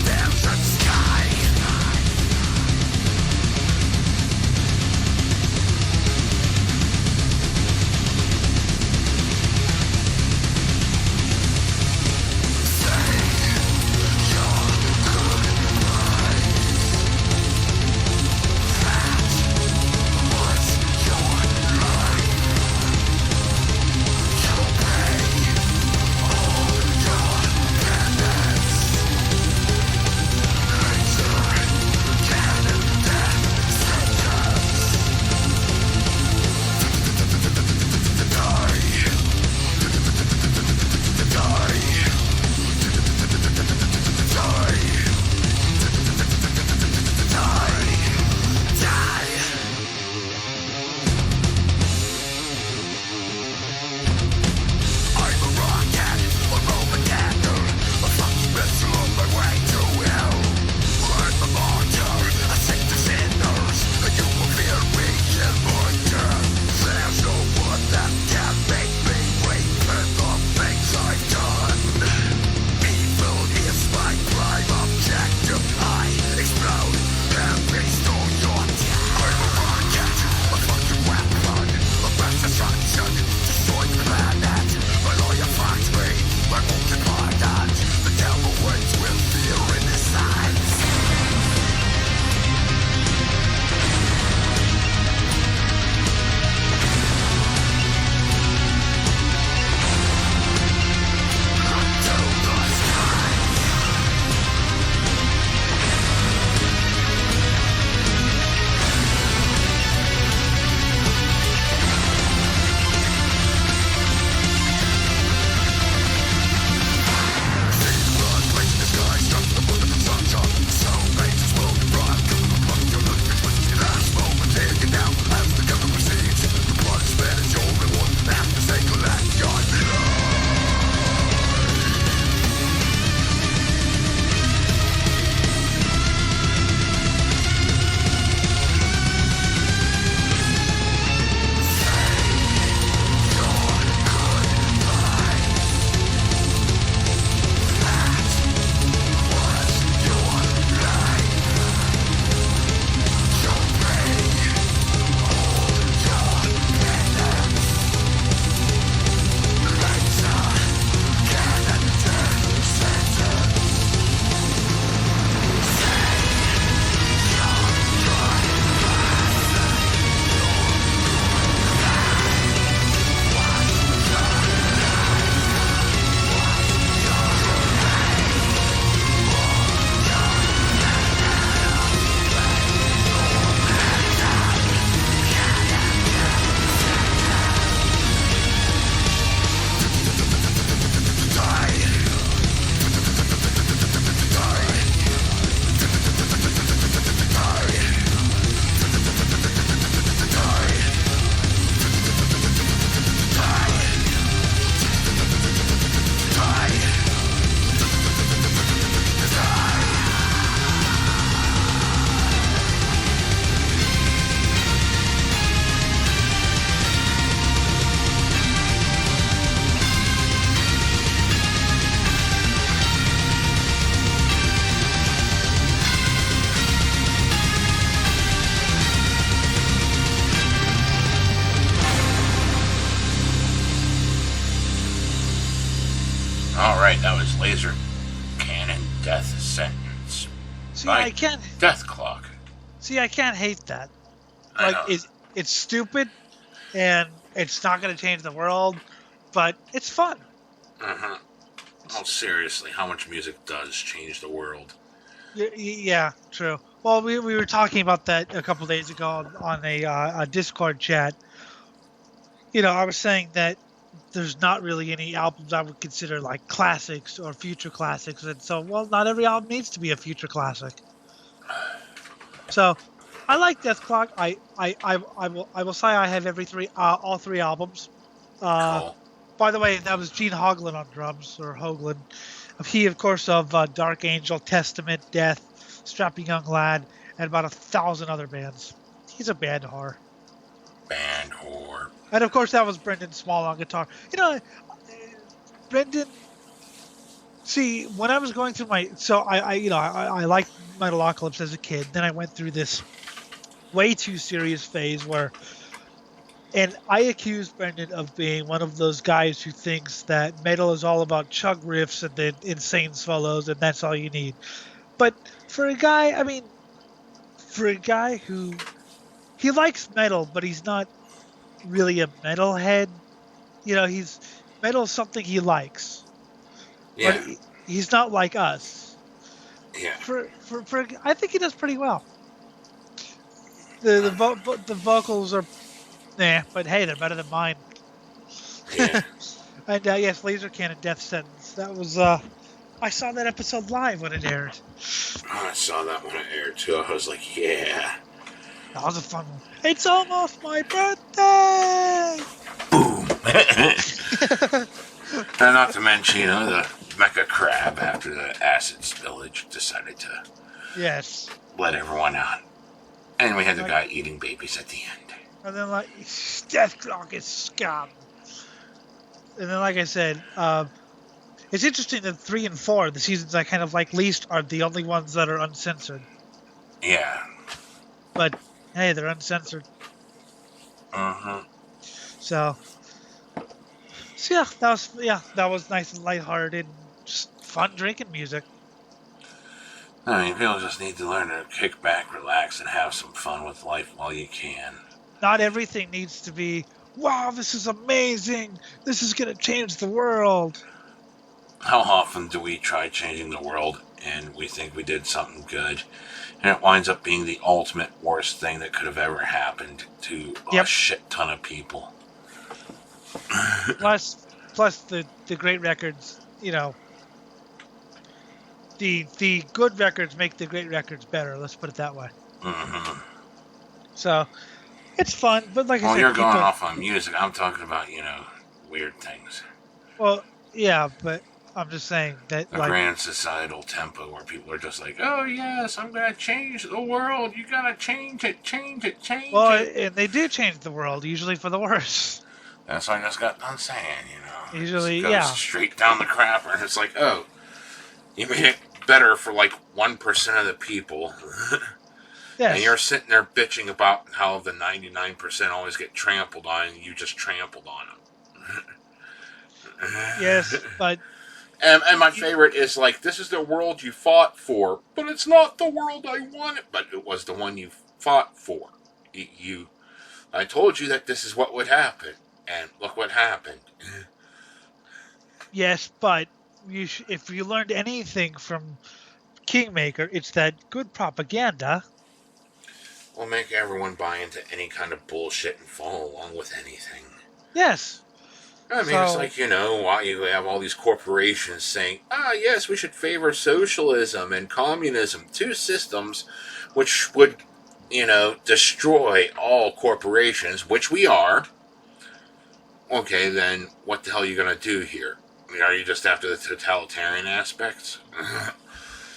death sentence. See, By I can't. death clock. See, I can't hate that. I Like, know. it's stupid, and it's not going to change the world, but it's fun. Uh-huh. Oh, seriously, how much music does change the world? Yeah, true. Well, we were talking about that a couple days ago on a Discord chat. You know, I was saying that there's not really any albums I would consider like classics or future classics, and so not every album needs to be a future classic. So, I like Death Clock. I will say I have all three albums. Cool. By the way, that was Gene Hoglan on drums, or Hoagland. He, of course, of Dark Angel, Testament, Death, Strapping Young Lad, and about 1,000 other bands. He's a band whore. Band whore. And of course, that was Brendan Small on guitar. You know, Brendan. See, when I was going through I liked Metalocalypse as a kid. Then I went through this way too serious phase and I accused Brendan of being one of those guys who thinks that metal is all about chug riffs and then insane solos, and that's all you need. But for a guy who he likes metal, but he's not really a metalhead. You know, metal's something he likes. Yeah. But he's not like us. Yeah. I think he does pretty well. The vocals are, but hey, they're better than mine. Yeah. And yes, Laser Cannon Death Sentence. That was I saw that episode live when it aired. I saw that when it aired too. I was like, yeah. That was a fun one. It's almost my birthday. Boom. And not to mention, you know, the Mecha Crab after the acid spillage decided to let everyone out. And we had the guy eating babies at the end. And then Death Clock is scum. And then like I said, it's interesting that 3 and 4, the seasons I kind of like least, are the only ones that are uncensored. Yeah. But hey, they're uncensored. Uh-huh. So yeah, that was nice and lighthearted, just fun drinking music. I mean, people just need to learn to kick back, relax, and have some fun with life while you can. Not everything needs to be, wow, this is amazing. This is going to change the world. How often do we try changing the world and we think we did something good, and it winds up being the ultimate worst thing that could have ever happened to a shit ton of people? Plus the great records, you know, the good records make the great records better. Let's put it that way. Mm-hmm. So it's fun, but like I said, you're going off on music. I'm talking about, you know, weird things. Well, yeah, but I'm just saying that the grand societal tempo where people are just like, oh yes, I'm gonna change the world. You gotta change it. Well, and they do change the world, usually for the worse. That's what I just got done saying, you know. Usually, it goes straight down the crapper, and it's like, oh, you made it better for like 1% of the people. Yes. And you're sitting there bitching about how the 99% always get trampled on, and you just trampled on them. Yes, but... And my favorite is like, this is the world you fought for, but it's not the world I wanted. But it was the one you fought for. I told you that this is what would happen, and look what happened. Yes, but if you learned anything from Kingmaker, it's that good propaganda will make everyone buy into any kind of bullshit and follow along with anything. Yes. I mean, it's like, you know, why you have all these corporations saying, yes, we should favor socialism and communism, two systems which would, you know, destroy all corporations, which we are. Okay, then what the hell are you going to do here? I mean, are you just after the totalitarian aspects?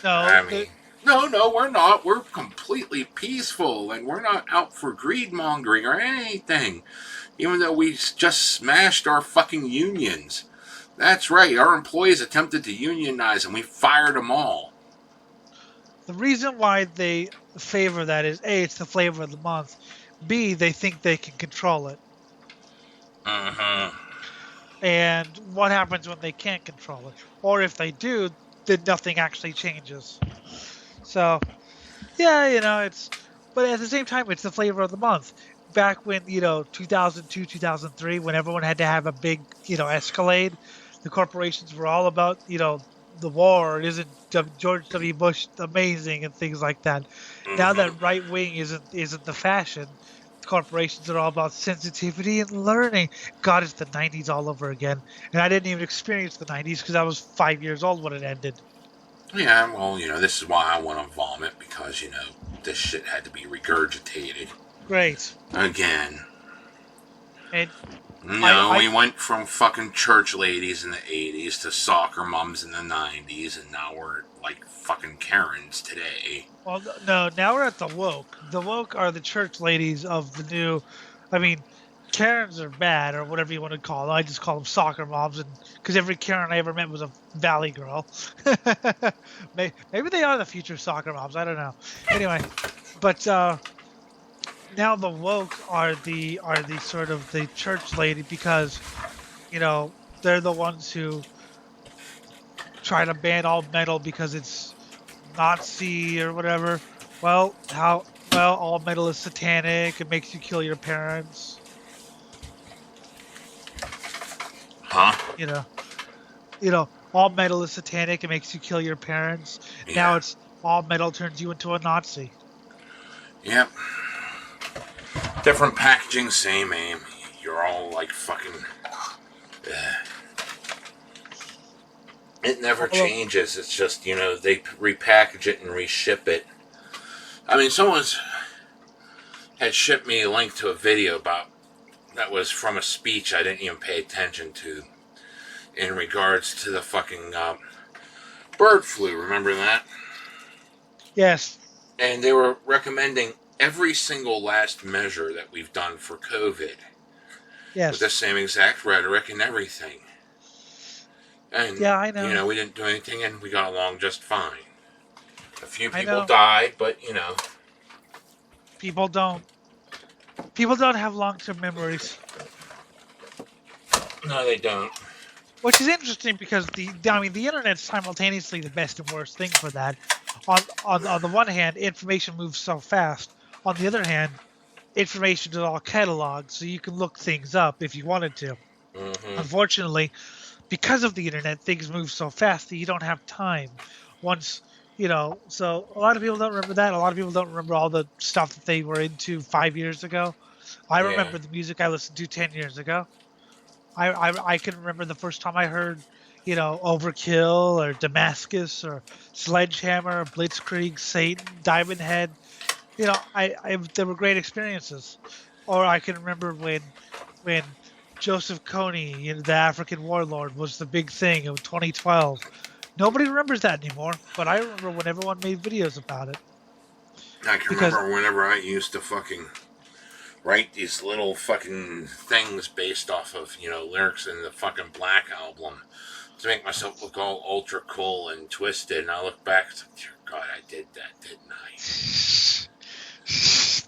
No. I mean, no, we're not. We're completely peaceful, and we're not out for greed mongering or anything. Even though we just smashed our fucking unions. That's right, our employees attempted to unionize and we fired them all. The reason why they favor that is, A, it's the flavor of the month. B, they think they can control it. Mm-hmm. And what happens when they can't control it? Or if they do, then nothing actually changes. So, yeah, but at the same time, it's the flavor of the month. Back when, 2002, 2003, when everyone had to have a big, escalade, the corporations were all about, the war, isn't George W. Bush amazing and things like that. Now Mm-hmm. that right wing isn't the fashion, corporations are all about sensitivity and learning. God, it's the 90s all over again. And I didn't even experience the 90s because I was 5 years old when it ended. Yeah, well, this is why I want to vomit, because, this shit had to be regurgitated. Great. Again. And We went from fucking church ladies in the 80s to soccer moms in the 90s, and now we're like fucking Karens today. Well, no, now we're at the woke. The woke are the church ladies of the new. I mean, Karens are bad, or whatever you want to call them. I just call them soccer moms, and because every Karen I ever met was a Valley girl. Maybe they are the future soccer moms. I don't know. Anyway, but now the woke are the sort of the church lady, because they're the ones who try to ban all metal because it's Nazi or whatever. Well, all metal is satanic. It makes you kill your parents. Huh? All metal is satanic. It makes you kill your parents. Yeah. Now it's all metal turns you into a Nazi. Yep. Different packaging, same aim. You're all like fucking. It never changes. It's just, they repackage it and reship it. I mean, someone's had shipped me a link to a video that was from a speech I didn't even pay attention to, in regards to the fucking bird flu. Remember that? Yes. And they were recommending every single last measure that we've done for COVID. Yes. With the same exact rhetoric and everything. And, yeah, I know. We didn't do anything, and we got along just fine. A few people died, but, People don't have long-term memories. No, they don't. Which is interesting, because the internet's simultaneously the best and worst thing for that. On the one hand, information moves so fast. On the other hand, information is all cataloged, so you can look things up if you wanted to. Mm-hmm. Unfortunately, because of the internet, things move so fast that you don't have time. So a lot of people don't remember that. A lot of people don't remember all the stuff that they were into 5 years ago. I remember the music I listened to 10 years ago. I can remember the first time I heard, Overkill or Damascus or Sledgehammer, Blitzkrieg, Satan, Diamond Head. They were great experiences. Or I can remember when Joseph Kony, the African warlord, was the big thing in 2012. Nobody remembers that anymore, but I remember when everyone made videos about it. I can remember whenever I used to fucking write these little fucking things based off of, lyrics in the fucking Black album to make myself look all ultra cool and twisted. And I look back, it's like, dear God, I did that, didn't I?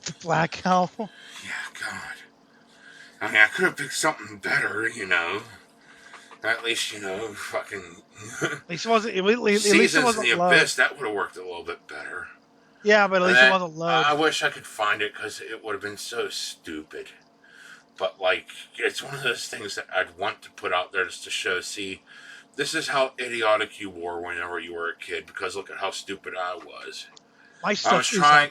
The Black album? Yeah, God. I mean, I could have picked something better, At least, fucking. At least it wasn't. Seasons in the Abyss, that would have worked a little bit better. Yeah, but at least it wasn't low. I wish I could find it, because it would have been so stupid. But, it's one of those things that I'd want to put out there just to show, see, this is how idiotic you were whenever you were a kid, because look at how stupid I was. My stuff I was trying.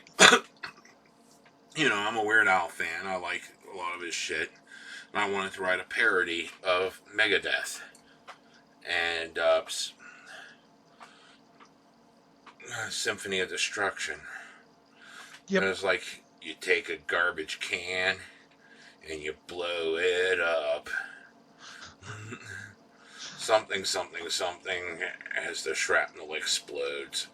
I'm a Weird Al fan. I like a lot of his shit. And I wanted to write a parody of Megadeth. And Symphony of Destruction. Yep. It was like, you take a garbage can and you blow it up. Something, something, something as the shrapnel explodes.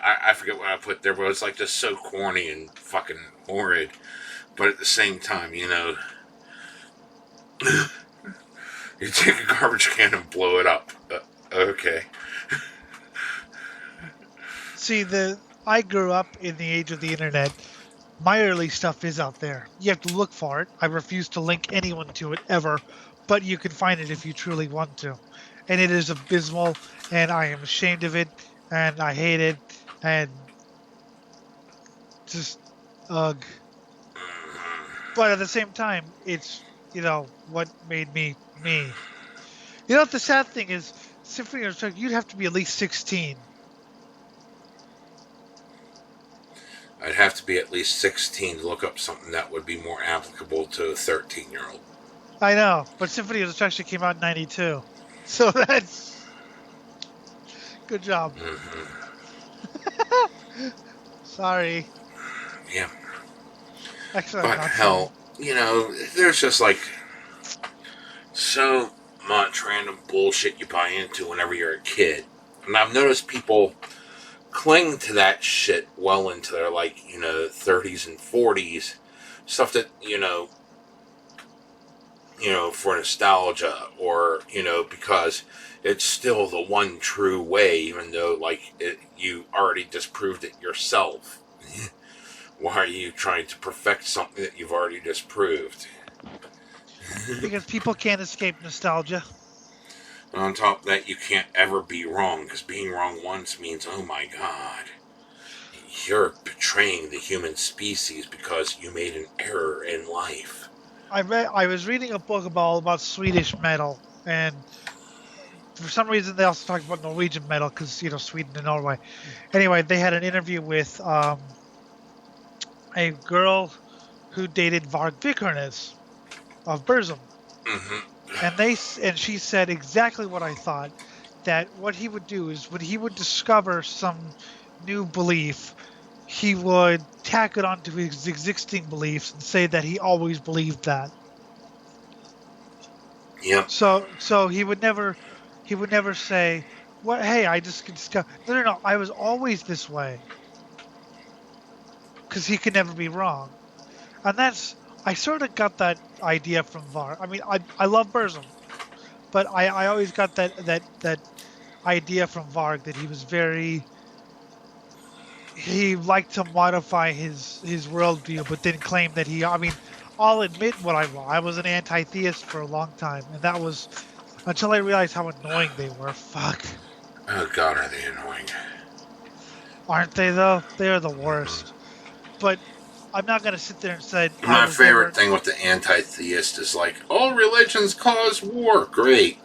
I forget what I put there, but it's like just so corny and fucking horrid. But at the same time, you take a garbage can and blow it up. Okay. See, I grew up in the age of the internet. My early stuff is out there. You have to look for it. I refuse to link anyone to it ever, but you can find it if you truly want to. and it is abysmal, and I am ashamed of it, and I hate it, and just ugh. But at the same time, it's what made me me. The sad thing is, Symphony of the Night, you'd have to be at least 16. I'd have to be at least 16 to look up something that would be more applicable to a 13-year-old. I know, but Symphony of Destruction came out in '92, so that's good job. Sorry. Yeah. Excellent. But hell, there's just like so much random bullshit you buy into whenever you're a kid. And I've noticed people cling to that shit well into their 30s and 40s. Stuff that, for nostalgia or, because it's still the one true way, even though you already disproved it yourself. Why are you trying to perfect something that you've already disproved? Because people can't escape nostalgia. And on top of that, you can't ever be wrong, because being wrong once means, oh my god, you're betraying the human species because you made an error in life. I was reading a book about Swedish metal, and for some reason they also talked about Norwegian metal because Sweden and Norway. Anyway, they had an interview with a girl who dated Varg Vikernes of Burzum. And she said exactly what I thought, that what he would do is when he would discover some new belief, he would tack it onto his existing beliefs and say that he always believed that. Yep. So he would never say, "What? Hey, I just discovered." No. I was always this way. Because he could never be wrong, and I sort of got that idea from Var. I mean, I love Burzum, but I always got that idea from Varg that he was he liked to modify his worldview, but then claim that I'll admit what I was an anti-theist for a long time, and that was until I realized how annoying they were. Fuck. Oh god, are they annoying? Aren't they though? They're the worst. But I'm not going to sit there and say... My favorite thing with the anti-theist is all religions cause war. Great.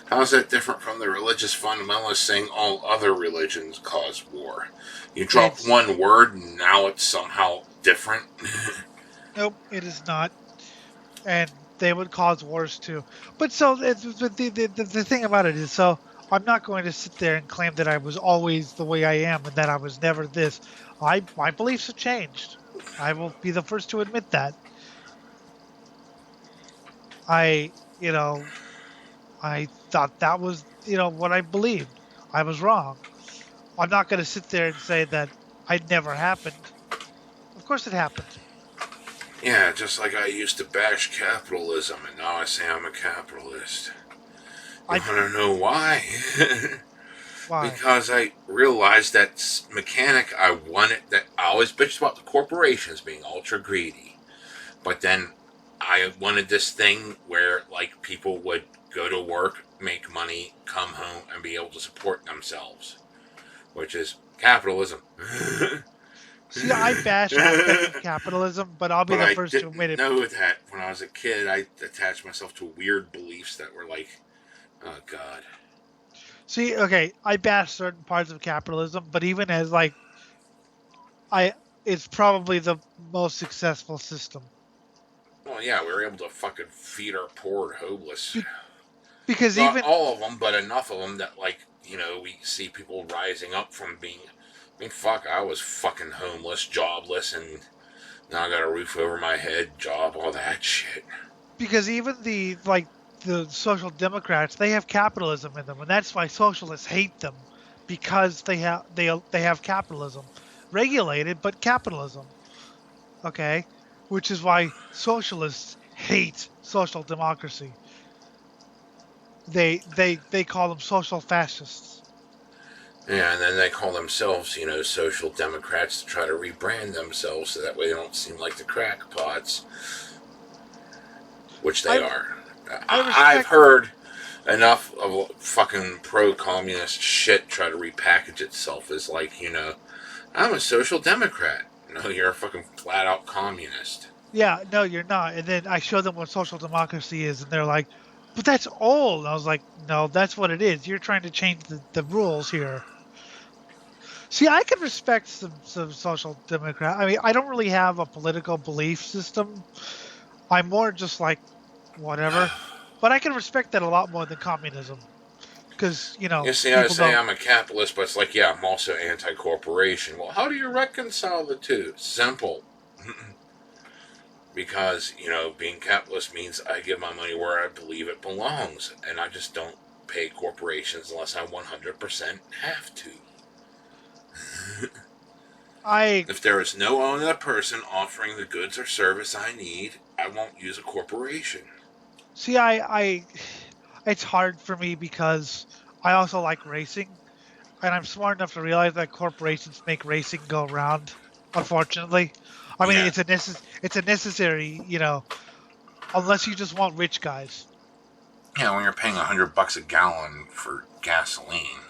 How's that different from the religious fundamentalists saying all other religions cause war? You drop one word and now it's somehow different? Nope, it is not. And they would cause wars too. But so the thing about it is, so I'm not going to sit there and claim that I was always the way I am and that I was never this. My beliefs have changed. I will be the first to admit that. I thought that was, what I believed. I was wrong. I'm not going to sit there and say that it never happened. Of course it happened. Yeah, just like I used to bash capitalism, and now I say I'm a capitalist. I want to know why. Why? Because I realized that mechanic I wanted, that I always bitched about the corporations being ultra greedy. But then I wanted this thing where people would go to work, make money, come home, and be able to support themselves. Which is capitalism. See, I bash capitalism, but I'll be the first to admit it. I didn't know that when I was a kid. I attached myself to weird beliefs that were oh god. See, okay, I bash certain parts of capitalism, but even as it's probably the most successful system. Well, yeah, we were able to fucking feed our poor and homeless. Because not even all of them, but enough of them that we see people rising up from being. Fuck, I was fucking homeless, jobless, and now I got a roof over my head, job, all that shit. Because even the social democrats, they have capitalism in them, and that's why socialists hate them, because they have capitalism, regulated but capitalism. Okay, which is why socialists hate social democracy. They call them social fascists. Yeah, and then they call themselves, social democrats to try to rebrand themselves so that way they don't seem like the crackpots, which they are. I've heard enough of fucking pro-communist shit try to repackage itself as like, I'm a social democrat. No, you're a fucking flat-out communist. Yeah, no, you're not. And then I show them what social democracy is, and they're like, but that's old. And I was like, no, that's what it is. You're trying to change the rules here. See, I can respect some social democrat. I mean, I don't really have a political belief system. I'm more just like, whatever. But I can respect that a lot more than communism. Because, You see, I say I'm a capitalist, but it's like, yeah, I'm also anti-corporation. Well, how do you reconcile the two? Simple. Because, being capitalist means I give my money where I believe it belongs. And I just don't pay corporations unless I 100% have to. If there is no other person offering the goods or service I need, I won't use a corporation. See, it's hard for me because I also like racing, and I'm smart enough to realize that corporations make racing go round. Unfortunately, I mean it's a necessary, unless you just want rich guys. Yeah, when you're paying $100 a gallon for gasoline.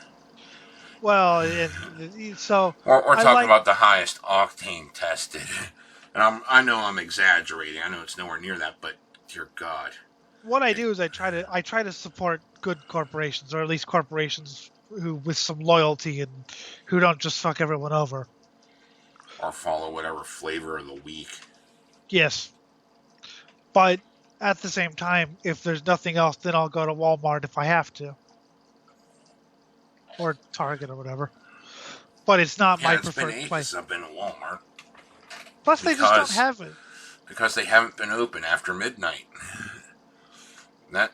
Well, so we're talking about the highest octane tested, and I know I'm exaggerating. I know it's nowhere near that, but dear God. What I do is I try to support good corporations, or at least corporations who with some loyalty and who don't just fuck everyone over. Or follow whatever flavor of the week. Yes. But at the same time, if there's nothing else, then I'll go to Walmart if I have to. Or Target or whatever. But it's not my preferred place. I've been to Walmart. Plus, they just don't have it. Because they haven't been open after midnight. That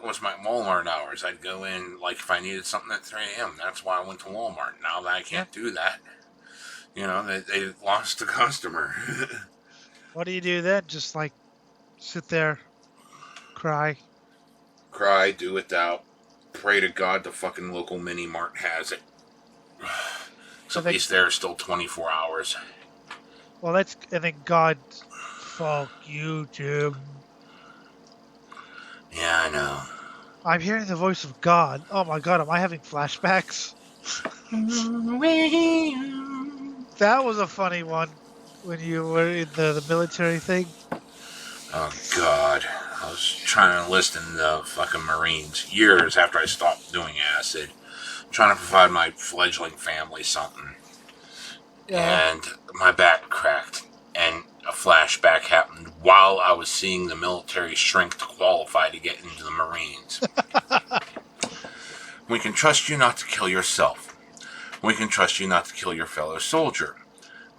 was my Walmart hours. I'd go in, like, if I needed something at 3 a.m. That's why I went to Walmart. Now that I can't do that, they lost the customer. What do you do then? Just, like, sit there, cry? Cry, do without, pray to God the fucking local mini-mart has it. So at least there's still 24 hours. Well, I think God, fuck you, Jim. Yeah, I know. I'm hearing the voice of God. Oh my God, am I having flashbacks? That was a funny one when you were in the military thing. Oh God, I was trying to enlist in the fucking Marines years after I stopped doing acid, trying to provide my fledgling family something. Yeah. And my back cracked, and a flashback happened while I was seeing the military shrink to qualify to get into the Marines. We can trust you not to kill yourself. We can trust you not to kill your fellow soldier.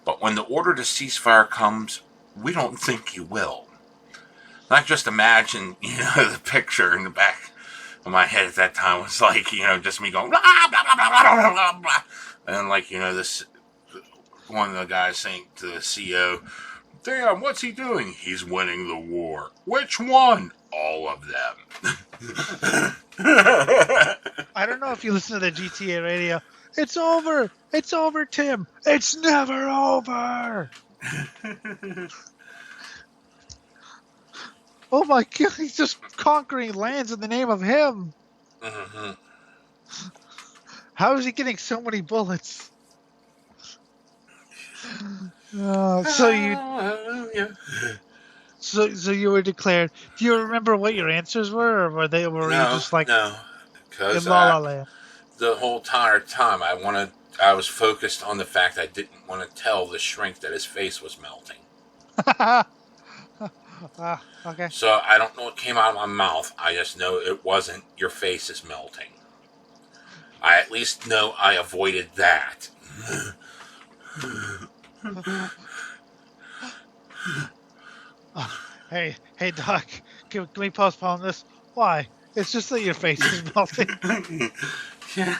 But when the order to ceasefire comes, we don't think you will. I just imagine, the picture in the back of my head at that time was like, just me going, blah, blah, blah, blah, blah, blah, blah. And like, this one of the guys saying to the CEO, damn, what's he doing? He's winning the war. Which one? All of them. I don't know if you listen to the GTA radio. It's over. It's over, Tim. It's never over. Oh my God, he's just conquering lands in the name of him. Mm-hmm. How is he getting so many bullets? So you were declared. Do you remember what your answers were, or were you just like no? Because in La La Land? The whole entire time I was focused on the fact I didn't want to tell the shrink that his face was melting. Okay. So I don't know what came out of my mouth. I just know it wasn't your face is melting. I at least know I avoided that. Hey, Doc, can we postpone this? Why? It's just that your face is melting. Yeah.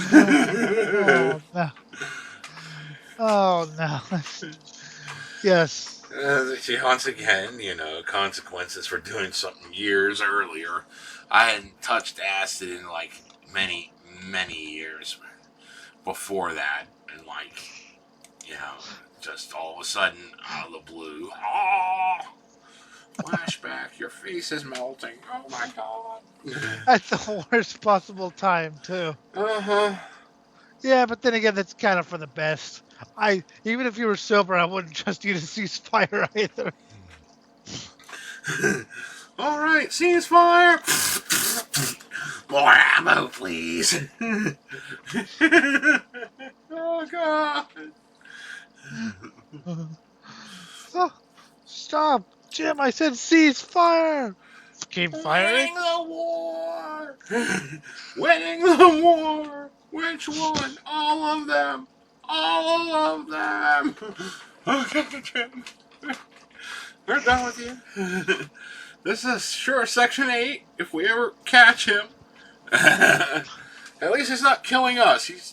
Oh, no. Oh, no. Yes. Once again, consequences for doing something years earlier. I hadn't touched acid in many, many years before that. And just all of a sudden, out of the blue, oh, flashback, your face is melting. Oh my god. At the worst possible time, too. Uh-huh. Yeah, but then again, that's kind of for the best. Even if you were sober, I wouldn't trust you to cease fire either. All right, ceasefire. More ammo, please. Oh god. Oh, stop, Jim! I said cease fire. Keep firing. Winning the war. Winning the war. Which one? All of them. All of them. Okay, Jim. We're done with you. This is sure Section 8, if we ever catch him. At least he's not killing us. He's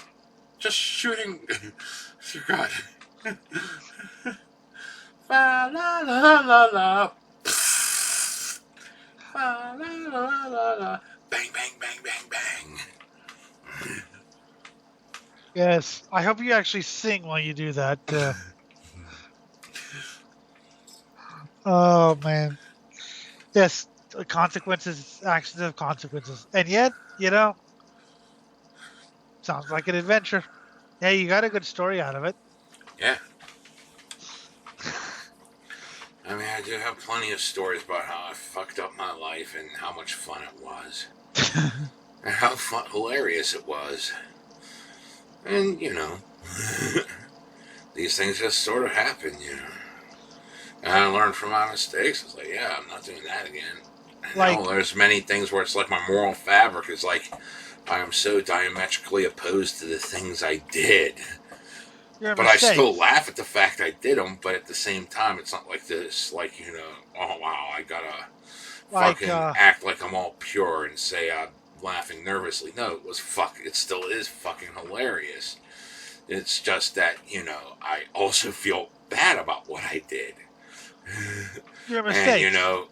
just shooting. Dear God. Fa la la la la. Fa la la la la. Bang, bang, bang, bang, bang. Yes, I hope you actually sing while you do that. Oh man. Yes, consequences, actions have consequences, and yet, sounds like an adventure. Yeah, you got a good story out of it. Yeah. I mean, I do have plenty of stories about how I fucked up my life and how much fun it was. And how hilarious it was. And, these things just sort of happen, And I learned from my mistakes. It's like, yeah, I'm not doing that again. And there's many things where it's like my moral fabric is like, I am so diametrically opposed to the things I did. But I still laugh at the fact I did them, but at the same time, it's not like this, like, oh, wow, I gotta fucking act like I'm all pure and say I'm laughing nervously. No, it still is fucking hilarious. It's just that, I also feel bad about what I did. Your mistake. And,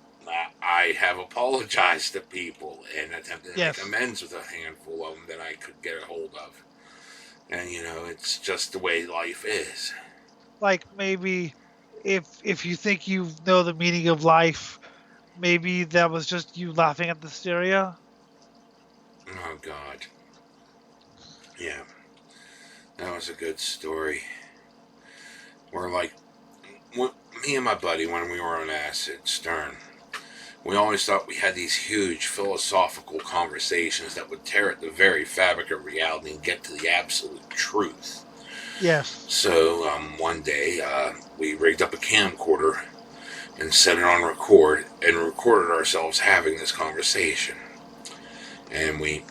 I have apologized to people and attempted to make amends with a handful of them that I could get a hold of. And, it's just the way life is. Like, maybe if you think you know the meaning of life, maybe that was just you laughing at the stereo? Oh, God. Yeah. That was a good story. We're like, me and my buddy, when we were on acid, Stern, we always thought we had these huge philosophical conversations that would tear at the very fabric of reality and get to the absolute truth. Yes. So one day we rigged up a camcorder and set it on record and recorded ourselves having this conversation. And we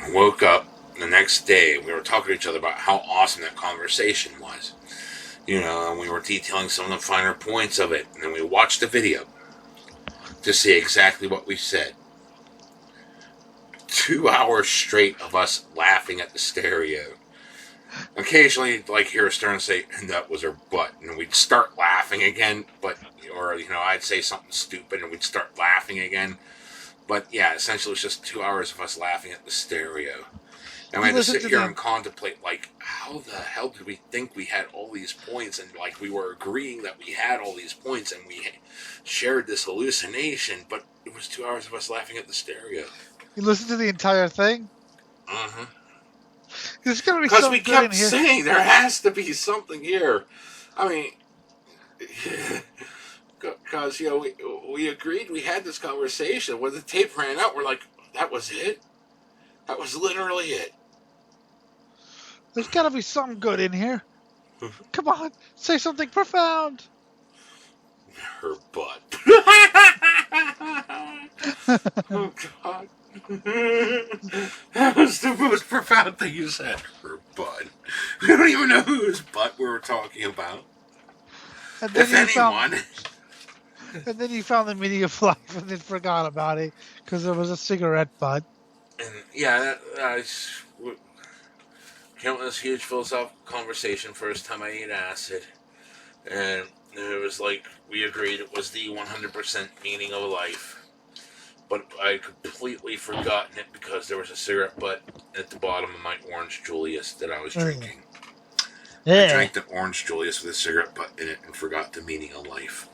woke up the next day. We were talking to each other about how awesome that conversation was. And we were detailing some of the finer points of it. And then we watched the video to see exactly what we said. 2 hours straight of us laughing at the stereo. Occasionally, hear Stern say, and that was her butt. And we'd start laughing again. Or I'd say something stupid and we'd start laughing again. But yeah, essentially it's just 2 hours of us laughing at the stereo. And we had to sit here and contemplate, how the hell did we think we had all these points? And, we were agreeing that we had all these points and we shared this hallucination, but it was 2 hours of us laughing at the stereo. You listened to the entire thing? Mm-hmm. There's going to be something good in here. Because we kept saying there has to be something here. I mean, because, we agreed we had this conversation. When the tape ran out, we're like, that was it? That was literally it. There's got to be something good in here. Come on, say something profound. Her butt. Oh, God. That was the most profound thing you said. Her butt. We don't even know whose butt we were talking about. And then if anyone. And then you found the meaning of life and then forgot about it because there was a cigarette butt. And yeah, I came with this huge philosophical conversation first time I ate acid. And it was we agreed it was the 100% meaning of life. But I completely forgotten it because there was a cigarette butt at the bottom of my Orange Julius that I was drinking. I drank the orange Julius with a cigarette butt in it and forgot the meaning of life.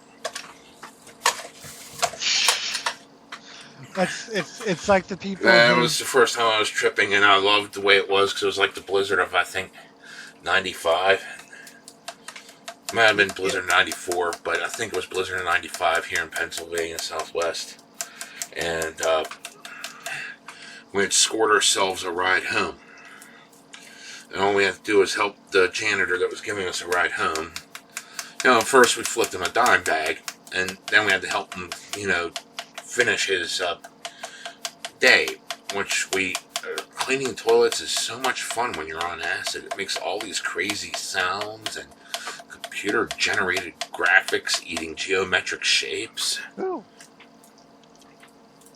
It's like the people That who... was the first time I was tripping, and I loved the way it was because it was like the blizzard of, I think, 95. It might have been blizzard 94, but I think it was blizzard 95 here in Pennsylvania Southwest. And we had scored ourselves a ride home. And all we had to do was help the janitor that was giving us a ride home. First we flipped him a dime bag, and then we had to help him, finish his day, which cleaning toilets is so much fun when you're on acid. It makes all these crazy sounds and computer-generated graphics eating geometric shapes. Ooh.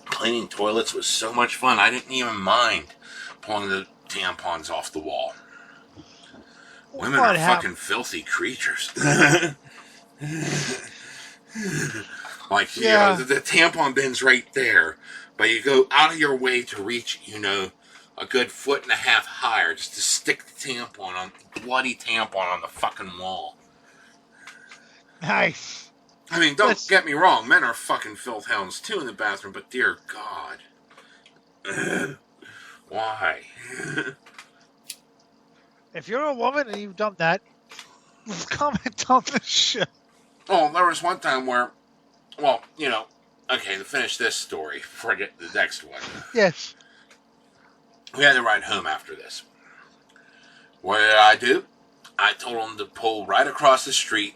Cleaning toilets was so much fun. I didn't even mind pulling the tampons off the wall. Women are fucking filthy creatures. Like, the tampon bin's right there, but you go out of your way to reach, a good 1.5 foot higher just to stick the bloody tampon on the fucking wall. Nice. I mean, don't get me wrong, men are fucking filth hounds too in the bathroom, but dear God. Why? If you're a woman and you've done that, comment on the show. Oh, there was one time where, okay, to finish this story before I get to the next one. Yes. We had to ride home after this. What did I do? I told them to pull right across the street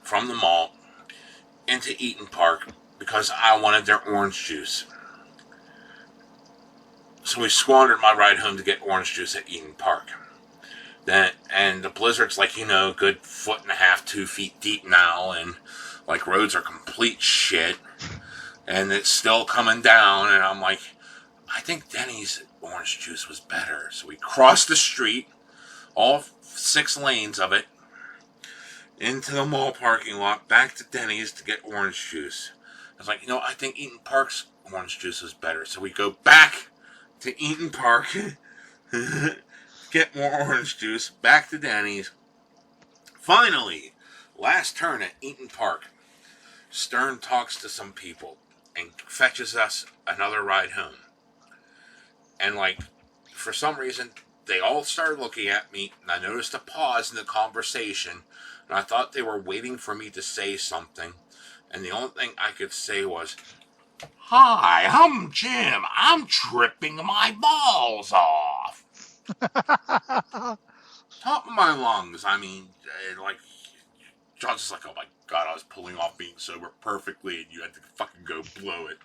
from the mall into Eaton Park because I wanted their orange juice. So we squandered my ride home to get orange juice at Eaton Park. And the blizzard's like, good 1.5 foot, 2 feet deep now, and like roads are complete shit. And it's still coming down, and I'm like, I think Denny's orange juice was better. So we crossed the street, all 6 lanes of it, into the mall parking lot, back to Denny's to get orange juice. I was like, I think Eaton Park's orange juice was better. So we go back to Eaton Park, get more orange juice, back to Denny's. Finally, last turn at Eaton Park, Stern talks to some people and fetches us another ride home. And for some reason, they all started looking at me, and I noticed a pause in the conversation, and I thought they were waiting for me to say something, and the only thing I could say was, "Hi, I'm Jim. I'm tripping my balls off." Top of my lungs. I mean, John's just like, oh my God, I was pulling off being sober perfectly, and you had to fucking go blow it.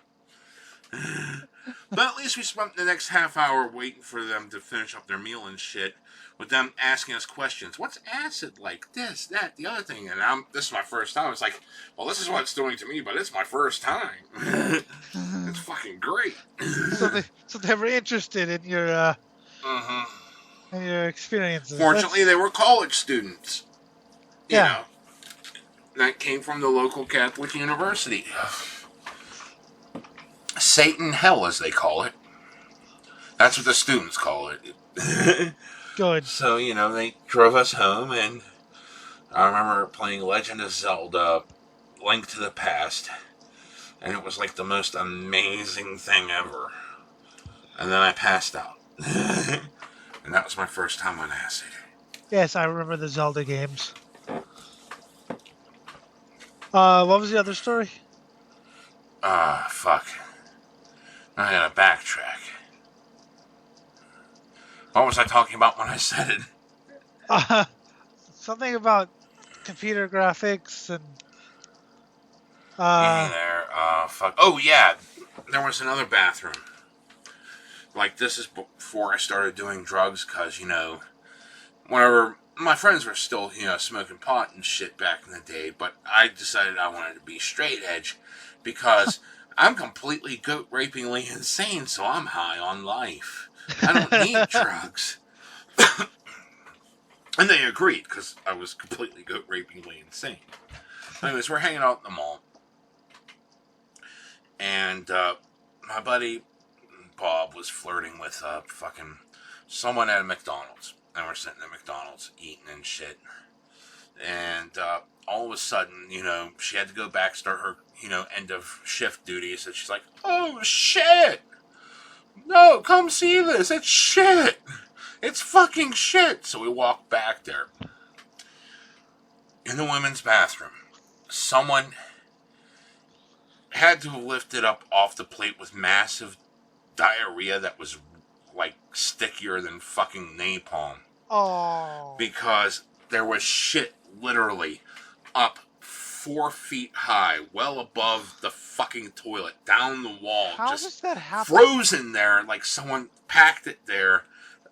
But at least we spent the next half hour waiting for them to finish up their meal and shit, with them asking us questions. What's acid like? This, that, the other thing. And this is my first time. It's like, well, this is what it's doing to me, but it's my first time. It's fucking great. So they were interested in your in your experiences. Fortunately, they were college students. You Yeah. know, that came from the local Catholic university. Satan Hell, as they call it. That's what the students call it. Good. So, they drove us home, and I remember playing Legend of Zelda, Link to the Past, and it was like the most amazing thing ever. And then I passed out. And that was my first time on acid. Yes, I remember the Zelda games. What was the other story? Fuck. I gotta backtrack. What was I talking about when I said it? Something about computer graphics and... fuck. Oh, yeah. There was another bathroom. This is before I started doing drugs, because, whenever my friends were still, smoking pot and shit back in the day, but I decided I wanted to be straight edge, because I'm completely goat-rapingly insane, so I'm high on life. I don't need drugs. And they agreed, because I was completely goat-rapingly insane. Anyways, we're hanging out in the mall. And my buddy Bob was flirting with a fucking someone at a McDonald's, and we're sitting at McDonald's eating and shit, and all of a sudden, she had to go back, start her, end of shift duties, and she's like, "Oh shit! No, come see this. It's shit. It's fucking shit." So we walk back there. In the women's bathroom, someone had to have lifted up off the plate with massive diarrhea that was like stickier than fucking napalm. Oh. Because there was shit literally up 4 feet high, well above the fucking toilet, down the wall. How just does that happen? Frozen there, like someone packed it there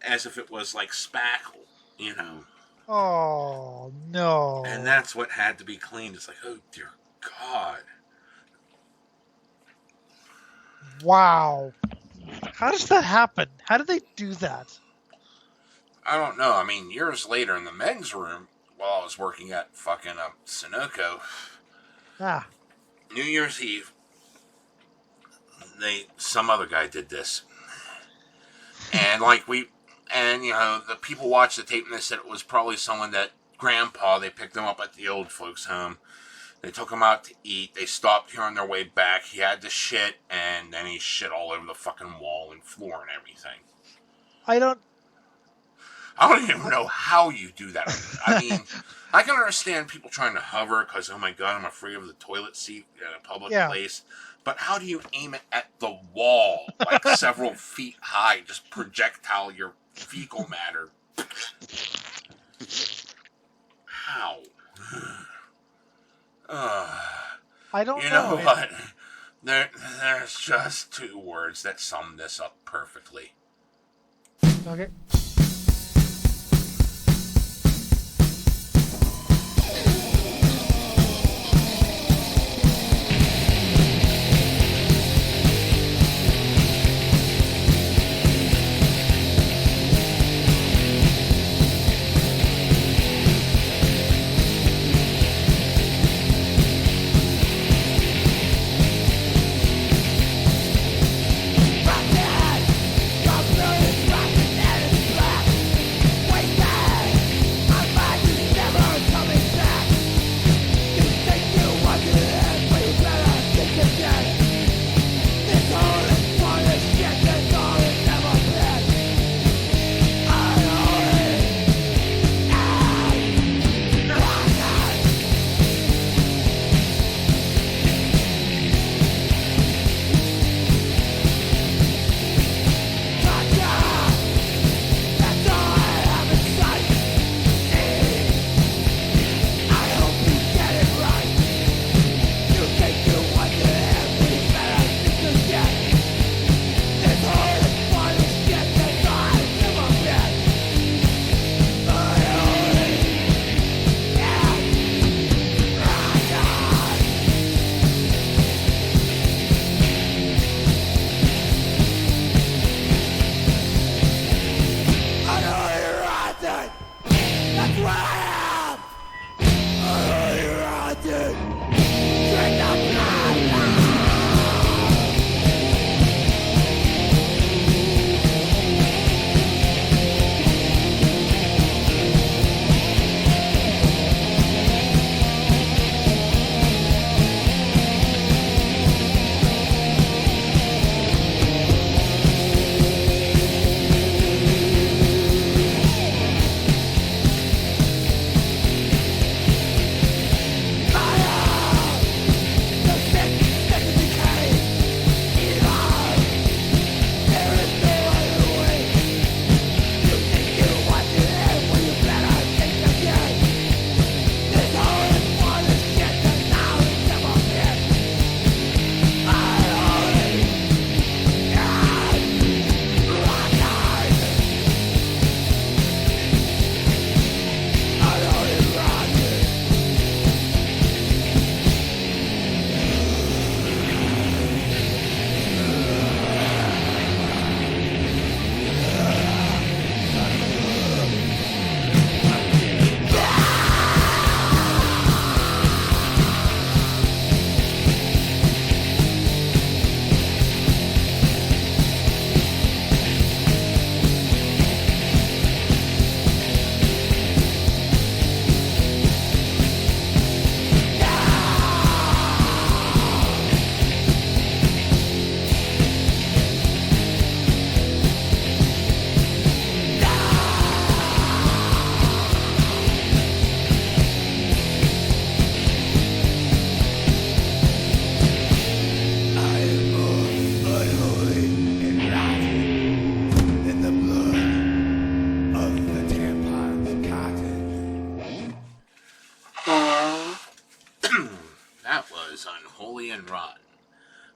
as if it was like spackle, Oh, no. And that's what had to be cleaned. It's like, oh dear God. Wow. How does that happen? How do they do that? I don't know. I mean, years later in the men's room, while I was working at fucking Sunoco, New Year's Eve, some other guy did this. And the people watched the tape and they said it was probably someone that grandpa, they picked him up at the old folks' home. They took him out to eat. They stopped here on their way back. He had to shit, and then he shit all over the fucking wall and floor and everything. I don't even know how you do that. I mean, I can understand people trying to hover because, oh my God, I'm afraid of the toilet seat at a public place. But how do you aim it at the wall, like several feet high, just projectile your fecal matter? How? I don't know. You know what? There's just 2 words that sum this up perfectly. Okay. Rotten,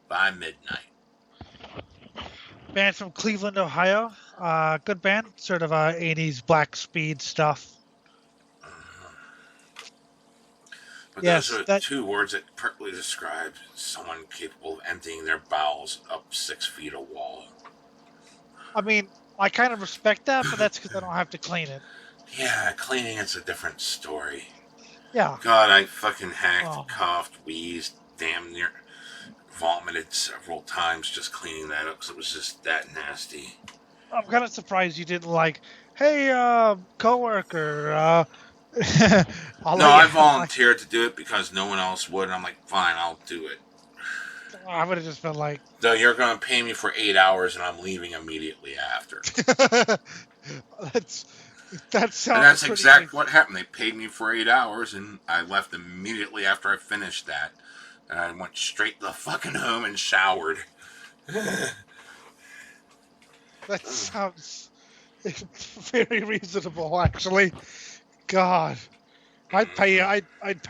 by midnight. Band from Cleveland, Ohio. Good band, sort of 80s black speed stuff. But Yes, those are that. two words that perfectly describe someone capable of emptying their bowels up 6 feet of wall. I mean, I kind of respect that, but that's because I don't have to clean it. Yeah, cleaning it's a different story. Yeah. God, I fucking hacked, Oh. coughed, wheezed, damn near vomited several times just cleaning that up because it was just that nasty. I'm kind of surprised you didn't like, hey, coworker, No, I volunteered to do it because no one else would, and I'm like, fine, I'll do it. I would have just been like, Though you're going to pay me for 8 hours and I'm leaving immediately after. that sounds. And that's pretty exactly good. what happened. They paid me for 8 hours and I left immediately after I finished that. And I went straight to the fucking home and showered. That sounds very reasonable, actually. God, I'd pay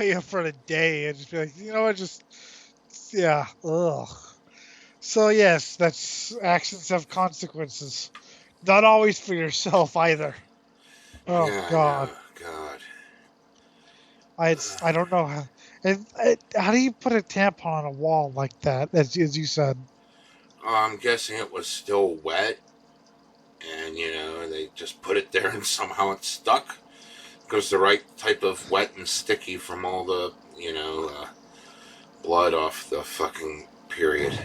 you for a day and just be like, you know what, just yeah, ugh. So yes, that's actions have consequences. Not always for yourself either. Oh Yeah, God, God. I don't know how. And how do you put a tampon on a wall like that, as you said? I'm guessing it was still wet. And, they just put it there and somehow it stuck. Because the right type of wet and sticky from all the, blood off the fucking period.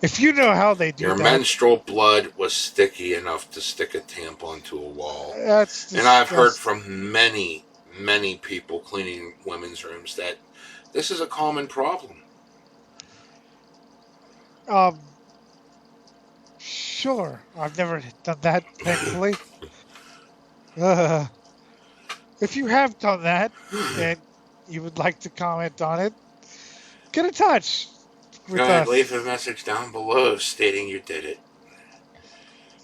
If you know how they do Your that, menstrual blood was sticky enough to stick a tampon to a wall. that's And I've heard disgusting. from many, many people cleaning women's rooms that this is a common problem. Sure. I've never done that, thankfully. If you have done that and you would like to comment on it, get in touch with Go ahead, us. leave a message down below stating you did it.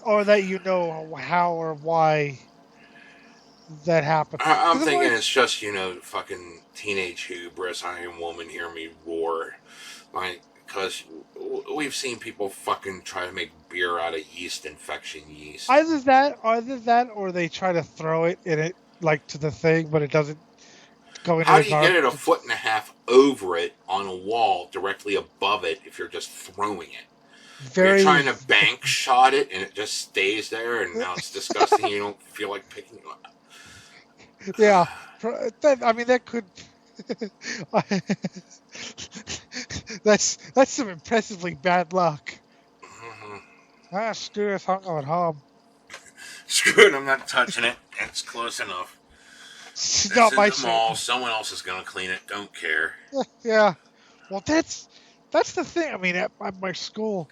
Or that you know how or why that happened. I'm thinking it's just, fucking teenage hubris. I am woman, hear me roar. Because we've seen people fucking try to make beer out of yeast infection yeast. Either that, or they try to throw it in it, like to the thing, but it doesn't go into How the do you get it a garbage. foot and a half over it on a wall directly above it if you're just throwing it? Very. You're trying to bank shot it and it just stays there and now it's disgusting and you don't feel like picking it up. Yeah. That could. That's some impressively bad luck. Mm-hmm. Screw it, I'm going home. Screw it, I'm not touching it. It's close enough. It's not in my the mall. Someone else is going to clean it. Don't care. Yeah. Well, that's the thing. I mean, at my school,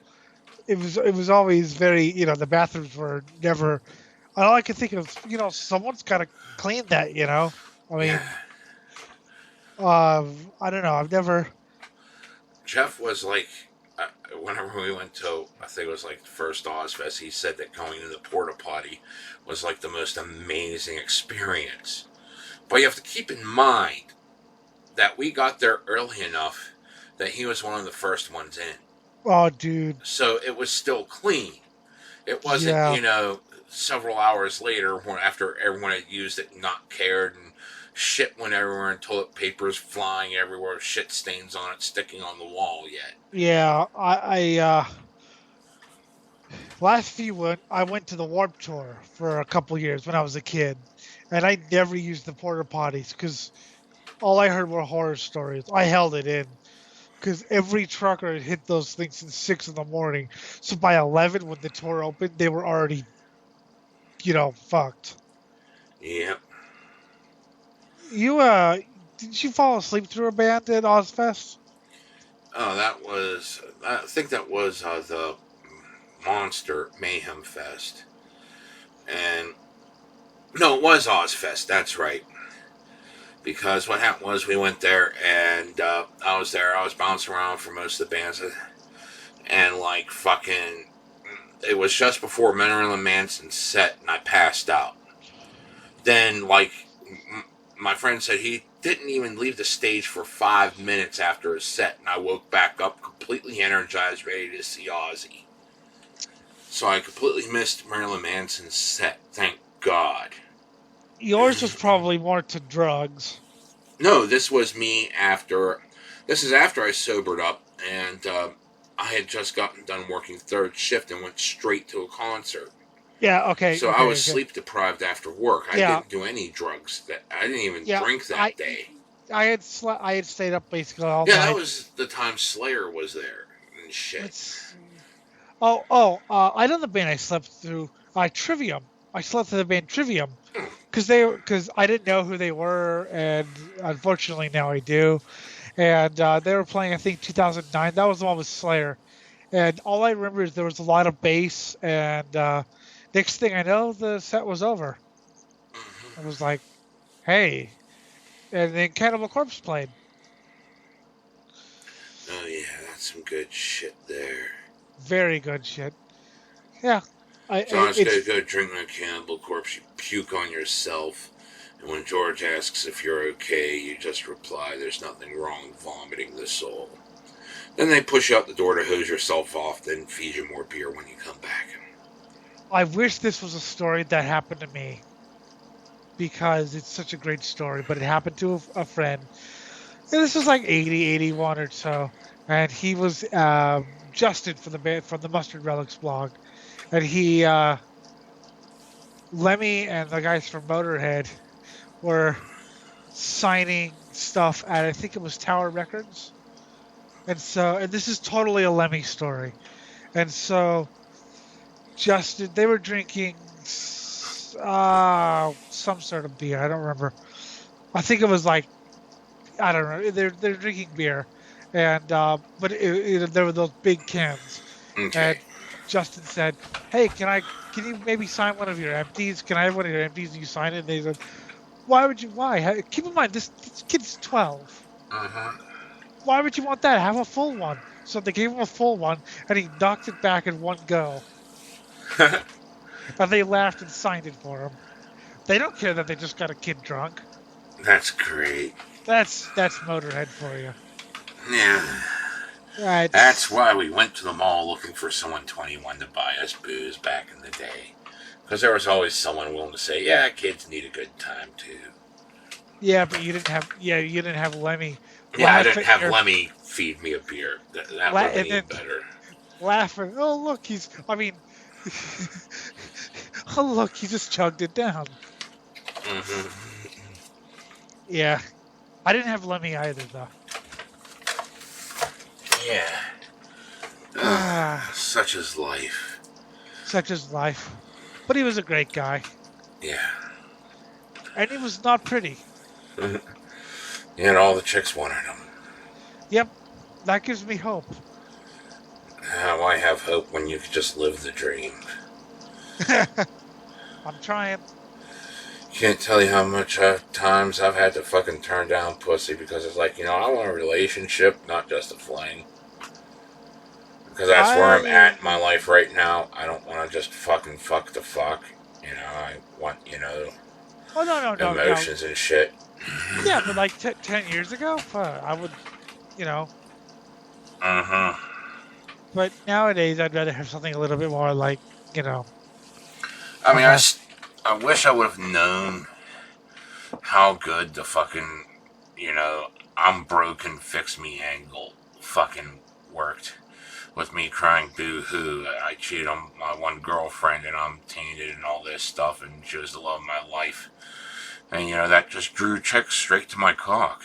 it was always very, the bathrooms were never. All I could think of, someone's got to clean that. I mean, I don't know. I've never. Jeff was like, whenever we went to, I think it was like the first Ozfest, he said that going to the porta potty was like the most amazing experience. But you have to keep in mind that we got there early enough that he was one of the first ones in. Oh, dude. So it was still clean. It wasn't, Yeah. Several hours later after everyone had used it and not cared and shit went everywhere and toilet paper's flying everywhere, shit stains on it, sticking on the wall yet. Yeah. I went to the Warp Tour for a couple years when I was a kid, and I never used the porta potties because all I heard were horror stories. I held it in because every trucker had hit those things since 6 in the morning. So by 11, when the tour opened, they were already, fucked. Yep. You didn't you fall asleep through a band at Ozfest? Oh, I think that was the Monster Mayhem Fest. And, no, it was Ozfest, that's right. Because what happened was we went there and I was bouncing around for most of the bands. And like fucking, it was just before Marilyn Manson set and I passed out. Then like, my friend said he didn't even leave the stage for 5 minutes after a set, and I woke back up completely energized, ready to see Ozzy. So I completely missed Marilyn Manson's set. Thank God. Yours was probably more to drugs. No, this was me after. This is after I sobered up, and I had just gotten done working third shift and went straight to a concert. Yeah, okay. So okay, I was okay. sleep deprived after work. I Yeah. didn't do any drugs. I didn't even Yeah, drink that day. I had stayed up basically all Yeah, night. that was the time Slayer was there and shit. I know the band I slept through. Trivium. I slept through the band Trivium because I didn't know who they were, and unfortunately now I do. And they were playing, I think, 2009. That was the one with Slayer. And all I remember is there was a lot of bass, and next thing I know, the set was over. I was like, hey. And then Cannibal Corpse played. Oh yeah, that's some good shit there. Very good shit. Yeah. John's gonna go drink my Cannibal Corpse, you puke on yourself, and when George asks if you're okay, you just reply, there's nothing wrong with vomiting the soul. Then they push you out the door to hose yourself off, then feed you more beer when you come back. I wish this was a story that happened to me, because it's such a great story, but it happened to a friend. And this was like 80, 81 or so, and he was Justin from the Mustard Relics blog, and he Lemmy and the guys from Motorhead were signing stuff at, I think it was Tower Records, and this is totally a Lemmy story, and so Justin, they were drinking some sort of beer. I don't remember. I think it was like, I don't know. They're drinking beer, and but there were those big cans. Okay. And Justin said, "Hey, can you maybe sign one of your empties? Can I have one of your empties? And you sign it?" And they said, "Why? Keep in mind this kid's 12. Why would you want that? Have a full one." So they gave him a full one, and he knocked it back in one go. And they laughed and signed it for him. They don't care that they just got a kid drunk. That's great. That's Motorhead for you. Yeah. Right. That's why we went to the mall looking for someone 21 to buy us booze back in the day. Because there was always someone willing to say, yeah, kids need a good time too. Yeah, but you didn't have Lemmy. Yeah, I didn't have Lemmy feed me a beer. That would have been better. Laughing. Oh, look, oh, look, he just chugged it down. Yeah. I didn't have Lemmy either, though. Yeah. Such is life. Such is life. But he was a great guy. Yeah. And he was not pretty. And all the chicks wanted him. Yep. That gives me hope. Why have hope when you could just live the dream? I'm trying. Can't tell you how much times I've had to fucking turn down pussy because it's like, I want a relationship, not just a fling. Because that's where I'm at in my life right now. I don't want to just fucking fuck to fuck. I want, Oh, no, emotions and shit. Yeah, but like 10 years ago, I would, But nowadays, I'd rather have something a little bit more like, I mean, I wish I would have known how good the fucking, I'm broken, fix me angle fucking worked. With me crying boo-hoo, I cheated on my one girlfriend and I'm tainted and all this stuff and she was the love of my life. And, that just drew chicks straight to my cock.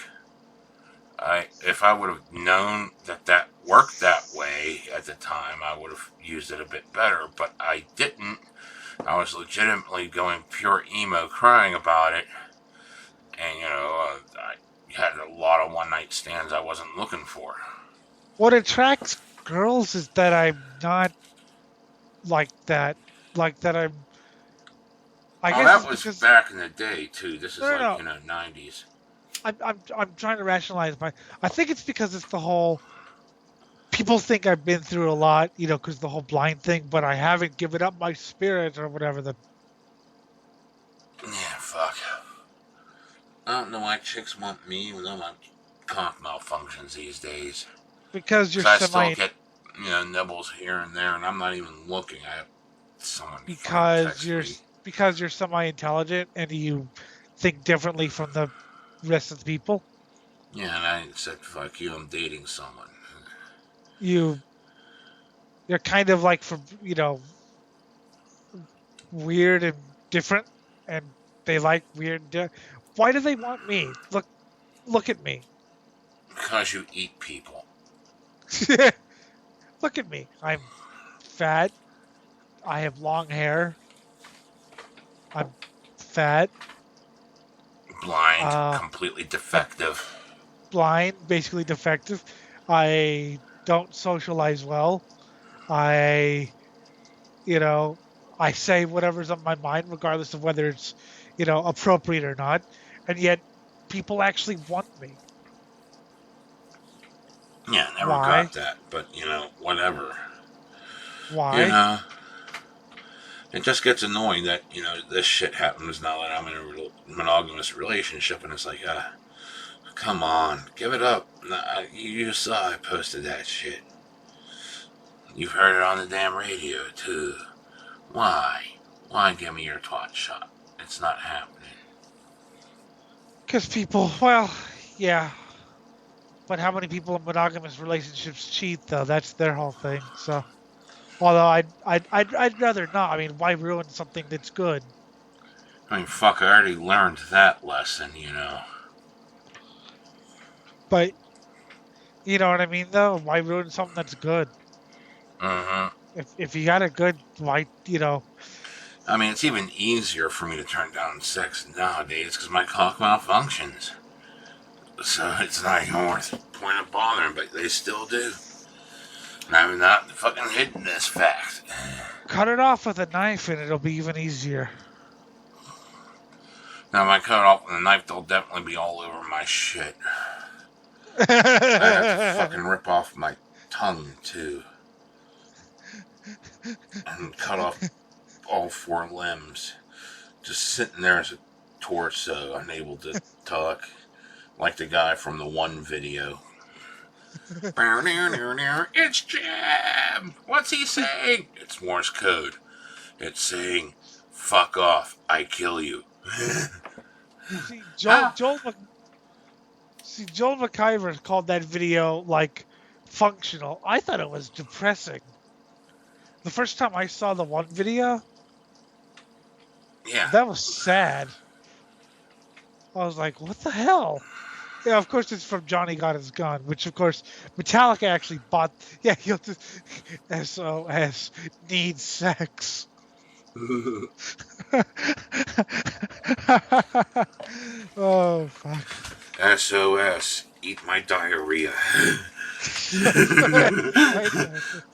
If I would have known that worked that way at the time, I would have used it a bit better, but I didn't. I was legitimately going pure emo, crying about it, and, I had a lot of one-night stands I wasn't looking for. What attracts girls is that I'm not like that. Like that I'm... I guess that was back in the day, too. This is 90s. I'm trying to rationalize I think it's because it's the whole... People think I've been through a lot, because the whole blind thing, but I haven't given up my spirit or whatever the... Yeah, fuck. I don't know why chicks want me, even though my cock malfunctions these days. Because you're Because I still get, nibbles here and there, and I'm not even looking. I have someone fucking text me. because you're semi-intelligent and you think differently from the rest of the people. Yeah, and I said, fuck you, I'm dating someone. You're kind of like weird and different, and they like weird. Why do they want me? Look at me. Because you eat people. Look at me. I'm fat. I have long hair. I'm fat. Blind, completely defective. Blind, basically defective. I don't socialize well. I say whatever's on my mind, regardless of whether it's, appropriate or not. And yet, people actually want me. Yeah, never Why? got that, but, whatever. Why? It just gets annoying that, this shit happens now that I'm in a monogamous relationship, and it's like, come on, give it up. Nah, you saw I posted that shit. You've heard it on the damn radio, too. Why? Why give me your twat shot? It's not happening. Because people, well, yeah. But how many people in monogamous relationships cheat, though? That's their whole thing. So, although I'd rather not. I mean, why ruin something that's good? I mean, fuck, I already learned that lesson, But, you know what I mean, though? Why ruin something that's good? If you got a good, why, I mean, it's even easier for me to turn down sex nowadays because my cock malfunctions. So it's not even worth the point of bothering, but they still do. And I'm not fucking hidden this fact. Cut it off with a knife and it'll be even easier. Now, if I cut it off with a knife, they'll definitely be all over my shit. I have to fucking rip off my tongue, too. And cut off all 4 limbs. Just sitting there as a torso, unable to talk. Like the guy from the one video. It's Jim! What's he saying? It's Morse code. It's saying, fuck off, I kill you. See, Joel McIver called that video, like, functional. I thought it was depressing. The first time I saw the one video, yeah, that was sad. I was like, what the hell? Yeah, of course it's from Johnny Got His Gun, which of course Metallica actually bought. Yeah, he'll just SOS needs sex. Oh fuck. SOS, eat my diarrhea.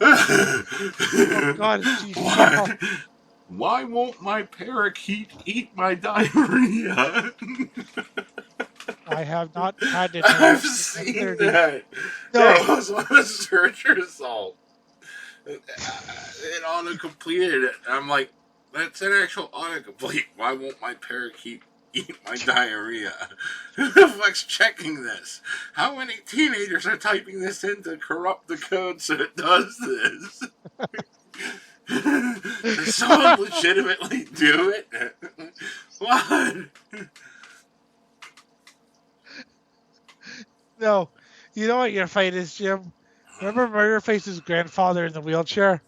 Oh God, why won't my parakeet eat my diarrhea? I have not had it. I've seen that. No. It was on a search result. It auto-completed it. I'm like, that's an actual autocomplete. Why won't my parakeet eat my diarrhea? Who the fuck's checking this? How many teenagers are typing this in to corrupt the code so it does this? Does someone legitimately do it? What? No. You know what your fight is, Jim? Remember Murderface's grandfather in the wheelchair?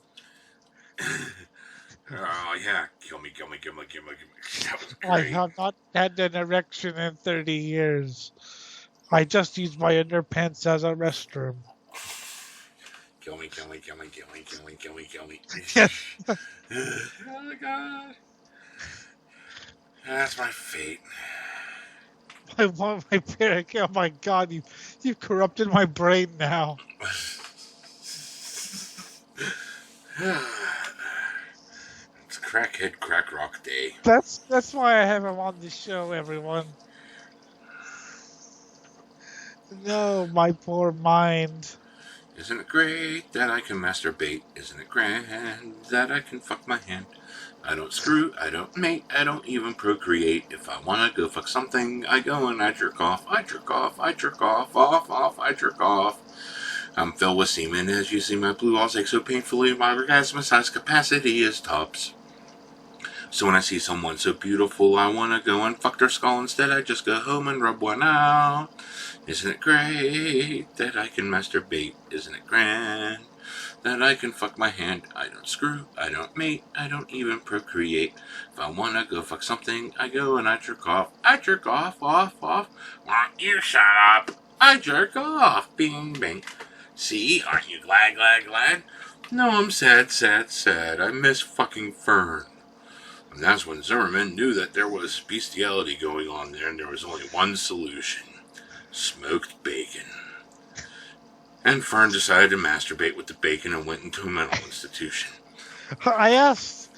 Oh, yeah. Kill me. That was great. I have not had an erection in 30 years. I just use my underpants as a restroom. Kill me. Yes. Oh, God. That's my fate. I want my parent. Oh my God, you've corrupted my brain now. It's Crackhead Crack Rock Day. That's why I have him on the show, everyone. No, my poor mind. Isn't it great that I can masturbate? Isn't it grand that I can fuck my hand? I don't screw, I don't mate, I don't even procreate. If I wanna go fuck something, I go and I jerk off, I jerk off, I jerk off, off, I jerk off. I'm filled with semen as you see my blue balls ache so painfully. My orgasm size capacity is tops. So when I see someone so beautiful, I wanna go and fuck their skull. Instead, I just go home and rub one out. Isn't it great that I can masturbate? Isn't it grand that I can fuck my hand? I don't screw, I don't mate, I don't even procreate. If I wanna go fuck something, I go and I jerk off. I jerk off, off. Why don't you shut up? I jerk off. Bing, bing. See, aren't you glad? No, I'm sad. I miss fucking Fern. And that's when Zimmerman knew that there was bestiality going on there, and there was only one solution: smoked bacon. And Fern decided to masturbate with the bacon and went into a mental institution. I asked.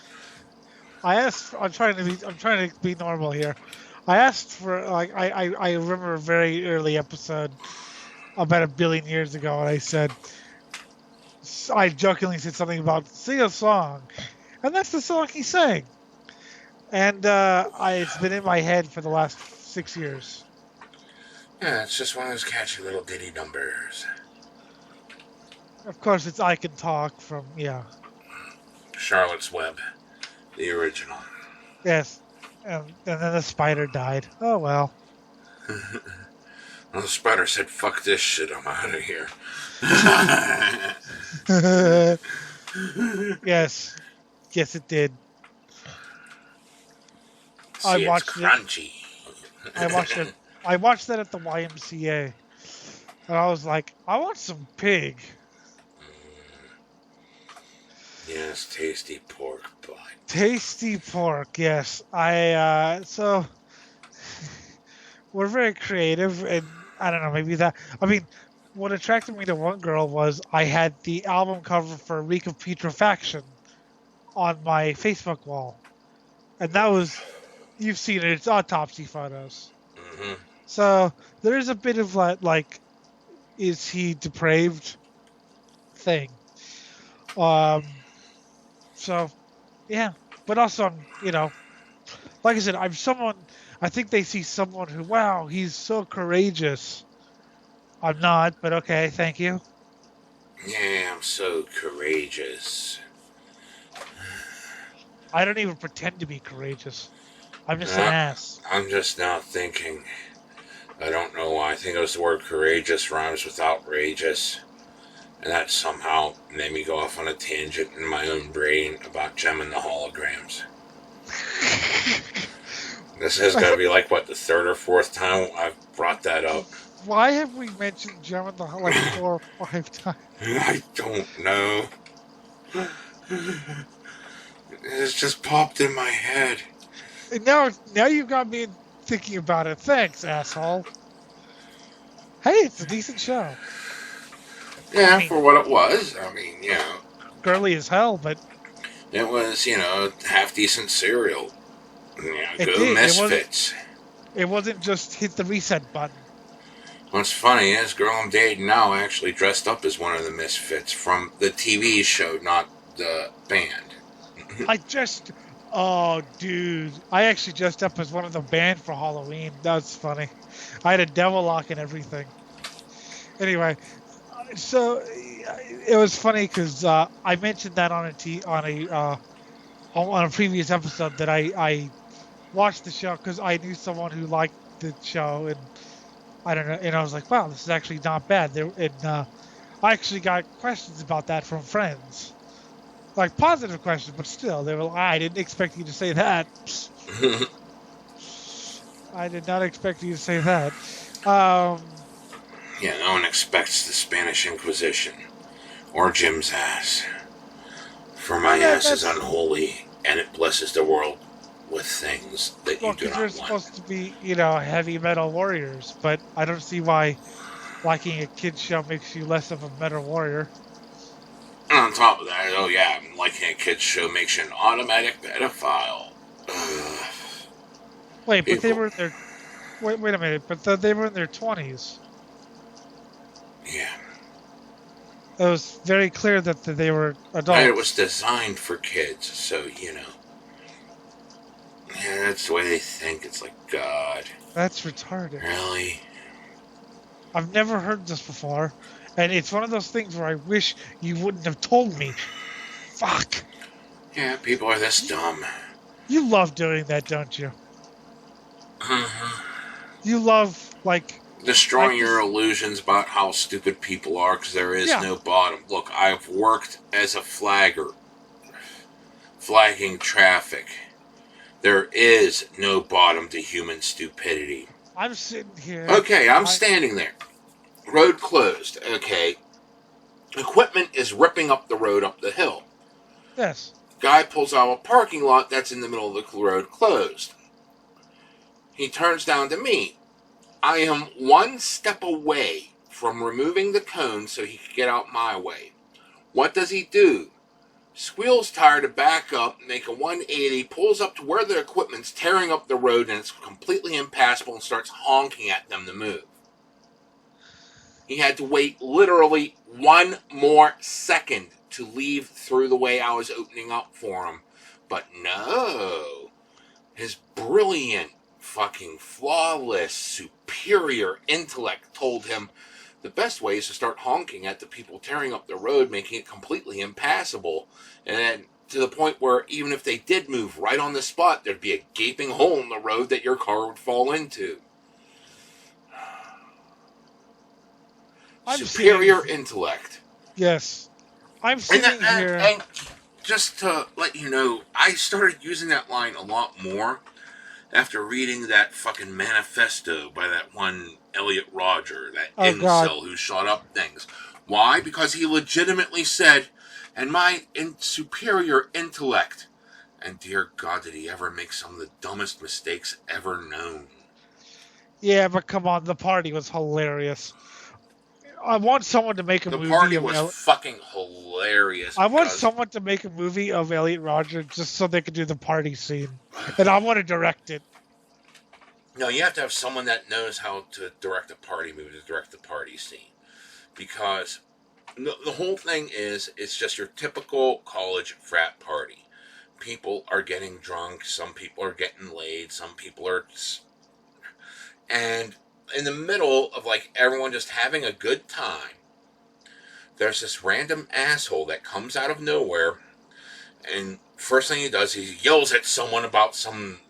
I'm trying to be normal here. I asked for like I remember a very early episode about 1 billion years ago, and I jokingly said something about sing a song, and that's the song he sang. And it's been in my head for the last 6 years. Yeah, it's just one of those catchy little ditty numbers. Of course, it's I Can Talk from, Charlotte's Web, the original. Yes. And then the spider died. Oh, well. Well, the spider said, fuck this shit, I'm out of here. Yes. Yes, it did. See, it's crunchy. I watched that at the YMCA. And I was like, I want some pig. Yes, tasty pork butt. Tasty pork, yes. So we're very creative, and I don't know, maybe that. I mean, what attracted me to one girl was I had the album cover for Reek of Putrefaction on my Facebook wall, and that was, you've seen it. It's autopsy photos. Mm-hmm. So there's a bit of like, is he depraved thing. So, yeah. But also, like I said, I'm someone, I think they see someone who, wow, he's so courageous. I'm not, but okay, thank you. Yeah, I'm so courageous. I don't even pretend to be courageous. I'm just an ass. I'm just now thinking. I don't know why. I think it was the word courageous rhymes with outrageous. And that somehow made me go off on a tangent in my own brain about Gem and the holograms. This has got to be like, what, the third or fourth time I've brought that up. Why have we mentioned Gem and the like 4 or 5 times? I don't know. It's just popped in my head. And now you've got me thinking about it. Thanks, asshole. Hey, it's a decent show. Yeah, for what it was. I mean, girly as hell, but it was, half decent cereal. It Go did. Misfits. It wasn't just hit the reset button. What's funny is, girl I'm dating now actually dressed up as one of the Misfits from the TV show, not the band. Oh, dude. I actually dressed up as one of the band for Halloween. That's funny. I had a devil lock and everything. Anyway, so it was funny because I mentioned that on a previous episode that I watched the show because I knew someone who liked the show, and I don't know, and I was like, wow, this is actually not bad. I actually got questions about that from friends. Like positive questions, but still, they were like, I didn't expect you to say that. I did not expect you to say that. Yeah, no one expects the Spanish Inquisition or Jim's ass. For my ass is unholy, and it blesses the world with things that you do not you're want. supposed to be, heavy metal warriors, but I don't see why liking a kid's show makes you less of a metal warrior. And on top of that, liking a kid's show makes you an automatic pedophile. Wait, but they were in their... Wait a minute, but they were in their 20s. Yeah. it was very clear that they were adults. And it was designed for kids, so, you know. Yeah, that's the way they think. It's like, God. That's retarded. Really? I've never heard this before, and it's one of those things where I wish you wouldn't have told me. Fuck. Yeah, people are this dumb. You love doing that, don't you? Mm-hmm. You love, like... Destroying your illusions about how stupid people are, because there is no bottom. Look, I've worked as a flagger, flagging traffic. There is no bottom to human stupidity. I'm sitting here... Okay, I'm standing there. Road closed. Okay. Equipment is ripping up the road up the hill. Yes. Guy pulls out of a parking lot that's in the middle of the road closed. He turns down to me. I am one step away from removing the cone so he could get out my way. What does he do? Squeals tire to back up, make a 180, pulls up to where the equipment's tearing up the road and it's completely impassable and starts honking at them to move. He had to wait literally one more second to leave through the way I was opening up for him. But no, his brilliant, fucking flawless, superior intellect told him the best way is to start honking at the people tearing up the road, making it completely impassable. And then to the point where even if they did move right on the spot, there'd be a gaping hole in the road that your car would fall into. Superior intellect. Yes. I'm sitting here... And just to let you know, I started using that line a lot more after reading that fucking manifesto by that one Elliot Rodger, that incel who shot up things. Why? Because he legitimately said, and my superior intellect. And dear God, did he ever make some of the dumbest mistakes ever known. Yeah, but come on, the party was hilarious. I want someone to make a movie. The party was fucking hilarious. I want someone to make a movie of Elliot Rodger just so they could do the party scene. And I want to direct it. No, you have to have someone that knows how to direct a party movie, to direct the party scene. Because the whole thing is, it's just your typical college frat party. People are getting drunk, some people are getting laid, some people are... And in the middle of, like, everyone just having a good time, there's this random asshole that comes out of nowhere, and first thing he does, he yells at someone about some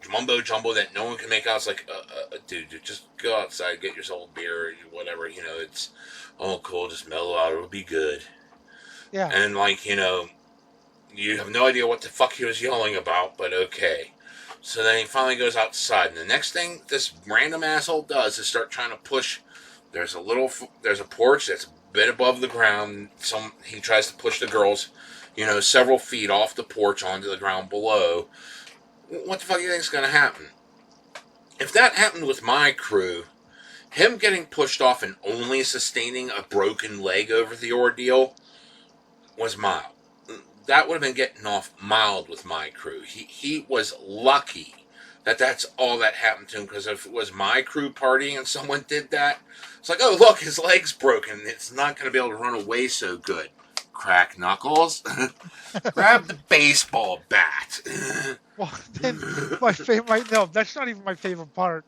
mumbo jumbo that no one can make out. It's like, dude, just go outside, get yourself a beer, or whatever, you know, it's, oh, cool, just mellow out, it'll be good. Yeah. And, like, you know, you have no idea what the fuck he was yelling about, but okay. So then he finally goes outside, and the next thing this random asshole does is start trying to push. There's a porch that's a bit above the ground. He tries to push the girls, you know, several feet off the porch onto the ground below. What the fuck do you think is going to happen? If that happened with my crew, him getting pushed off and only sustaining a broken leg over the ordeal was mild. That would have been getting off mild with my crew. He was lucky that that's all that happened to him, because if it was my crew partying and someone did that, it's like, oh, look, his leg's broken. It's not going to be able to run away so good. Crack knuckles. Grab the baseball bat. Well, then no, that's not even my favorite part.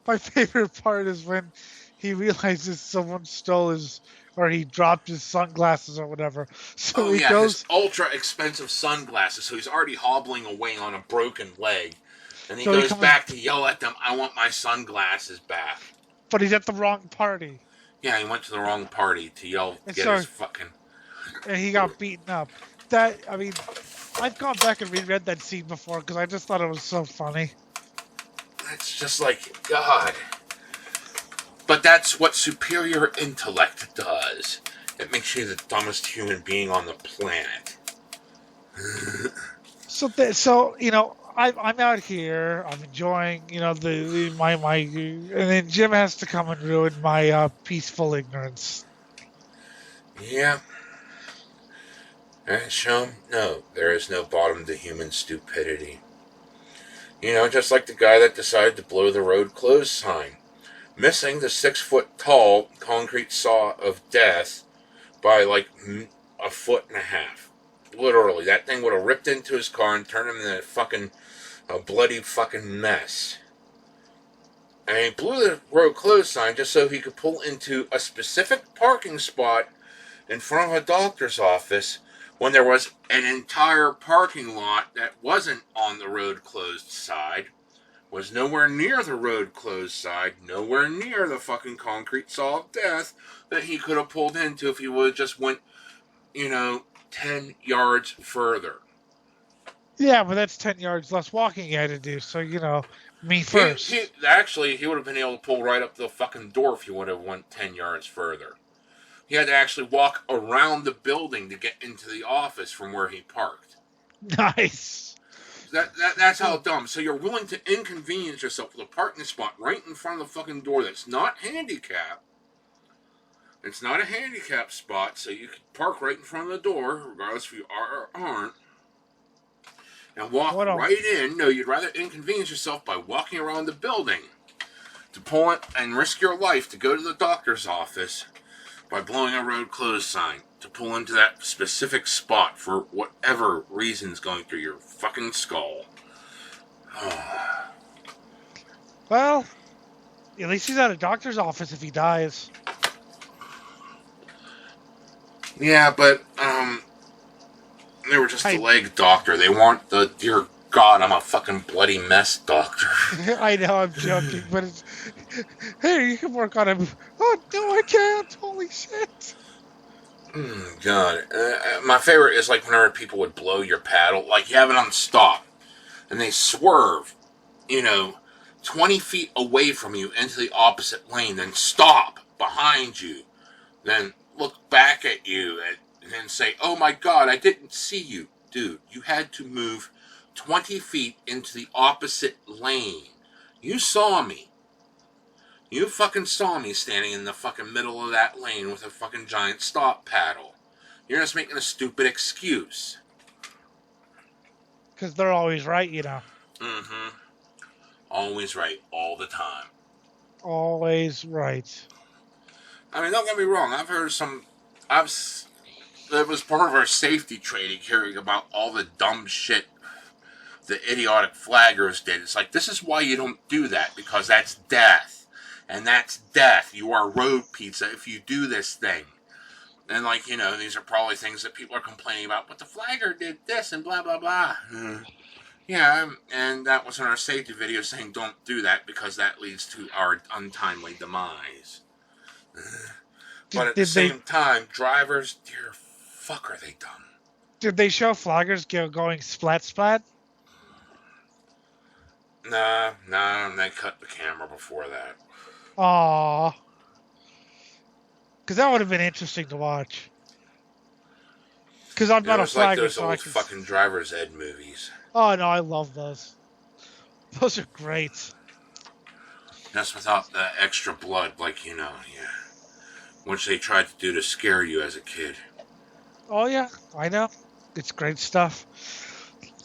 My favorite part is when he realizes someone stole his... or he dropped his sunglasses or whatever. So he goes... his ultra expensive sunglasses. So he's already hobbling away on a broken leg. And he goes back to yell at them, I want my sunglasses back. But he's at the wrong party. Yeah, he went to the wrong party to yell, get his fucking... And he got beaten up. I've gone back and reread that scene before because I just thought it was so funny. That's just like, God... But that's what superior intellect does. It makes you the dumbest human being on the planet. So you know, I'm out here. I'm enjoying, you know, my and then Jim has to come and ruin my peaceful ignorance. Yeah. And show him, no, there is no bottom to human stupidity. You know, just like the guy that decided to blow the road closed sign. Missing the 6-foot-tall concrete saw of death by like a foot and a half. Literally, that thing would have ripped into his car and turned him into a bloody fucking mess. And he blew the road closed sign just so he could pull into a specific parking spot in front of a doctor's office when there was an entire parking lot that wasn't on the road closed side, was nowhere near the road closed side, nowhere near the fucking concrete saw of death that he could have pulled into if he would have just went, 10 yards further. Yeah, but that's 10 yards less walking he had to do, so, me first. He would have been able to pull right up the fucking door if he would have went 10 yards further. He had to actually walk around the building to get into the office from where he parked. Nice. That's how dumb. So you're willing to inconvenience yourself with a parking spot right in front of the fucking door that's not handicapped. It's not a handicap spot, so you can park right in front of the door, regardless if you are or aren't, and walk right in. No, you'd rather inconvenience yourself by walking around the building to pull it and risk your life to go to the doctor's office by blowing a road closed sign to pull into that specific spot for whatever reason's going through your fucking skull. Well, at least he's at a doctor's office if he dies. Yeah, but they were just a leg doctor. They weren't the dear God, I'm a fucking bloody mess doctor. I know, I'm joking, but it's... Hey, you can work on him. Oh, no, I can't. Holy shit. God. My favorite is like whenever people would blow your paddle. Like, you have it on stop, and they swerve, 20 feet away from you into the opposite lane, then stop behind you, then look back at you, and then say, oh my God, I didn't see you. Dude, you had to move 20 feet into the opposite lane. You saw me. You fucking saw me standing in the fucking middle of that lane with a fucking giant stop paddle. You're just making a stupid excuse. Because they're always right, Mm-hmm. Always right, all the time. Always right. I mean, don't get me wrong, it was part of our safety training hearing about all the dumb shit the idiotic flaggers did. It's like, this is why you don't do that, because that's death. And that's death. You are road pizza if you do this thing. And these are probably things that people are complaining about, but the flagger did this and blah, blah, blah. Yeah, and that was in our safety video saying don't do that because that leads to our untimely demise. But at the same time, drivers, dear fuck, are they dumb? Did they show flaggers going splat splat? Nah, they cut the camera before that. Aww. Because that would have been interesting to watch. Because I'm not a flagger. It was like those old fucking driver's ed movies. Oh no, I love those. Those are great. Just without the extra blood, which they tried to do to scare you as a kid. Oh yeah, I know. It's great stuff.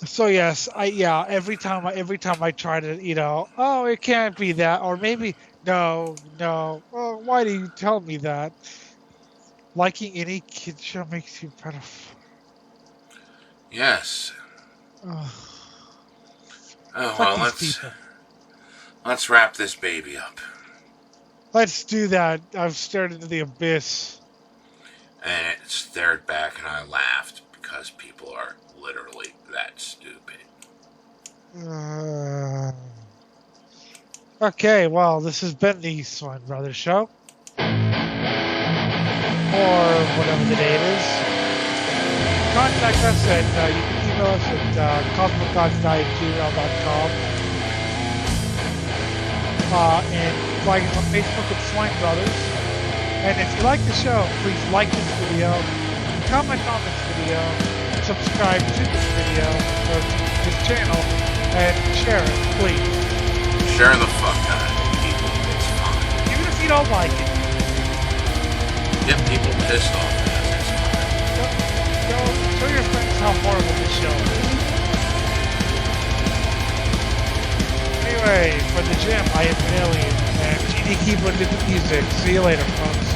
So yes, every time I try to, oh, it can't be that, or maybe no. Oh, why do you tell me that? Liking any kid show makes you pedophile. Yes. Oh well, let's wrap this baby up. Let's do that. I've stared into the abyss. And it stared back and I laughed because people are literally that stupid. Okay, well, this has been the Swine Brothers Show. Or whatever the date is. Contact us at, you can email us at Cosmicgodsdie@gmail.com. And like us on Facebook at Swine Brothers. And if you like the show, please like this video, comment on this video, subscribe to this video, or to this channel, and share it, please. Share the fuck out of it, people. It's fine. Even if you don't like it. Get people pissed off because it's fine. Show your friends how horrible this show is. Anyway, for the gym, I am an alien, and GD keyboard did the music. See you later, folks.